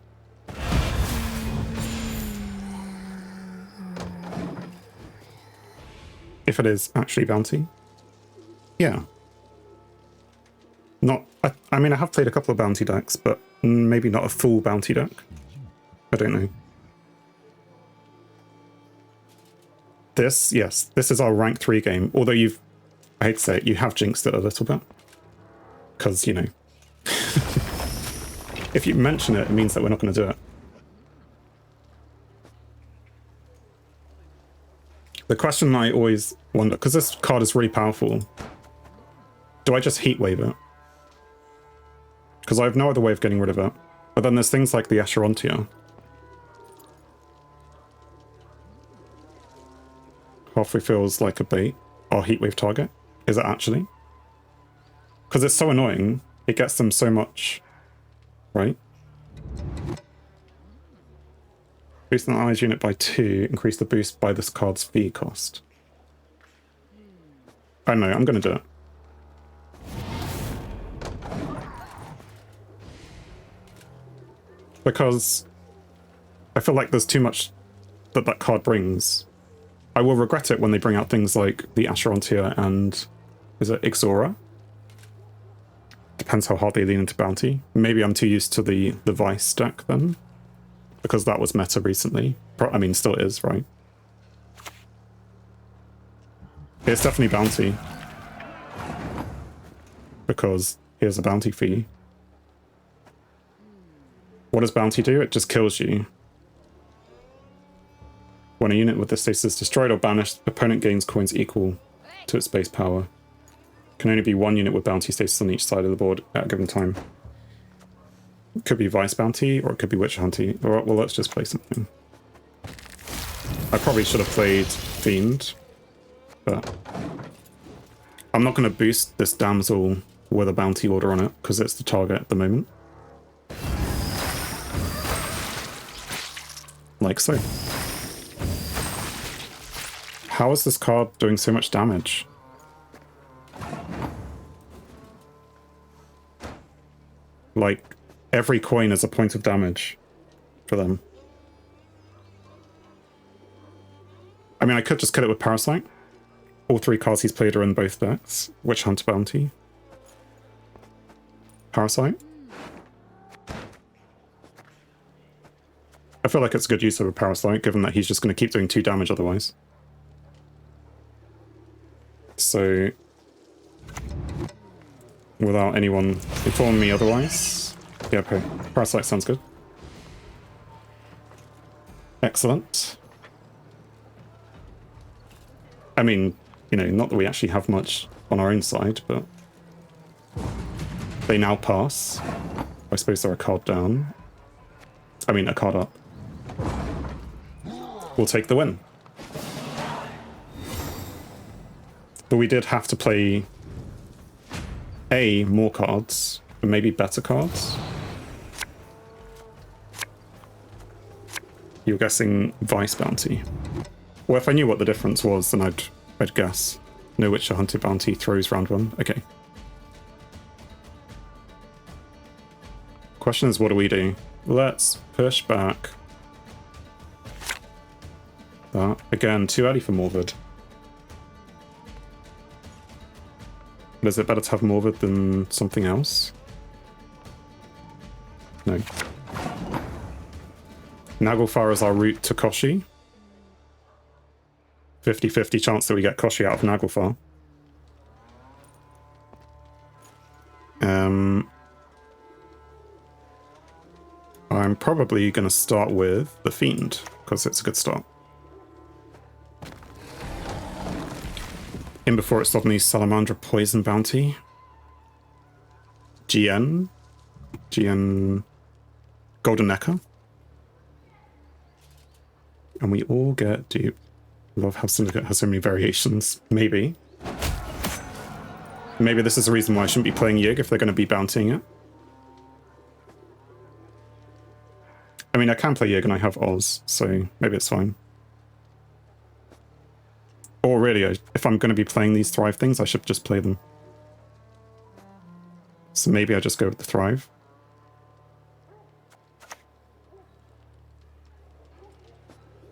If it is actually bounty. Yeah. Not, I mean, I have played a couple of bounty decks, but maybe not a full bounty deck. I don't know. This, yes, this is our rank 3 game. Although you've, I hate to say it, you have jinxed it a little bit. Because, you know, if you mention it, it means that we're not going to do it. The question I always wonder, because this card is really powerful, do I just heat wave it? Because I have no other way of getting rid of it. But then there's things like the Asherontia. Halfway feels like a bait. Our heat wave target. Is it actually? Because it's so annoying. It gets them so much. Right? Boost an allies unit by 2. Increase the boost by this card's fee cost. I don't know. I'm going to do it. Because I feel like there's too much that that card brings. I will regret it when they bring out things like the Asherontia and... is it Ixora? Depends how hard they lean into bounty. Maybe I'm too used to the Vice deck then. Because that was meta recently. I mean, still is, right? It's definitely bounty. Because here's a bounty fee. What does bounty do? It just kills you. When a unit with this status is destroyed or banished, opponent gains coins equal to its base power. Can only be 1 unit with bounty status on each side of the board at a given time. It could be Vice bounty, or it could be Witch Hunty. Or, well, let's just play something. I probably should have played Fiend, but I'm not going to boost this damsel with a bounty order on it because it's the target at the moment. Like so. How is this card doing so much damage? Like, every coin is a point of damage for them. I mean, I could just kill it with Parasite. All 3 cards he's played are in both decks. Witch Hunter Bounty. Parasite. I feel like it's a good use of a Parasite, given that he's just going to keep doing 2 damage otherwise. So, without anyone informing me otherwise, yeah, okay. Parasite sounds good. Excellent. I mean, you know, not that we actually have much on our own side, but they now pass. I suppose they're a card down. I mean, a card up. We'll take the win. But we did have to play more cards, but maybe better cards. You're guessing Vice Bounty. Well, if I knew what the difference was, then I'd guess. No Witcher Hunter Bounty throws round 1. Okay. Question is, what do we do? Let's push back. That. Again, too early for Morvid. But is it better to have Morvid than something else? No. Naglfar is our route to Koshi. 50-50 chance that we get Koshi out of Naglfar. I'm probably going to start with the Fiend, because it's a good start. In before it's suddenly Salamandra Poison Bounty. GN Golden Necker. And we all get dupe. Love how Syndicate has so many variations. Maybe. Maybe this is the reason why I shouldn't be playing Yig if they're going to be bountying it. I mean, I can play Yig and I have Oz, so maybe it's fine. Or really, if I'm going to be playing these Thrive things, I should just play them. So maybe I just go with the Thrive.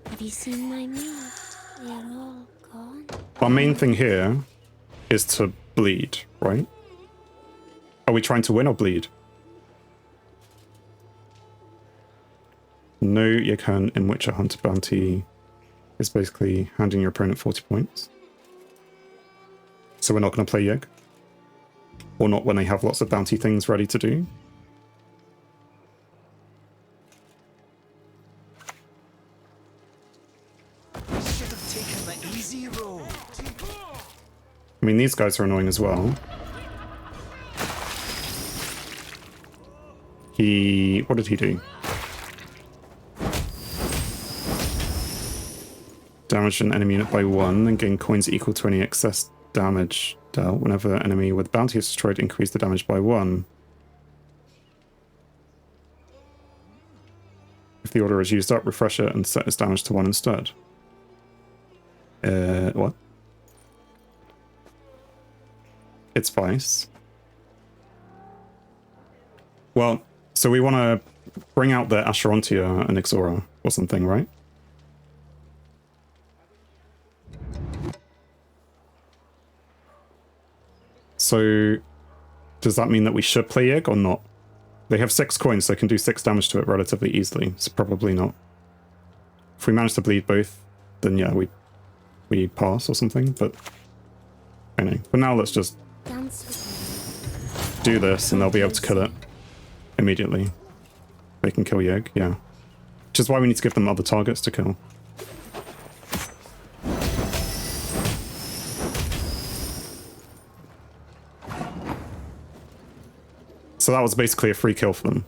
Have you seen my meat? They're all gone.
Our main thing here is to bleed, right? Are we trying to win or bleed? No Yighan in Witcher Hunter Bounty is basically handing your opponent 40 points. So we're not going to play Yig. Or not when they have lots of bounty things ready to do.
Should have taken the easy road.
I mean, these guys are annoying as well. What did he do? Damage an enemy unit by 1 and gain coins equal to any excess damage dealt. Whenever enemy with bounty is destroyed, increase the damage by 1. If the order is used up, refresh it and set its damage to 1 instead. What? It's Vice. Well, so we want to bring out the Asherontia and Ixora or something, right? So, does that mean that we should play Yig or not? They have 6 coins, so they can do 6 damage to it relatively easily, so probably not. If we manage to bleed both, then yeah, we pass or something, but I know. But now let's just do this and they'll be able to kill it immediately. They can kill Yig, yeah. Which is why we need to give them other targets to kill. So that was basically a free kill for them.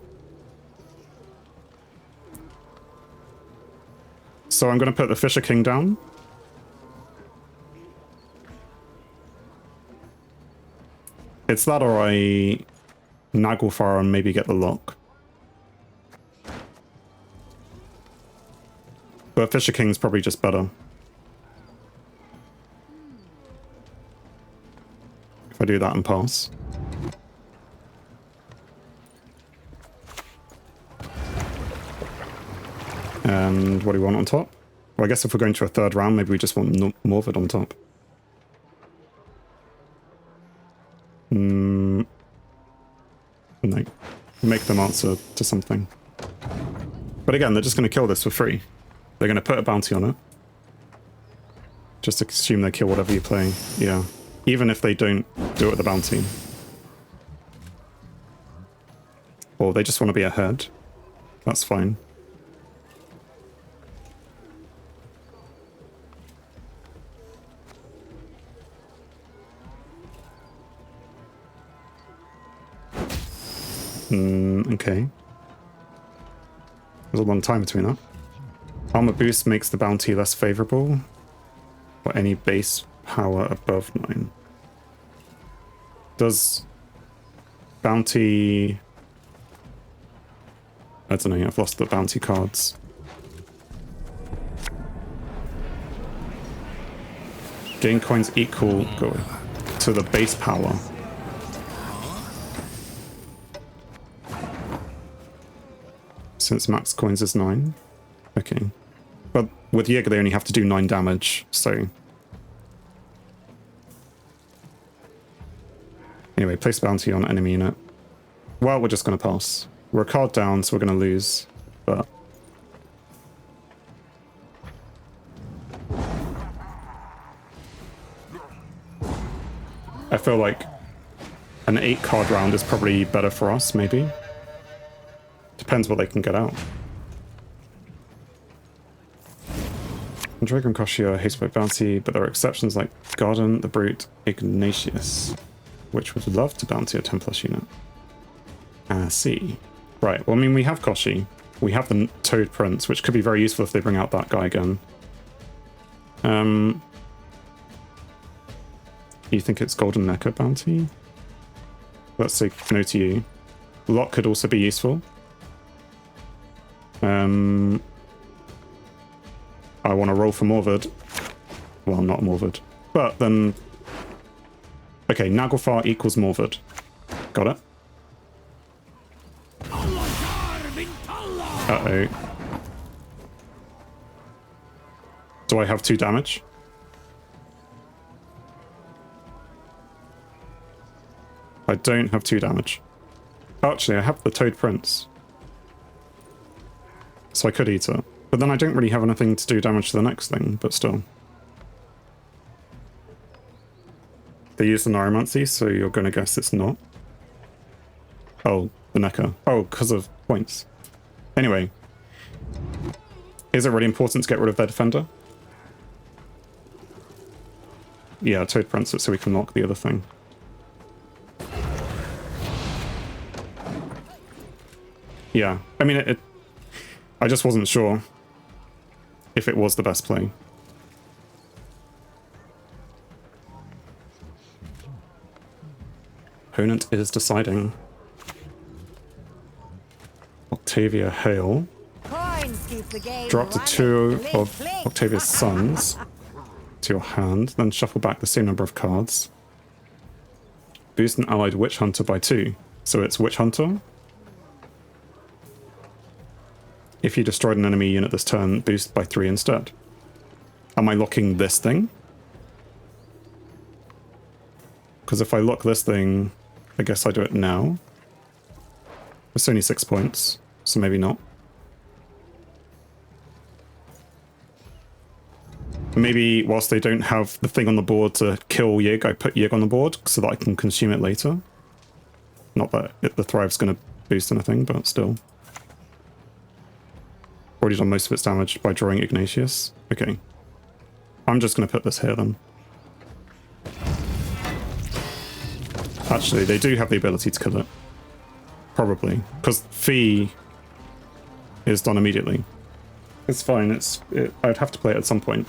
So I'm going to put the Fisher King down. It's that or I Naglfar and maybe get the lock. But Fisher King's probably just better. If I do that and pass. And what do we want on top? Well, I guess if we're going to a third round, maybe we just want Morvid on top. No. Make them answer to something. But again, they're just going to kill this for free. They're going to put a bounty on it. Just assume they kill whatever you're playing. Yeah. Even if they don't do it with the bounty. Or they just want to be ahead. That's fine. Okay. There's a long time between that. Armor boost makes the bounty less favorable. Or any base power above 9. Does bounty... I don't know, I've lost the bounty cards. Gain coins equal to the base power. Since max coins is 9. Okay. But with Jaeger they only have to do 9 damage, so... Anyway, place bounty on enemy unit. Well, we're just going to pass. We're a card down, so we're going to lose, but... I feel like an 8 card round is probably better for us, maybe. Depends what they can get out. Dragon Koshia hates by bounty, but there are exceptions like Garden, the Brute, Ignatius, which would love to bounty a 10+ unit. I see. Right, well, I mean, we have Koshi. We have the Toad Prince, which could be very useful if they bring out that guy again. You think it's Golden Mecha bounty? Let's say no to you. Lock could also be useful. I want to roll for Morvid. Well, not Morvid. But then... Okay, Naglfar equals Morvid. Got it? Uh-oh. Do I have 2 damage? I don't have 2 damage. Actually, I have the Toad Prince. So I could eat it. But then I don't really have anything to do damage to the next thing, but still. They use the Neuromancy, so you're going to guess it's not. Oh, the Necker. Oh, because of points. Anyway. Is it really important to get rid of their defender? Yeah, Toad Prince it so we can lock the other thing. Yeah, I mean, I just wasn't sure if it was the best play. Opponent is deciding. Octavia Hale. Drop the 2 of Octavia's sons to your hand, then shuffle back the same number of cards. Boost an allied Witch Hunter by 2. So it's Witch Hunter. If you destroyed an enemy unit this turn, boost by 3 instead. Am I locking this thing? Because if I lock this thing, I guess I do it now. It's only 6 points, so maybe not. Maybe whilst they don't have the thing on the board to kill Yig, I put Yig on the board so that I can consume it later. Not that the Thrive's going to boost anything, but still. Already done most of its damage by drawing Ignatius. Okay. I'm just going to put this here then. Actually, they do have the ability to kill it. Probably. Because Fee is done immediately. It's fine. I'd have to play it at some point.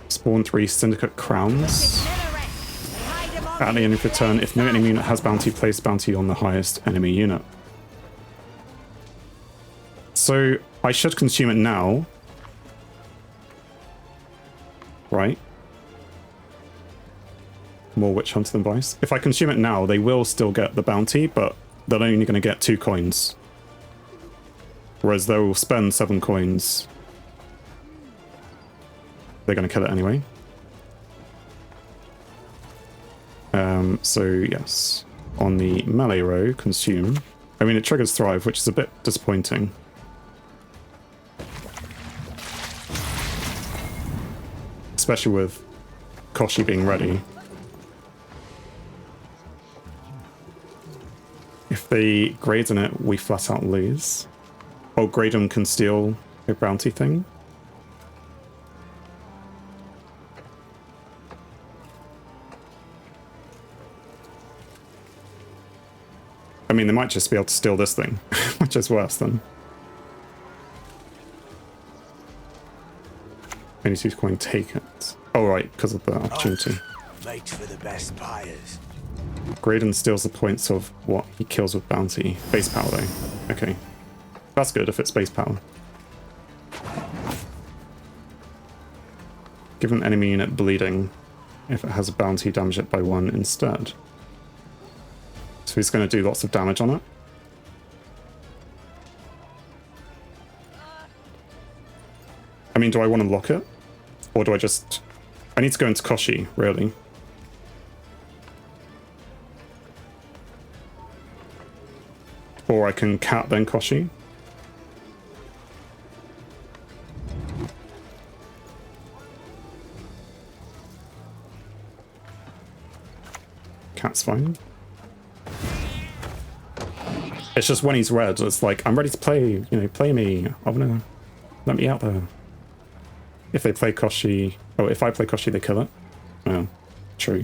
Spawn 3 Syndicate Crowns. At the end of your turn, if no enemy unit has bounty, place bounty on the highest enemy unit. So I should consume it now. Right? More Witch Hunter than Vice. If I consume it now, they will still get the bounty, but they're only going to get 2 coins. Whereas they'll spend 7 coins. They're going to kill it anyway. So yes, on the melee row, consume. I mean, it triggers Thrive, which is a bit disappointing. Especially with Koshi being ready. If they Graydon it, we flat out lose. Oh, Graydon can steal a bounty thing. I mean, they might just be able to steal this thing, which is worse than. Any 2 coin, take it. Oh, right, because of the opportunity.
Make for the best buyers.
Graydon steals the points of what he kills with bounty. Base power, though. Okay. That's good if it's base power. Give an enemy unit bleeding. If it has a bounty, damage it by 1 instead. So he's going to do lots of damage on it. I mean, do I want to lock it? Or do I just... I need to go into Koshi, really. Or I can cat then Koshi. Cat's fine. It's just when he's red, it's like, I'm ready to play, you know, play me. I wanna... Let me out there. If they play Koshi... Oh, if I play Koshi, they kill it? Oh, true.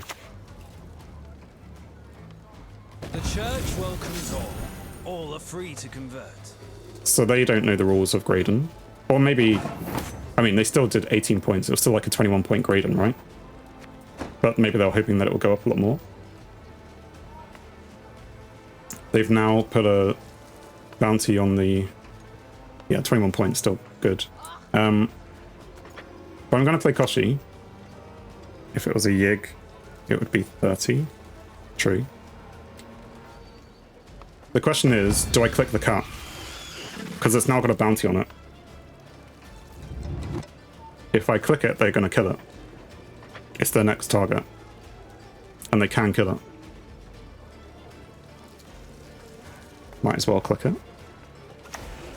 The church welcomes all. All are free to convert.
So they don't know the rules of Graydon. Or maybe... I mean, they still did 18 points. It was still like a 21-point Graydon, right? But maybe they were hoping that it would go up a lot more. They've now put a bounty on the... Yeah, 21 points, still good. But I'm going to play Koshi. If it was a Yig, it would be 30. True. The question is, do I click the cat? Because it's now got a bounty on it. If I click it, they're going to kill it. It's their next target. And they can kill it. Might as well click it.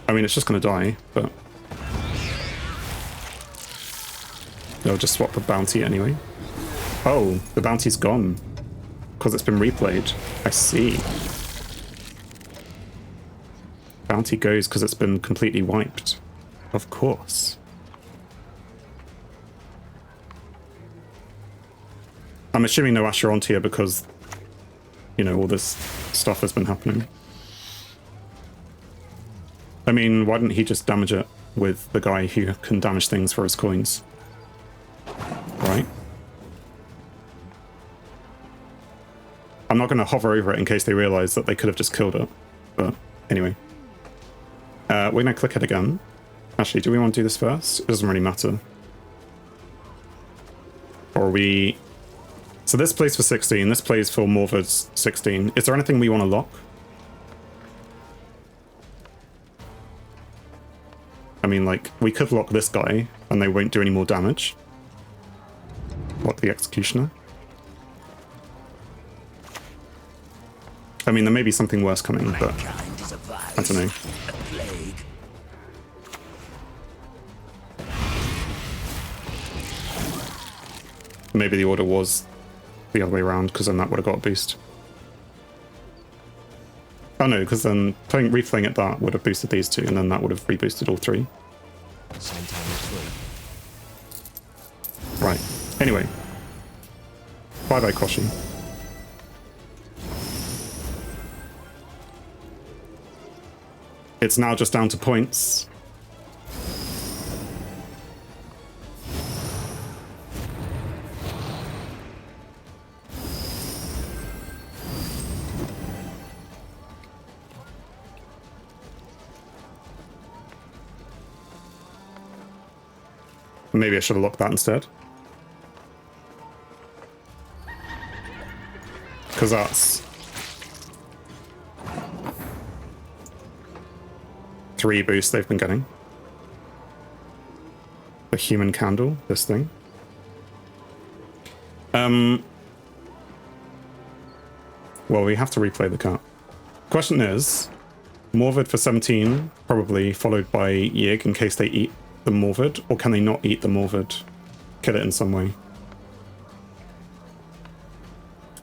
I mean, it's just going to die, but... They'll just swap the bounty anyway. Oh, the bounty's gone. Because it's been replayed. I see. Bounty goes because it's been completely wiped. Of course. I'm assuming no Asherontia because, you know, all this stuff has been happening. I mean, why didn't he just damage it with the guy who can damage things for his coins? Right? I'm not going to hover over it in case they realize that they could have just killed it. But anyway. We're going to click it again. Actually, do we want to do this first? It doesn't really matter. Or we... So this plays for 16, this plays for Morva's 16. Is there anything we want to lock? I mean, like, we could lock this guy, and they won't do any more damage. Lock the Executioner. I mean, there may be something worse coming, but... I don't know. Maybe the order was the other way around, because then that would have got a boost. Oh no, because then replaying it that would have boosted these two, and then that would have reboosted all three. Right. Anyway. Bye-bye, Koshi. It's now just down to points. Maybe I should have locked that instead. Because that's 3 boosts they've been getting. The human candle, this thing. Well, we have to replay the cut. Question is, Morvid for 17, probably followed by Yig in case they eat the Morvid, or can they not eat the Morvid? Kill it in some way.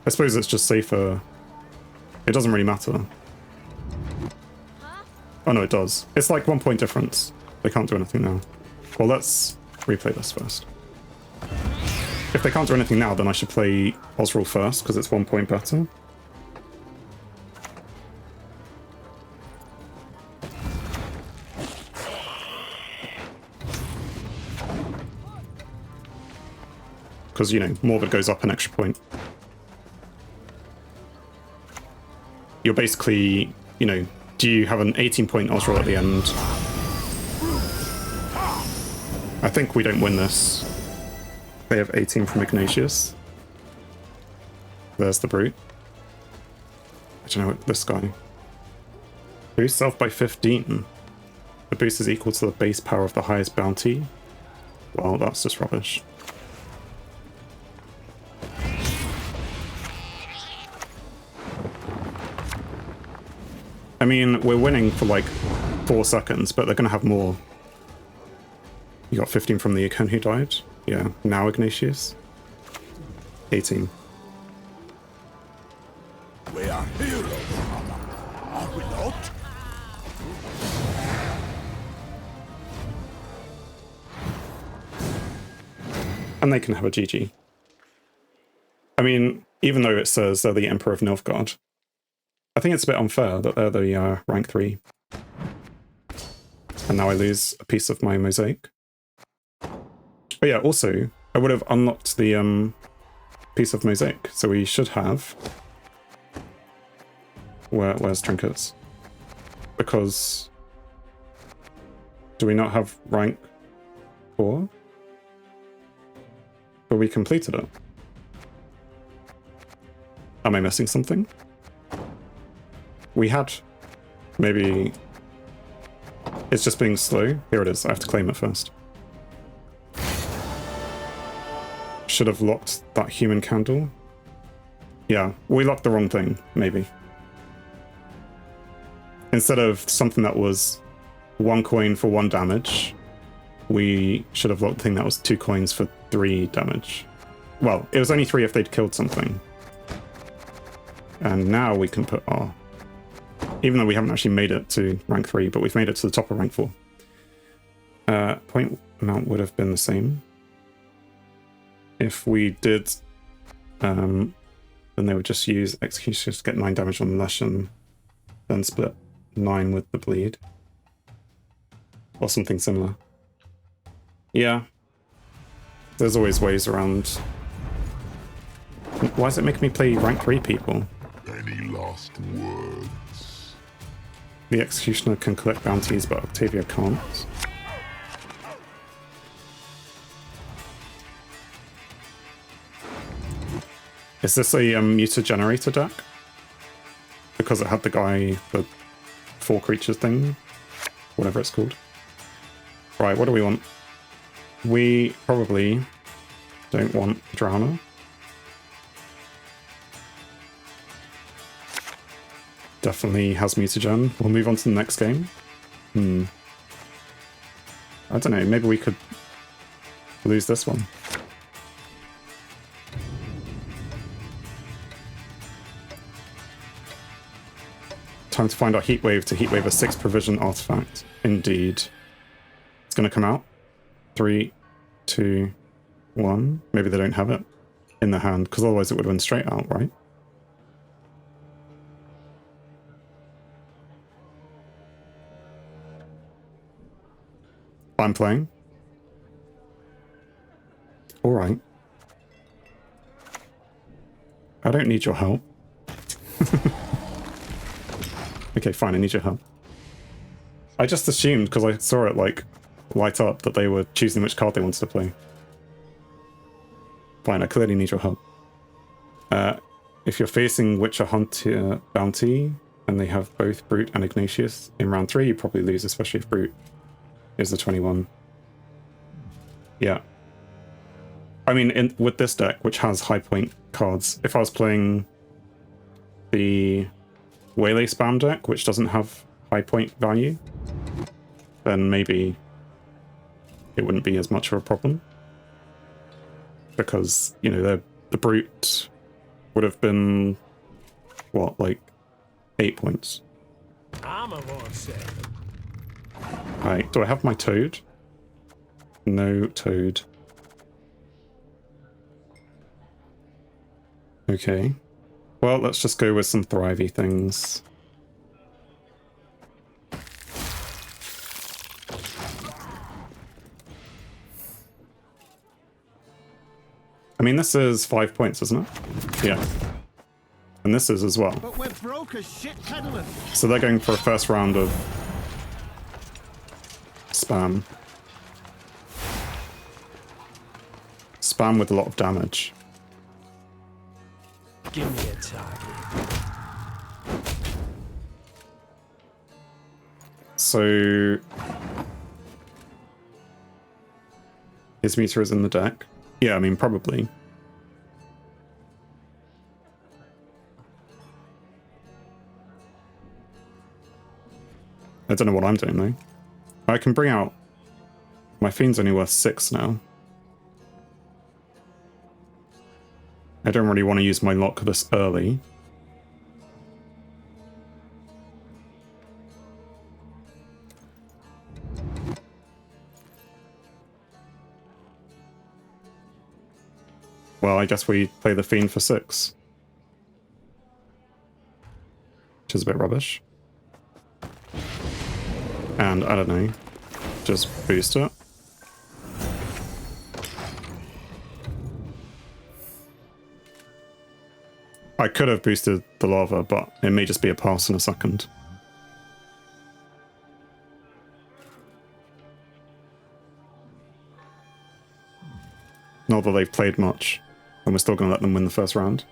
I suppose it's just safer. It doesn't really matter. Oh no, it does. It's like 1 point difference. They can't do anything now. Well, let's replay this first. If they can't do anything now, then I should play Osrul first, because it's 1 point better. Because, you know, Morvid goes up an extra point. You're basically, you know, do you have an 18-point Osrul at the end? I think we don't win this. They have 18 from Ignatius. There's the Brute. I don't know what this guy. Boost self by 15. The boost is equal to the base power of the highest bounty. Well, that's just rubbish. I mean, we're winning for like 4 seconds, but they're going to have more. You got 15 from the Icon who died. Yeah, now Ignatius. 18.
We are heroes, are we not?
And they can have a GG. I mean, even though it says they're the Emperor of Nilfgaard, I think it's a bit unfair that they're the rank 3. And now I lose a piece of my mosaic. But yeah, also, I would have unlocked the piece of mosaic. So we should have... Where's trinkets? Because... Do we not have rank 4? But we completed it. Am I missing something? We had... Maybe... It's just being slow. Here it is. I have to claim it first. Should have locked that human candle. Yeah, we locked the wrong thing, maybe. Instead of something that was 1 coin for 1 damage, we should have locked the thing that was 2 coins for 3 damage. Well, it was only 3 if they'd killed something. And now we can put our... Even though we haven't actually made it to rank 3, but we've made it to the top of rank 4. Point amount would have been the same. If we did, then they would just use Executioners to get 9 damage on the Leshen, then split 9 with the bleed. Or something similar. Yeah. There's always ways around. Why is it making me play rank 3 people?
Any last words?
The Executioner can collect bounties, but Octavia can't. Is this a muta generator deck? Because it had the guy, the 4 creatures thing? Whatever it's called. Right, what do we want? We probably don't want Drowner. Definitely has mutagen. We'll move on to the next game. I don't know, maybe we could lose this one. Time to find our Heatwave to Heatwave a 6 provision artifact. Indeed. It's going to come out. 3, 2, 1. Maybe they don't have it in their hand, because otherwise it would have been straight out, right? I'm playing. Alright. I don't need your help. Okay, fine, I need your help. I just assumed, because I saw it, like, light up, that they were choosing which card they wanted to play. Fine, I clearly need your help. If you're facing Witcher Hunter Bounty, and they have both Brute and Ignatius in round 3, you probably lose, especially if Brute is the 21. Yeah. I mean, with this deck, which has high point cards, if I was playing the Waylay spam deck, which doesn't have high point value, then maybe it wouldn't be as much of a problem. Because, you know, the Brute would have been, what, like 8 points. Right, do I have my Toad? No Toad. Okay. Well, let's just go with some thrivey things. I mean, this is 5 points, isn't it? Yeah. And this is as well.
But we're broke as shit peddling.
So they're going for a first round of spam. Spam with a lot of damage.
Give me a target.
So his meter is in the deck. Yeah, I mean, probably. I don't know what I'm doing though. I can bring out... My Fiend's only worth 6 now. I don't really want to use my lock this early. Well, I guess we play the Fiend for 6. Which is a bit rubbish. And, I don't know, just boost it. I could have boosted the lava, but it may just be a pass in a second. Not that they've played much, and we're still going to let them win the first round.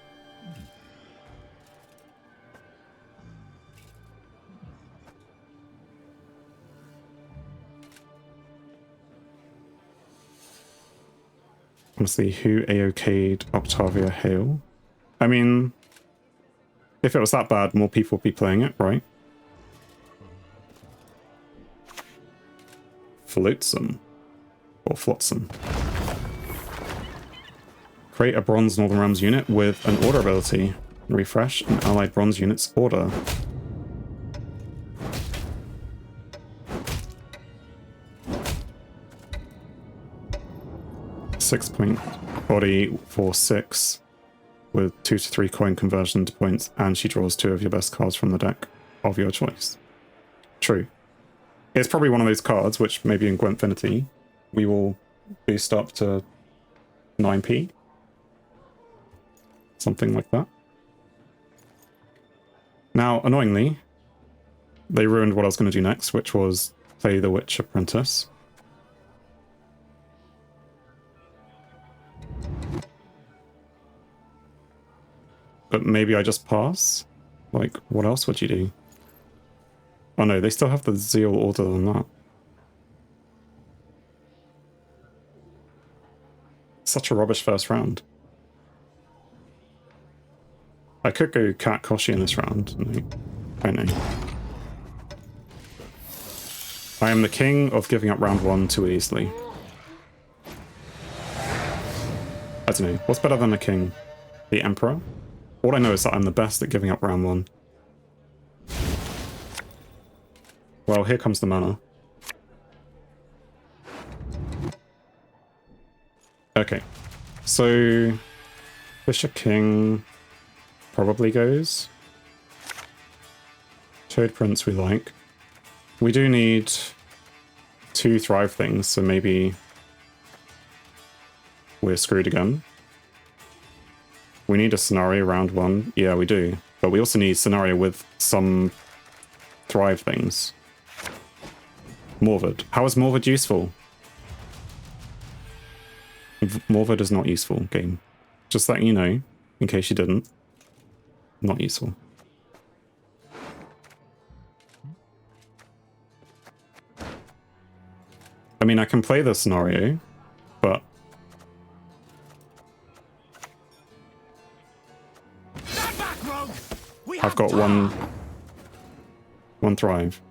Honestly, who AOK'd Octavia Hale? I mean, if it was that bad, more people would be playing it, right? Flotsam. Or Flotsam. Create a bronze Northern Realms unit with an order ability. Refresh an allied bronze unit's order. Six-point body for 6 with 2 to 3 coin conversion to points, and she draws 2 of your best cards from the deck of your choice. True. It's probably one of those cards which maybe in Gwentfinity we will boost up to 9p. Something like that. Now, annoyingly, they ruined what I was going to do next, which was play the Witch Apprentice. But maybe I just pass? Like, what else would you do? Oh no, they still have the Zeal order on that. Such a rubbish first round. I could go Cat Koshi in this round. No, I know. I am the king of giving up round 1 too easily. I don't know. What's better than a king? The Emperor? All I know is that I'm the best at giving up round 1. Well, here comes the mana. Okay. So... Bishop King... probably goes. Toad Prince we like. We do need 2 thrive things, so maybe we're screwed again. We need a scenario round 1. Yeah, we do. But we also need scenario with some thrive things. Morvad. How is Morvad useful? Morvad is not useful, game. Just letting you know, in case you didn't. Not useful. I mean, I can play the scenario, but... I've got one thrive.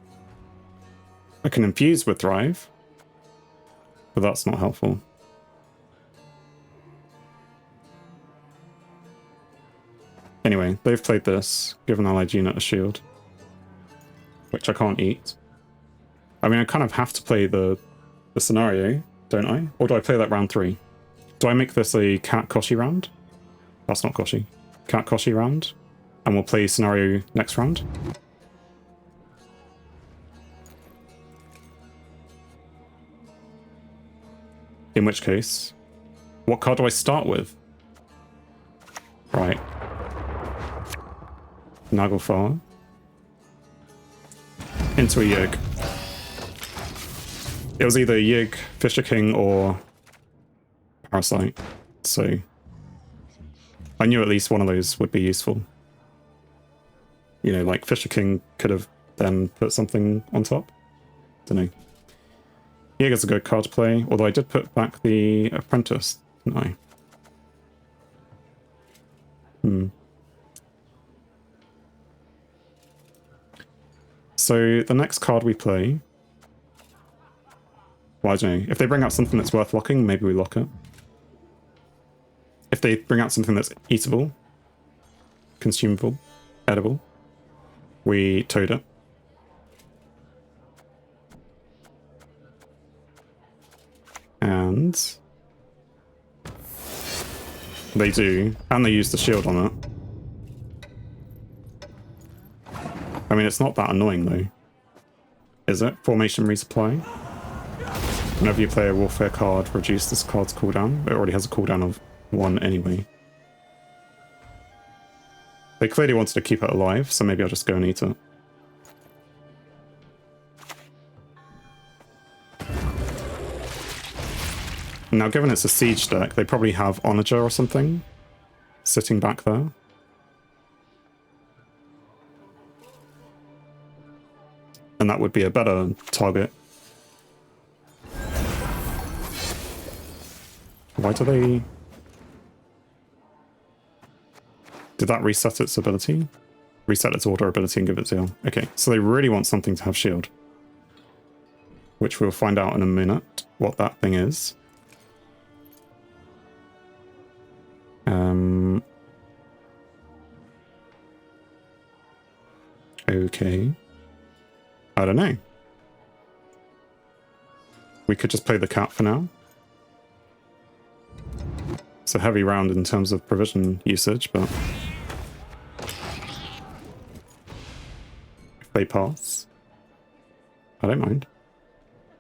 I can infuse with thrive, but that's not helpful. Anyway, they've played this, given allied unit a shield, which I can't eat. I mean, I kind of have to play the scenario, don't I? Or do I play that round 3? Do I make this a Cat Koshi round? That's not Koshi. Cat Koshi round? And we'll play scenario next round? In which case, what card do I start with? Right. Naglfar. Into a Yig. It was either Yig, Fisher King, or Parasite, so I knew at least one of those would be useful. You know, like Fisher King could have then put something on top. Don't know. Yig is a good card to play, although I did put back the Apprentice, didn't I? So the next card we play... Well, I don't know. If they bring out something that's worth locking, maybe we lock it. If they bring out something that's eatable, consumable, edible, we toad it. And they do, and they use the shield on it. I mean, it's not that annoying though, is it? Formation resupply. Whenever you play a warfare card, reduce this card's cooldown. It already has a cooldown of 1 anyway. They clearly wanted to keep it alive, so maybe I'll just go and eat it. Now, given it's a siege deck, they probably have Onager or something sitting back there. And that would be a better target. Why do they... Did that reset its ability? Reset its order ability and give it zeal. Okay, so they really want something to have shield. Which we'll find out in a minute what that thing is. Okay. I don't know. We could just play the cat for now. It's a heavy round in terms of provision usage, but if they pass, I don't mind.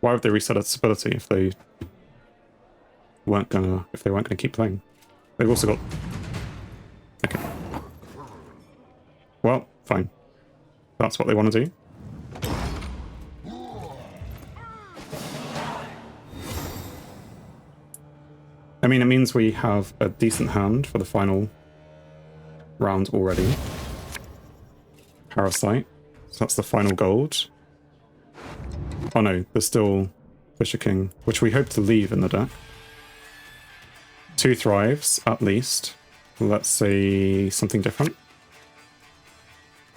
Why would they reset its ability if they weren't gonna keep playing? They've also got... Okay. Well, fine. That's what they want to do. I mean, it means we have a decent hand for the final round already. Parasite. So that's the final gold. Oh no, there's still Fisher King, which we hope to leave in the deck. 2 thrives, at least. Let's say something different.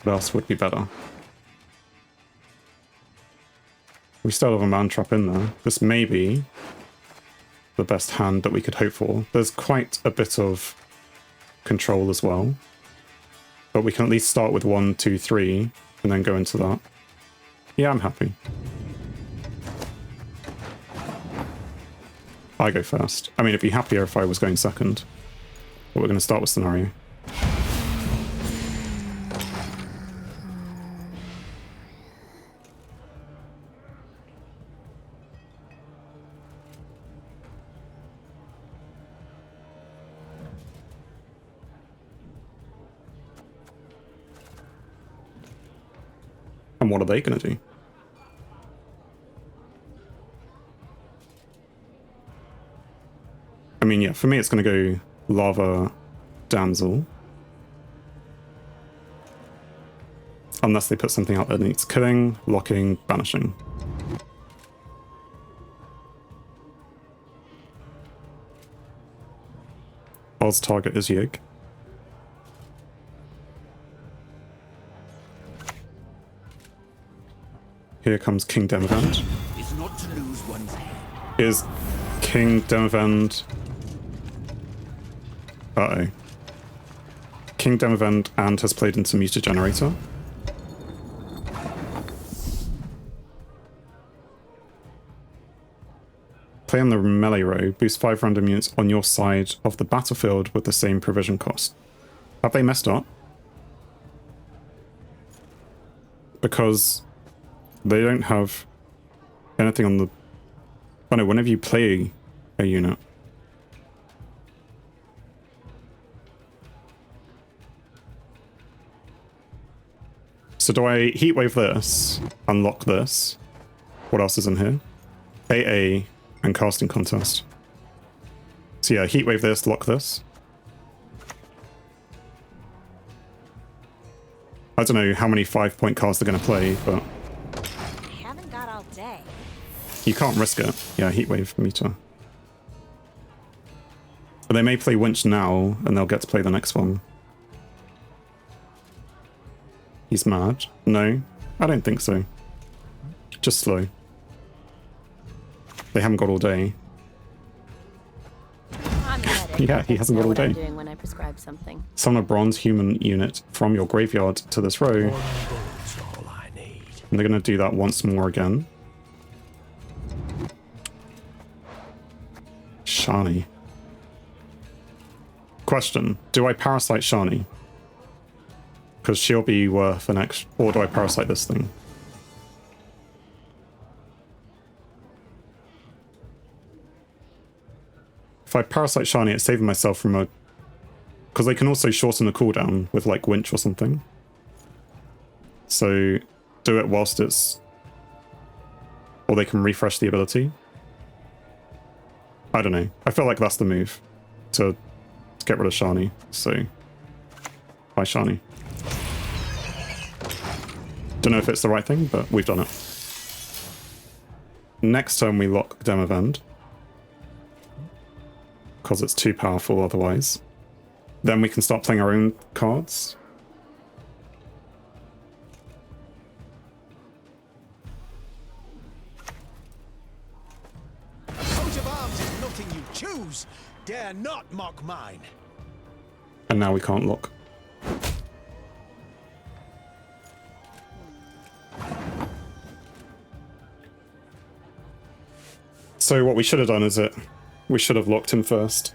What else would be better? We still have a man trap in there. This may be the best hand that we could hope for. There's quite a bit of control as well. But we can at least start with 1, 2, 3, and then go into that. Yeah, I'm happy. I go first. I mean, it'd be happier if I was going second. But we're going to start with scenario. And what are they going to do? I mean, yeah, for me it's going to go Lava Damsel. Unless they put something out that needs killing, locking, banishing. Oz target is Yig. Here comes King Demavend.
It's not to lose one's head.
Is King Demavend... Uh-oh. King Demavend and has played into Muta Generator. Play on the melee row, boost 5 random units on your side of the battlefield with the same provision cost. Have they messed up? Because they don't have anything on the... Oh no, whenever you play a unit. So do I heatwave this, unlock this? What else is in here? AA and casting contest. So yeah, heatwave this, lock this. I don't know how many 5-point cards they're going to play, but
I haven't got all day.
you can't risk it. Yeah, heatwave meter. But they may play Winch now, and they'll get to play the next one. He's mad. No, I don't think so. Just slow. They haven't got all day. Yeah, he hasn't got all day.
I'm doing when I prescribe something.
Summon a bronze human unit from your graveyard to this row. And they're going to do that once more again. Shani. Question. Do I parasite Shani? Because she'll be worth an extra... Or do I parasite this thing? If I parasite Shani, it's saving myself from a... Because they can also shorten the cooldown with, like, Winch or something. So, do it whilst it's... Or they can refresh the ability. I don't know. I feel like that's the move. To get rid of Shani. So, bye Shani. Don't know if it's the right thing, but we've done it. Next turn we lock Demavend. Because it's too powerful otherwise. Then we can start playing our own cards.
A coat of arms is nothing you choose. Dare not mock mine.
And now we can't lock. So what we should have done is we should have locked him first.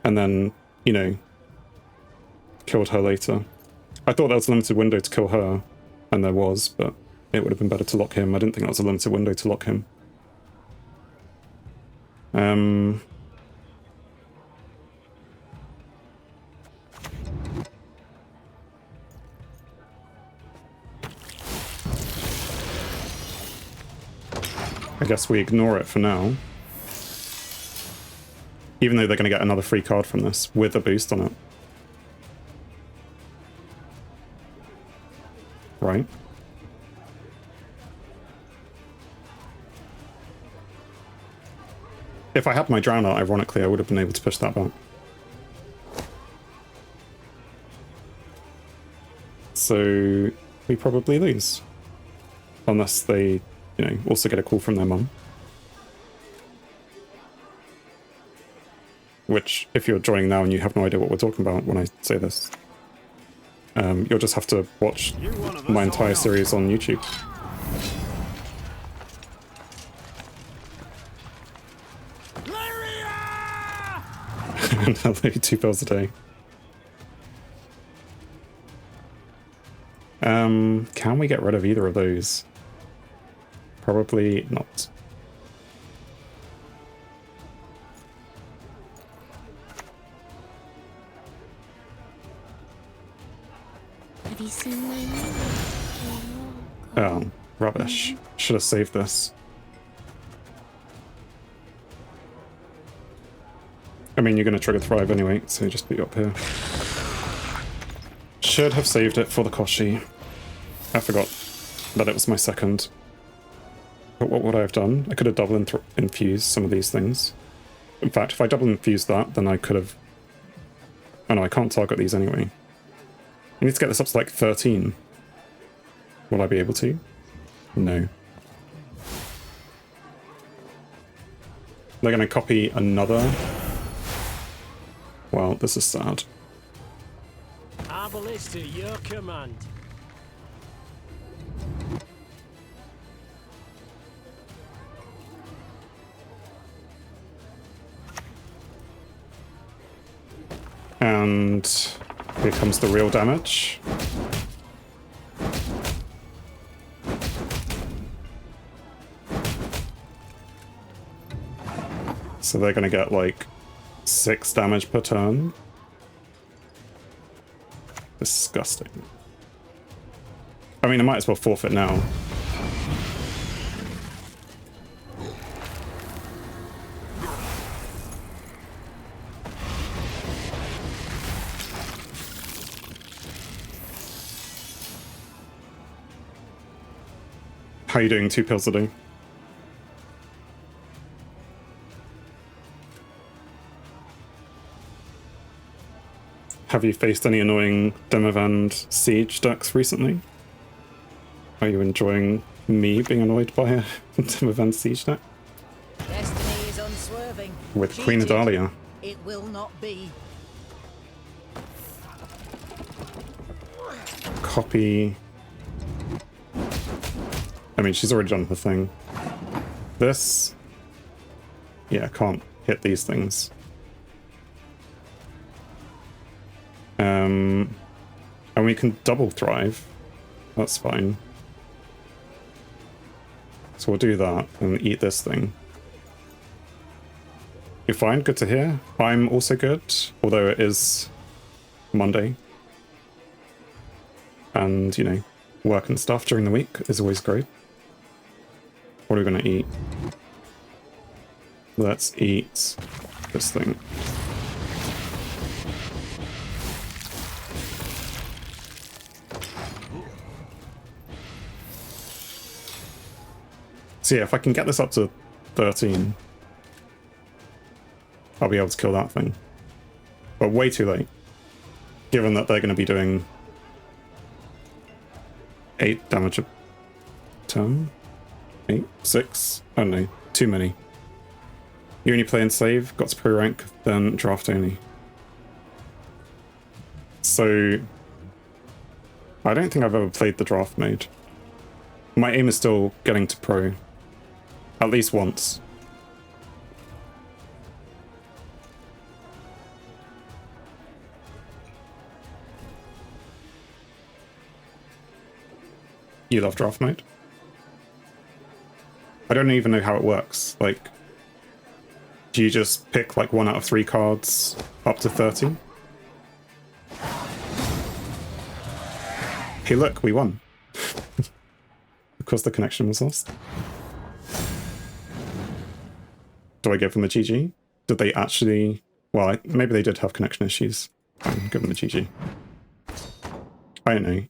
And then, you know, killed her later. I thought there was a limited window to kill her, and there was, but it would have been better to lock him. I didn't think that was a limited window to lock him. I guess we ignore it for now. Even though they're going to get another free card from this, with a boost on it. Right. If I had my Drown out, ironically, I would have been able to push that back. So, we probably lose. Unless they... you know, also get a call from their mum. Which, if you're joining now and you have no idea what we're talking about when I say this, you'll just have to watch my entire series on YouTube. And I'll leave you 2 pills a day. Can we get rid of either of those? Probably not.
Have you seen my new?
Oh, rubbish. Should have saved this. I mean, you're going to trigger Thrive anyway, so just put you up here. Should have saved it for the Koshi. I forgot that it was my second. But what would I have done? I could have double infused some of these things. In fact, if I double infused that, then I could have... Oh no, I can't target these anyway. I need to get this up to like 13. Will I be able to? No. They're going to copy another... Well, this is sad.
Arbalest to your command.
And here comes the real damage. So they're going to get like 6 damage per turn. Disgusting. I mean, I might as well forfeit now. How are you doing? 2 pills a day. Have you faced any annoying Demavand Siege decks recently? Are you enjoying me being annoyed by a Demavand Siege deck?
Destiny is unswerving.
With Queen Adalia.
It will not be.
Copy. I mean, she's already done her thing. This... Yeah, can't hit these things. And we can double Thrive. That's fine. So we'll do that and eat this thing. You're fine? Good to hear. I'm also good, although it is Monday. And, you know, work and stuff during the week is always great. What are we going to eat? Let's eat this thing. So yeah, if I can get this up to 13, I'll be able to kill that thing. But way too late, given that they're going to be doing 8 damage a turn? 8? 6? I don't know. Too many. You only play and save, got to pro rank, then draft only. So I don't think I've ever played the draft mode. My aim is still getting to pro. At least once. You love draft mode? I don't even know how it works. Like, do you just pick like 1 out of 3 cards up to 30? Hey look, we won. Of course the connection was lost. Do I give them a GG? Did they actually... Well, maybe they did have connection issues. Fine, give them a GG. I don't know.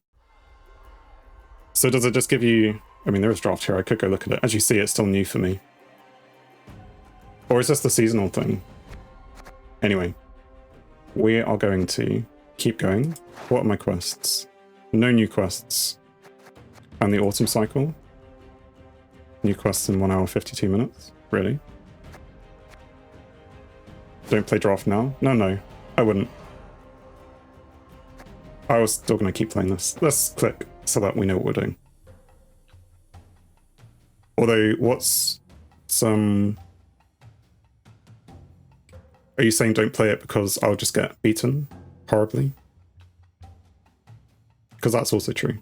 So does it just give you... I mean, there is draft here. I could go look at it. As you see, it's still new for me. Or is this the seasonal thing? Anyway. We are going to keep going. What are my quests? No new quests. And the autumn cycle? New quests in 1 hour 52 minutes? Really? Don't play draft now? No, I wouldn't. I was still going to keep playing this. Let's click so that we know what we're doing. Although, what's some... Are you saying don't play it because I'll just get beaten horribly? Because that's also true.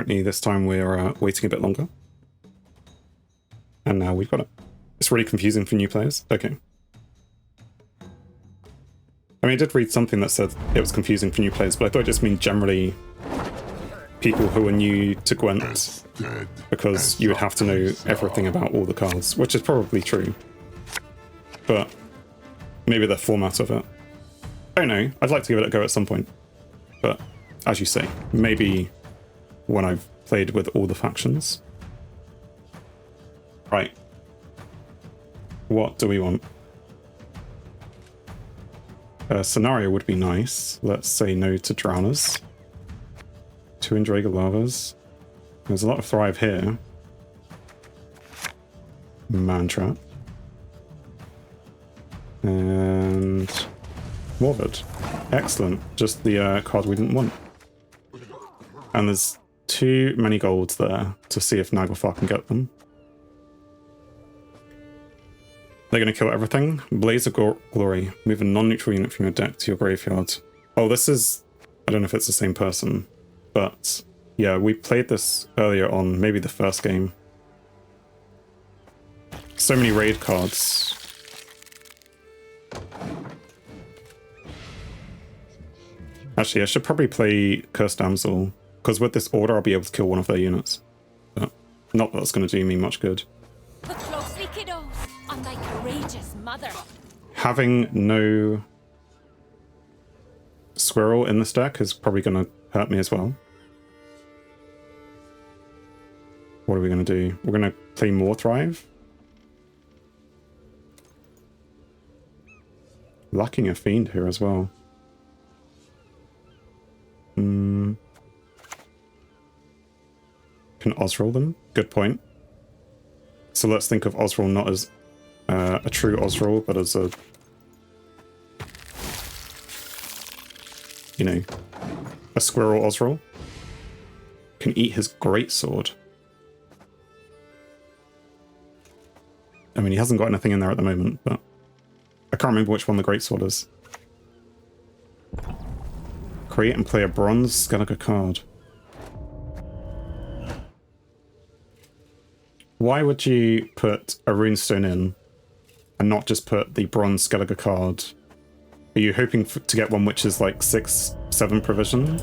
Apparently this time we're waiting a bit longer. And now we've got it. It's really confusing for new players. Okay. I mean, I did read something that said it was confusing for new players, but I thought it just meant generally people who are new to Gwent, because you would have to know everything about all the cards, which is probably true. But maybe the format of it. I don't know. I'd like to give it a go at some point. But as you say, maybe when I've played with all the factions. Right. What do we want? A scenario would be nice. Let's say no to Drowners. 2 Indraga Lavas. There's a lot of Thrive here. Mantrap. And Morbid. Excellent. Just the card we didn't want. And there's too many golds there to see if Naglfar can get them. They're going to kill everything. Blaze of Glory. Move a non-neutral unit from your deck to your graveyard. Oh, this is... I don't know if it's the same person. But yeah, we played this earlier on, maybe the first game. So many raid cards. Actually, I should probably play Cursed Damsel, because with this order I'll be able to kill one of their units. But not that that's going to do me much good.
Look closely, kiddos, on thy courageous mother.
Having no Squirrel in this deck is probably going to hurt me as well. What are we going to do? We're going to play more Thrive. Lacking a Fiend here as well. Can Osroll them? Good point. So let's think of Osroll not as a true Osroll, but as a... you know, a Squirrel Osroll. Can eat his greatsword. I mean, he hasn't got anything in there at the moment, but I can't remember which one the greatsword is. Create and play a bronze Skellige card. Why would you put a runestone in and not just put the bronze Skellige card? Are you hoping to get one which is like 6-7 provision?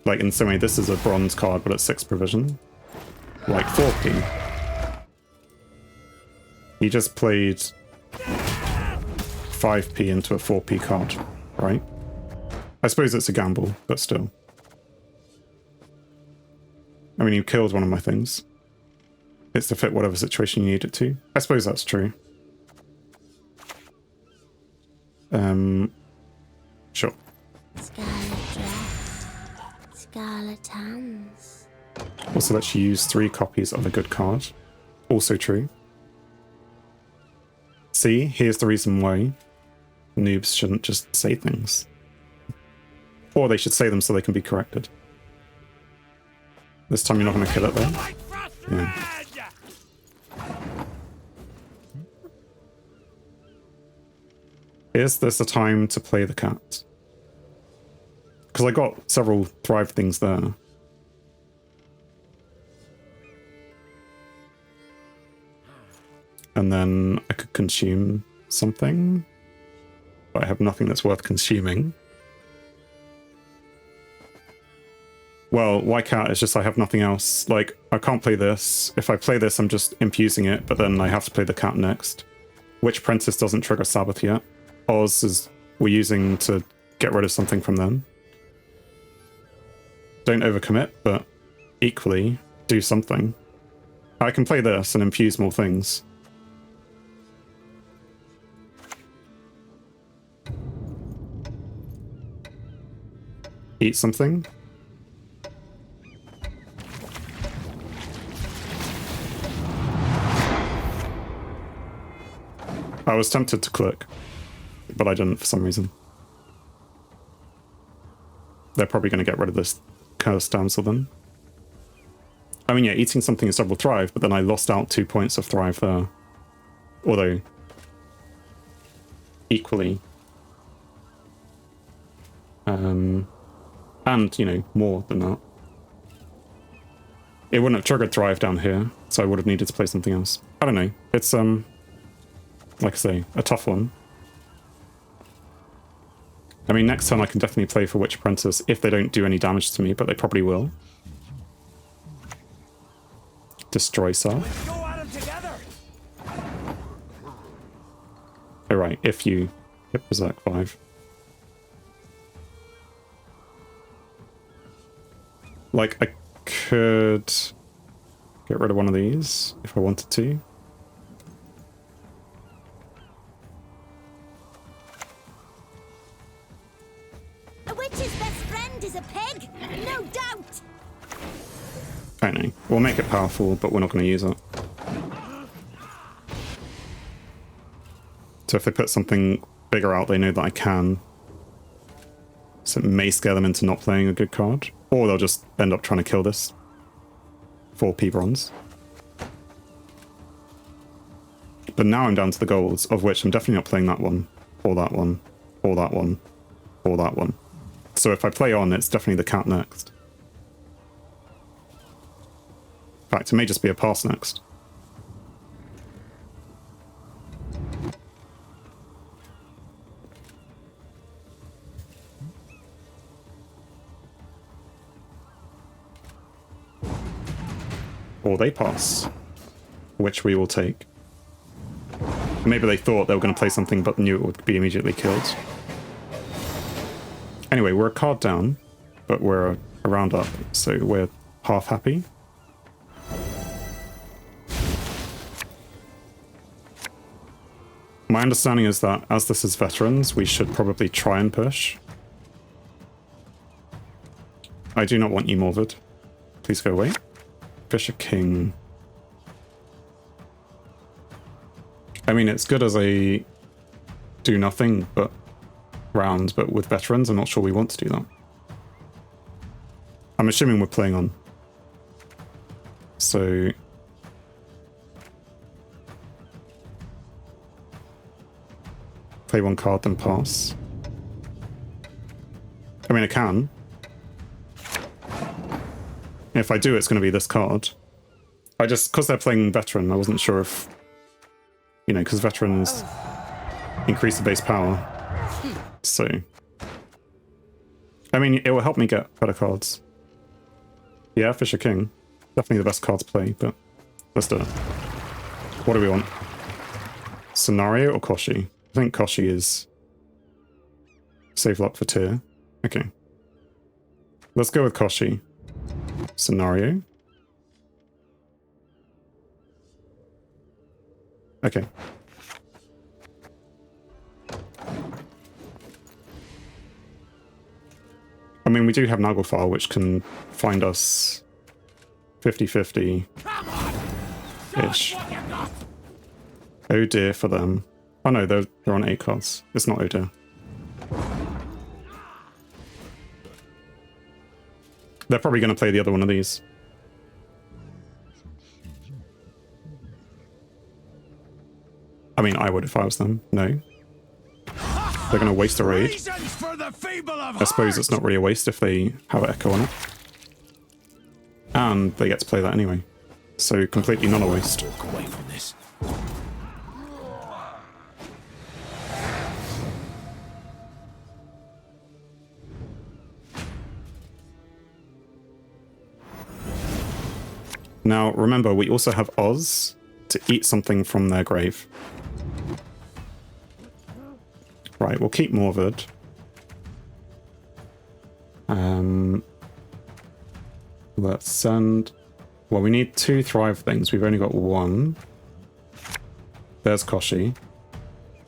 Like in some way, this is a bronze card, but it's 6 provision. Like 4p. He just played 5p into a 4p card, right? I suppose it's a gamble, but still. I mean, you killed one of my things. It's to fit whatever situation you need it to. I suppose that's true. Sure.
Scarlet dress, scarlet hands.
Also lets you use 3 copies of a good card. Also true. See, here's the reason why noobs shouldn't just say things. Or they should say them so they can be corrected. This time you're not going to kill it though. Yeah. Is this a time to play the cat? Because I got several Thrive things there. And then I could consume something. But I have nothing that's worth consuming. Well, why cat? It's just I have nothing else. Like, I can't play this. If I play this, I'm just infusing it, but then I have to play the cat next. Witch Princess doesn't trigger Sabbath yet. Oz is we're using to get rid of something from them. Don't overcommit, but equally do something. I can play this and infuse more things. Eat something. I was tempted to click, but I didn't for some reason. They're probably going to get rid of this Cursed Damsel then. I mean, yeah, eating something is double Thrive, but then I lost out 2 points of Thrive there. Although, equally. And, you know, more than that. it wouldn't have triggered Thrive down here, so I would have needed to play something else. I don't know. It's, like I say, a tough one. I mean, next turn I can definitely play for Witch Apprentice if they don't do any damage to me, but they probably will. Destroy Self.
Go at 'em together.
Oh, right, if you hit Berserk 5. Like, I could get rid of one of these if I wanted to.
A witch's best friend is a pig, no doubt.
I don't know. We'll make it powerful, but we're not going to use it. So if they put something bigger out, they know that I can. So it may scare them into not playing a good card. Or they'll just end up trying to kill this. 4p bronze. But now I'm down to the golds, of which I'm definitely not playing that one, or that one, or that one, or that one. So if I play on, it's definitely the cat next. In fact, it may just be a pass next. Or they pass, which we will take. Maybe they thought they were going to play something but knew it would be immediately killed. Anyway, we're a card down, but we're a round up, so we're half happy. My understanding is that as this is veterans, we should probably try and push. I do not want you, Morvid. Please go away. Fisher King. I mean, it's good as a do nothing but round, but with veterans, I'm not sure we want to do that. I'm assuming we're playing on. So play one card, then pass. I mean, I can. If I do, it's going to be this card. I just, because they're playing veteran, I wasn't sure if, you know, because veterans increase the base power. So, I mean, it will help me get better cards. Yeah, Fisher King. Definitely the best card to play, but let's do it. What do we want? Scenario or Koshi? I think Koshi is save luck for tier. Okay. Let's go with Koshi. Scenario. Okay. I mean, we do have Naglfar, which can find us 50-50-ish. Oh dear for them. Oh no, they're on 8 cards. It's not oh dear. They're probably going to play the other one of these. I mean, I would if I was them. No. They're going to waste a raid. I suppose it's not really a waste if they have an echo on it. And they get to play that anyway. So completely not a waste.
Walk away from this.
Now, remember, we also have Oz to eat something from their grave. Right, we'll keep Morvid. Let's send... Well, we need 2 Thrive things. We've only got 1. There's Koshi.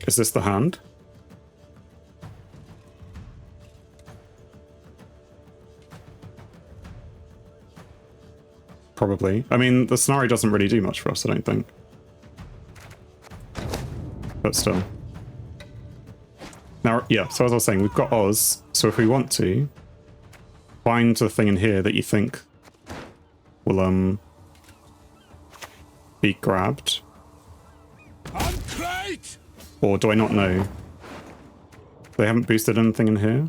Is this the hand? Probably. I mean, the scenario doesn't really do much for us, I don't think. But still. Now, yeah, so as I was saying, we've got Oz, so if we want to, find the thing in here that you think will, be grabbed. Or do I not know? They haven't boosted anything in here?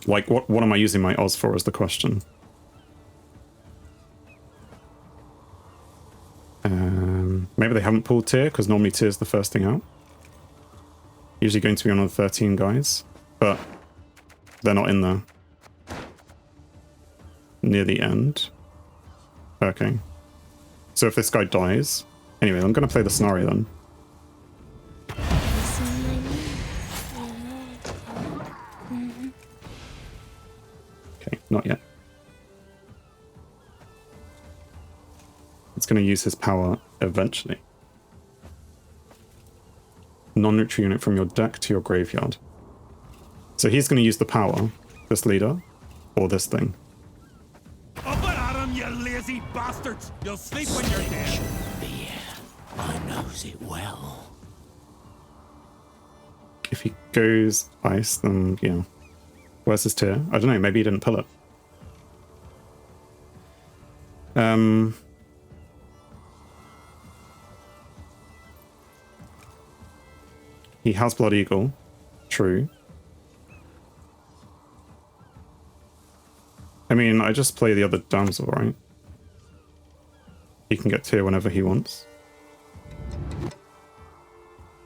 Like, what am I using my Oz for is the question. Maybe they haven't pulled tier, because normally tier is the first thing out. Usually going to be one of the 13 guys, but they're not in there. Near the end. Okay. So if this guy dies... Anyway, I'm going to play the scenario then. Okay, not yet. It's going to use his power eventually. Non-neutral unit from your deck to your graveyard. So he's going to use the power, this leader, or this thing.
Up and at him, you lazy bastards! You'll sleep when you're dead.
I knows it well.
If he goes ice, then yeah. Where's his tier? I don't know, maybe he didn't pull it. He has Blood Eagle. True. I mean, I just play the other damsel, right? He can get tier whenever he wants.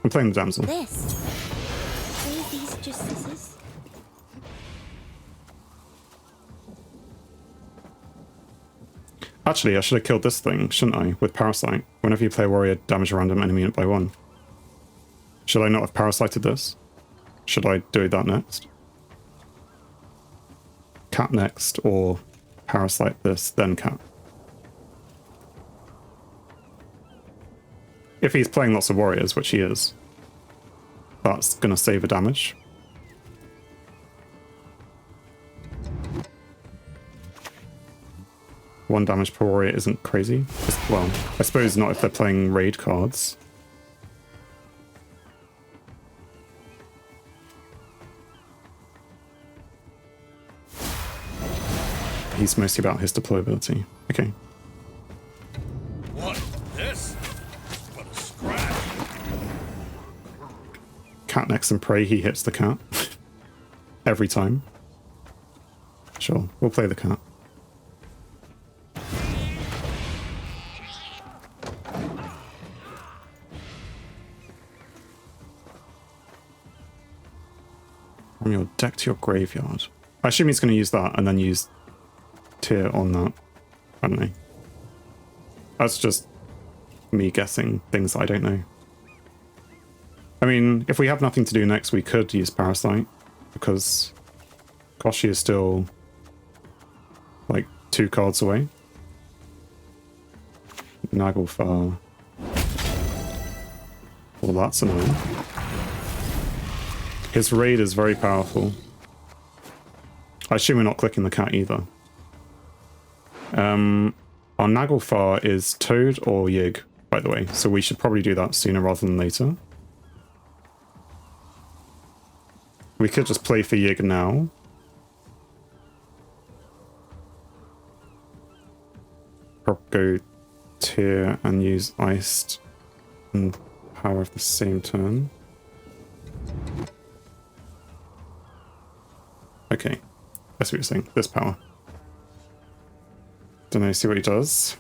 I'm playing the damsel.
This. Are these justices?
Actually, I should have killed this thing, shouldn't I? With Parasite. Whenever you play a warrior, damage a random enemy unit by 1. Should I not have parasited this? Should I do that next? Cat next, or parasite this, then cat? If he's playing lots of warriors, which he is, that's going to save a damage. One damage per warrior isn't crazy. Well, I suppose not if they're playing raid cards. He's mostly about his deployability. Okay.
What? This? What a scratch.
Cat next and pray he hits the cat. Every time. Sure, we'll play the cat. From your deck to your graveyard. I assume he's going to use that and then use tier on that. I don't know. That's just me guessing things I don't know. I mean, if we have nothing to do next, we could use Parasite, because Koshi is still like 2 cards away. Naglfar. Well, that's annoying. His raid is very powerful. I assume we're not clicking the cat either. Our Naglfar is Toad or Yig, by the way, so we should probably do that sooner rather than later. We could just play for Yig now. Go tier and use iced and power of the same turn. Okay, that's what you're saying. This power. Don't know, see what he does.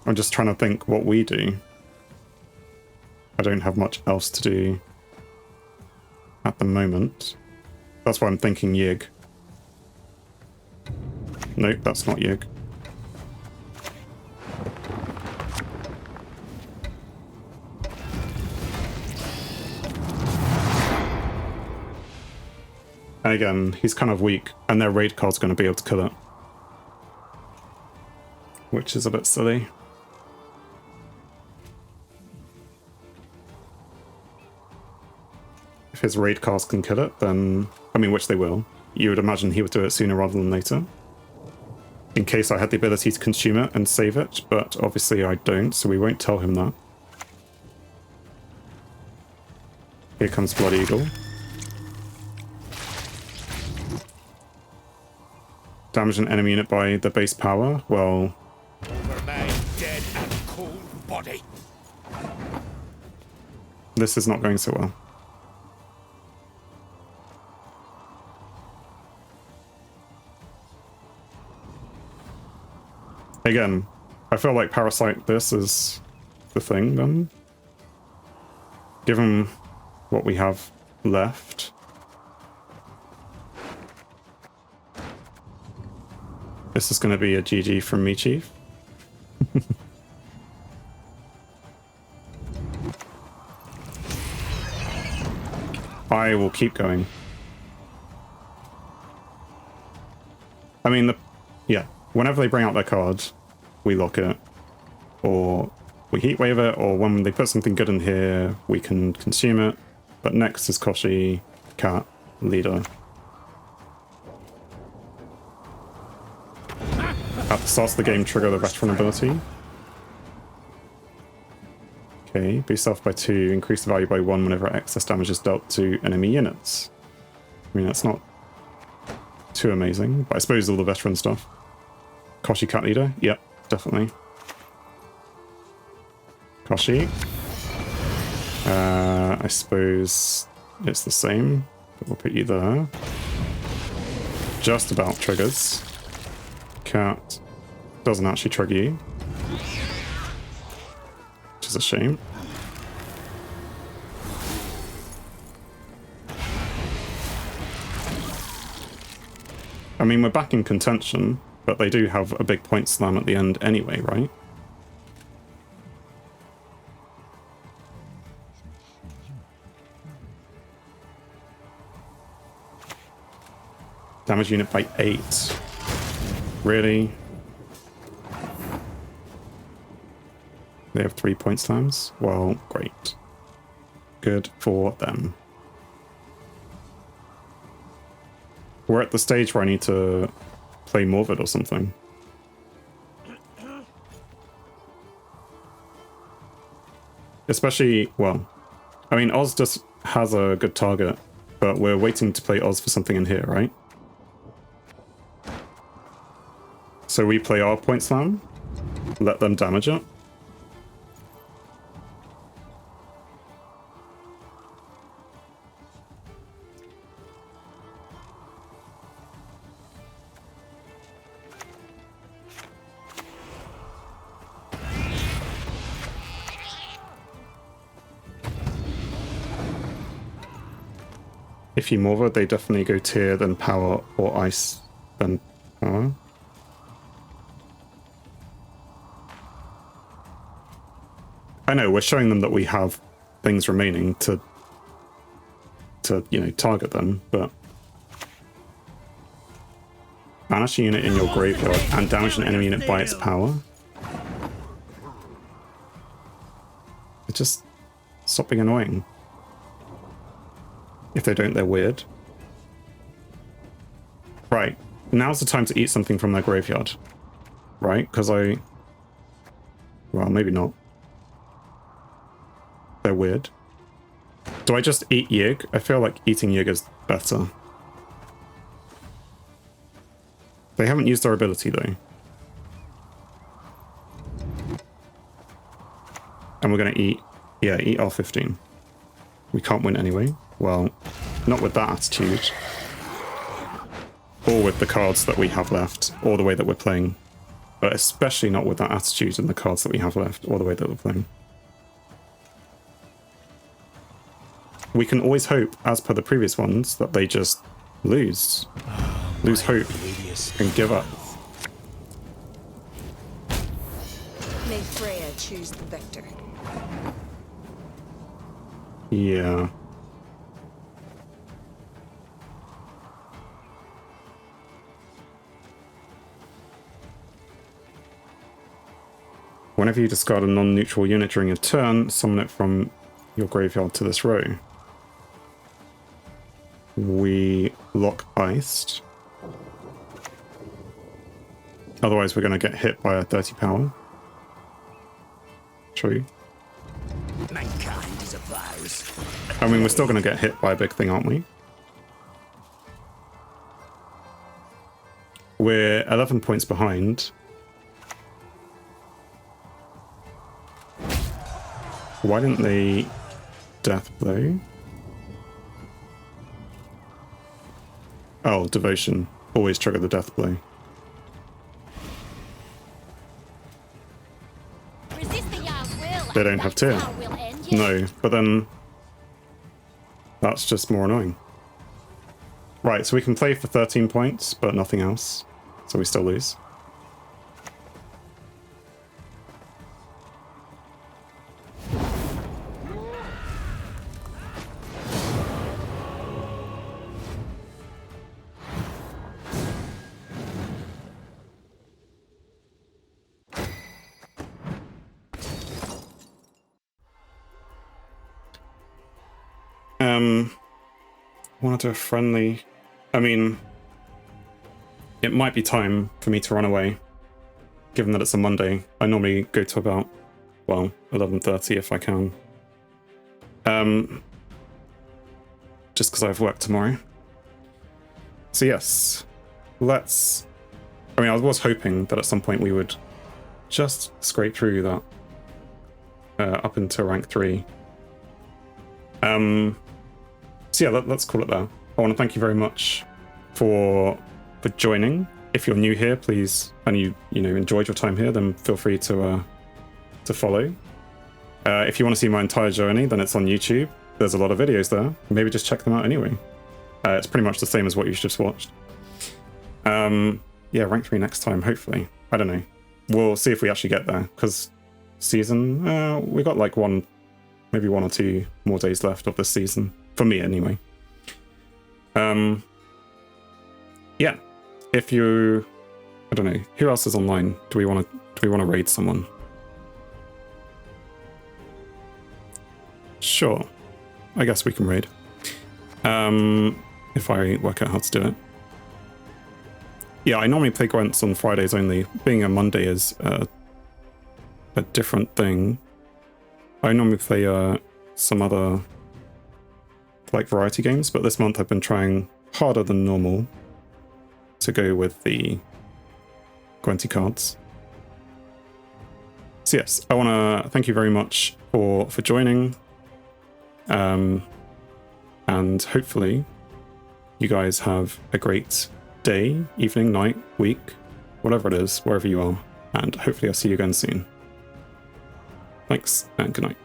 I'm just trying to think what we do. I don't have much else to do at the moment. That's why I'm thinking Yig. Nope, that's not Yig. And again, he's kind of weak, and their raid card's going to be able to kill it. Which is a bit silly. If his raid cards can kill it, then... I mean, which they will. You would imagine he would do it sooner rather than later. In case I had the ability to consume it and save it, but obviously I don't, so we won't tell him that. Here comes Blood Eagle. Damage an enemy unit by the base power? Well...
Over my dead and cold body.
This is not going so well. Again, I feel like Parasite this is the thing then. Given what we have left. This is going to be a GG from me, Chief. I will keep going. I mean, yeah, whenever they bring out their card, we lock it, or we heat wave it, or when they put something good in here, we can consume it. But next is Koshi, Cat, Leader. At the start of the game, trigger the veteran ability. Okay, boost health by 2, increase the value by 1 whenever excess damage is dealt to enemy units. I mean, that's not too amazing, but I suppose all the veteran stuff. Koshi Cat Leader? Yep, definitely. Koshi. I suppose it's the same, but we'll put you there. Just about triggers. Cat doesn't actually trigger you, which is a shame. I mean, we're back in contention, but they do have a big point slam at the end anyway, right? Damage unit by 8. Really? They have 3 point slams? Well, great. Good for them. We're at the stage where I need to play Morvid or something. Especially, well, I mean, Oz just has a good target, but we're waiting to play Oz for something in here, right? So we play our point slam, let them damage it. If you Morva, they definitely go tier, then power, or ice, then power. I know, we're showing them that we have things remaining to you know, target them, but banish a unit in your graveyard and damage an enemy unit by its power. It just stop being annoying. If they don't, they're weird. Right, now's the time to eat something from their graveyard. Right, because well, maybe not. They're weird. Do I just eat Yig? I feel like eating Yig is better. They haven't used their ability though. And we're gonna eat, yeah, eat R15. We can't win anyway. Well, not with that attitude. Or with the cards that we have left, or the way that we're playing. But especially not with that attitude and the cards that we have left, or the way that we're playing. We can always hope, as per the previous ones, that they just lose. Lose hope and give up.
May Freya choose the victor.
Yeah. Whenever you discard a non-neutral unit during your turn, summon it from your graveyard to this row. We lock iced. Otherwise we're going to get hit by a 30 power. True.
Mankind is a virus.
I mean, we're still going to get hit by a big thing, aren't we? We're 11 points behind. Why didn't they death blow? Oh, devotion. Always trigger the death blow. they don't have tier.
How we'll end you.
No, but then that's just more annoying. Right, so we can play for 13 points, but nothing else. So we still lose. I want to do a friendly. I mean, it might be time for me to run away, given that it's a Monday. I normally go to about, well, 11:30 if I can. Just because I have work tomorrow. So yes, let's. I mean, I was hoping that at some point we would just scrape through that up into rank 3. So yeah, let's call it there. I want to thank you very much for joining. If you're new here, please, and you enjoyed your time here, then feel free to follow. If you want to see my entire journey, then it's on YouTube. There's a lot of videos there. Maybe just check them out anyway. It's pretty much the same as what you just watched. Yeah, rank 3 next time, hopefully. I don't know. We'll see if we actually get there, because season, we got like maybe 1 or 2 more days left of this season. For me, anyway. Yeah. If you, I don't know, who else is online? Do we want to raid someone? Sure. I guess we can raid. If I work out how to do it. Yeah, I normally play Gwents on Fridays only. Being a Monday is a different thing. I normally play some other like variety games, but this month I've been trying harder than normal to go with the Gwenty cards. So yes, I want to thank you very much for joining, and hopefully you guys have a great day, evening, night, week, whatever it is, wherever you are, and hopefully I'll see you again soon. Thanks and good night.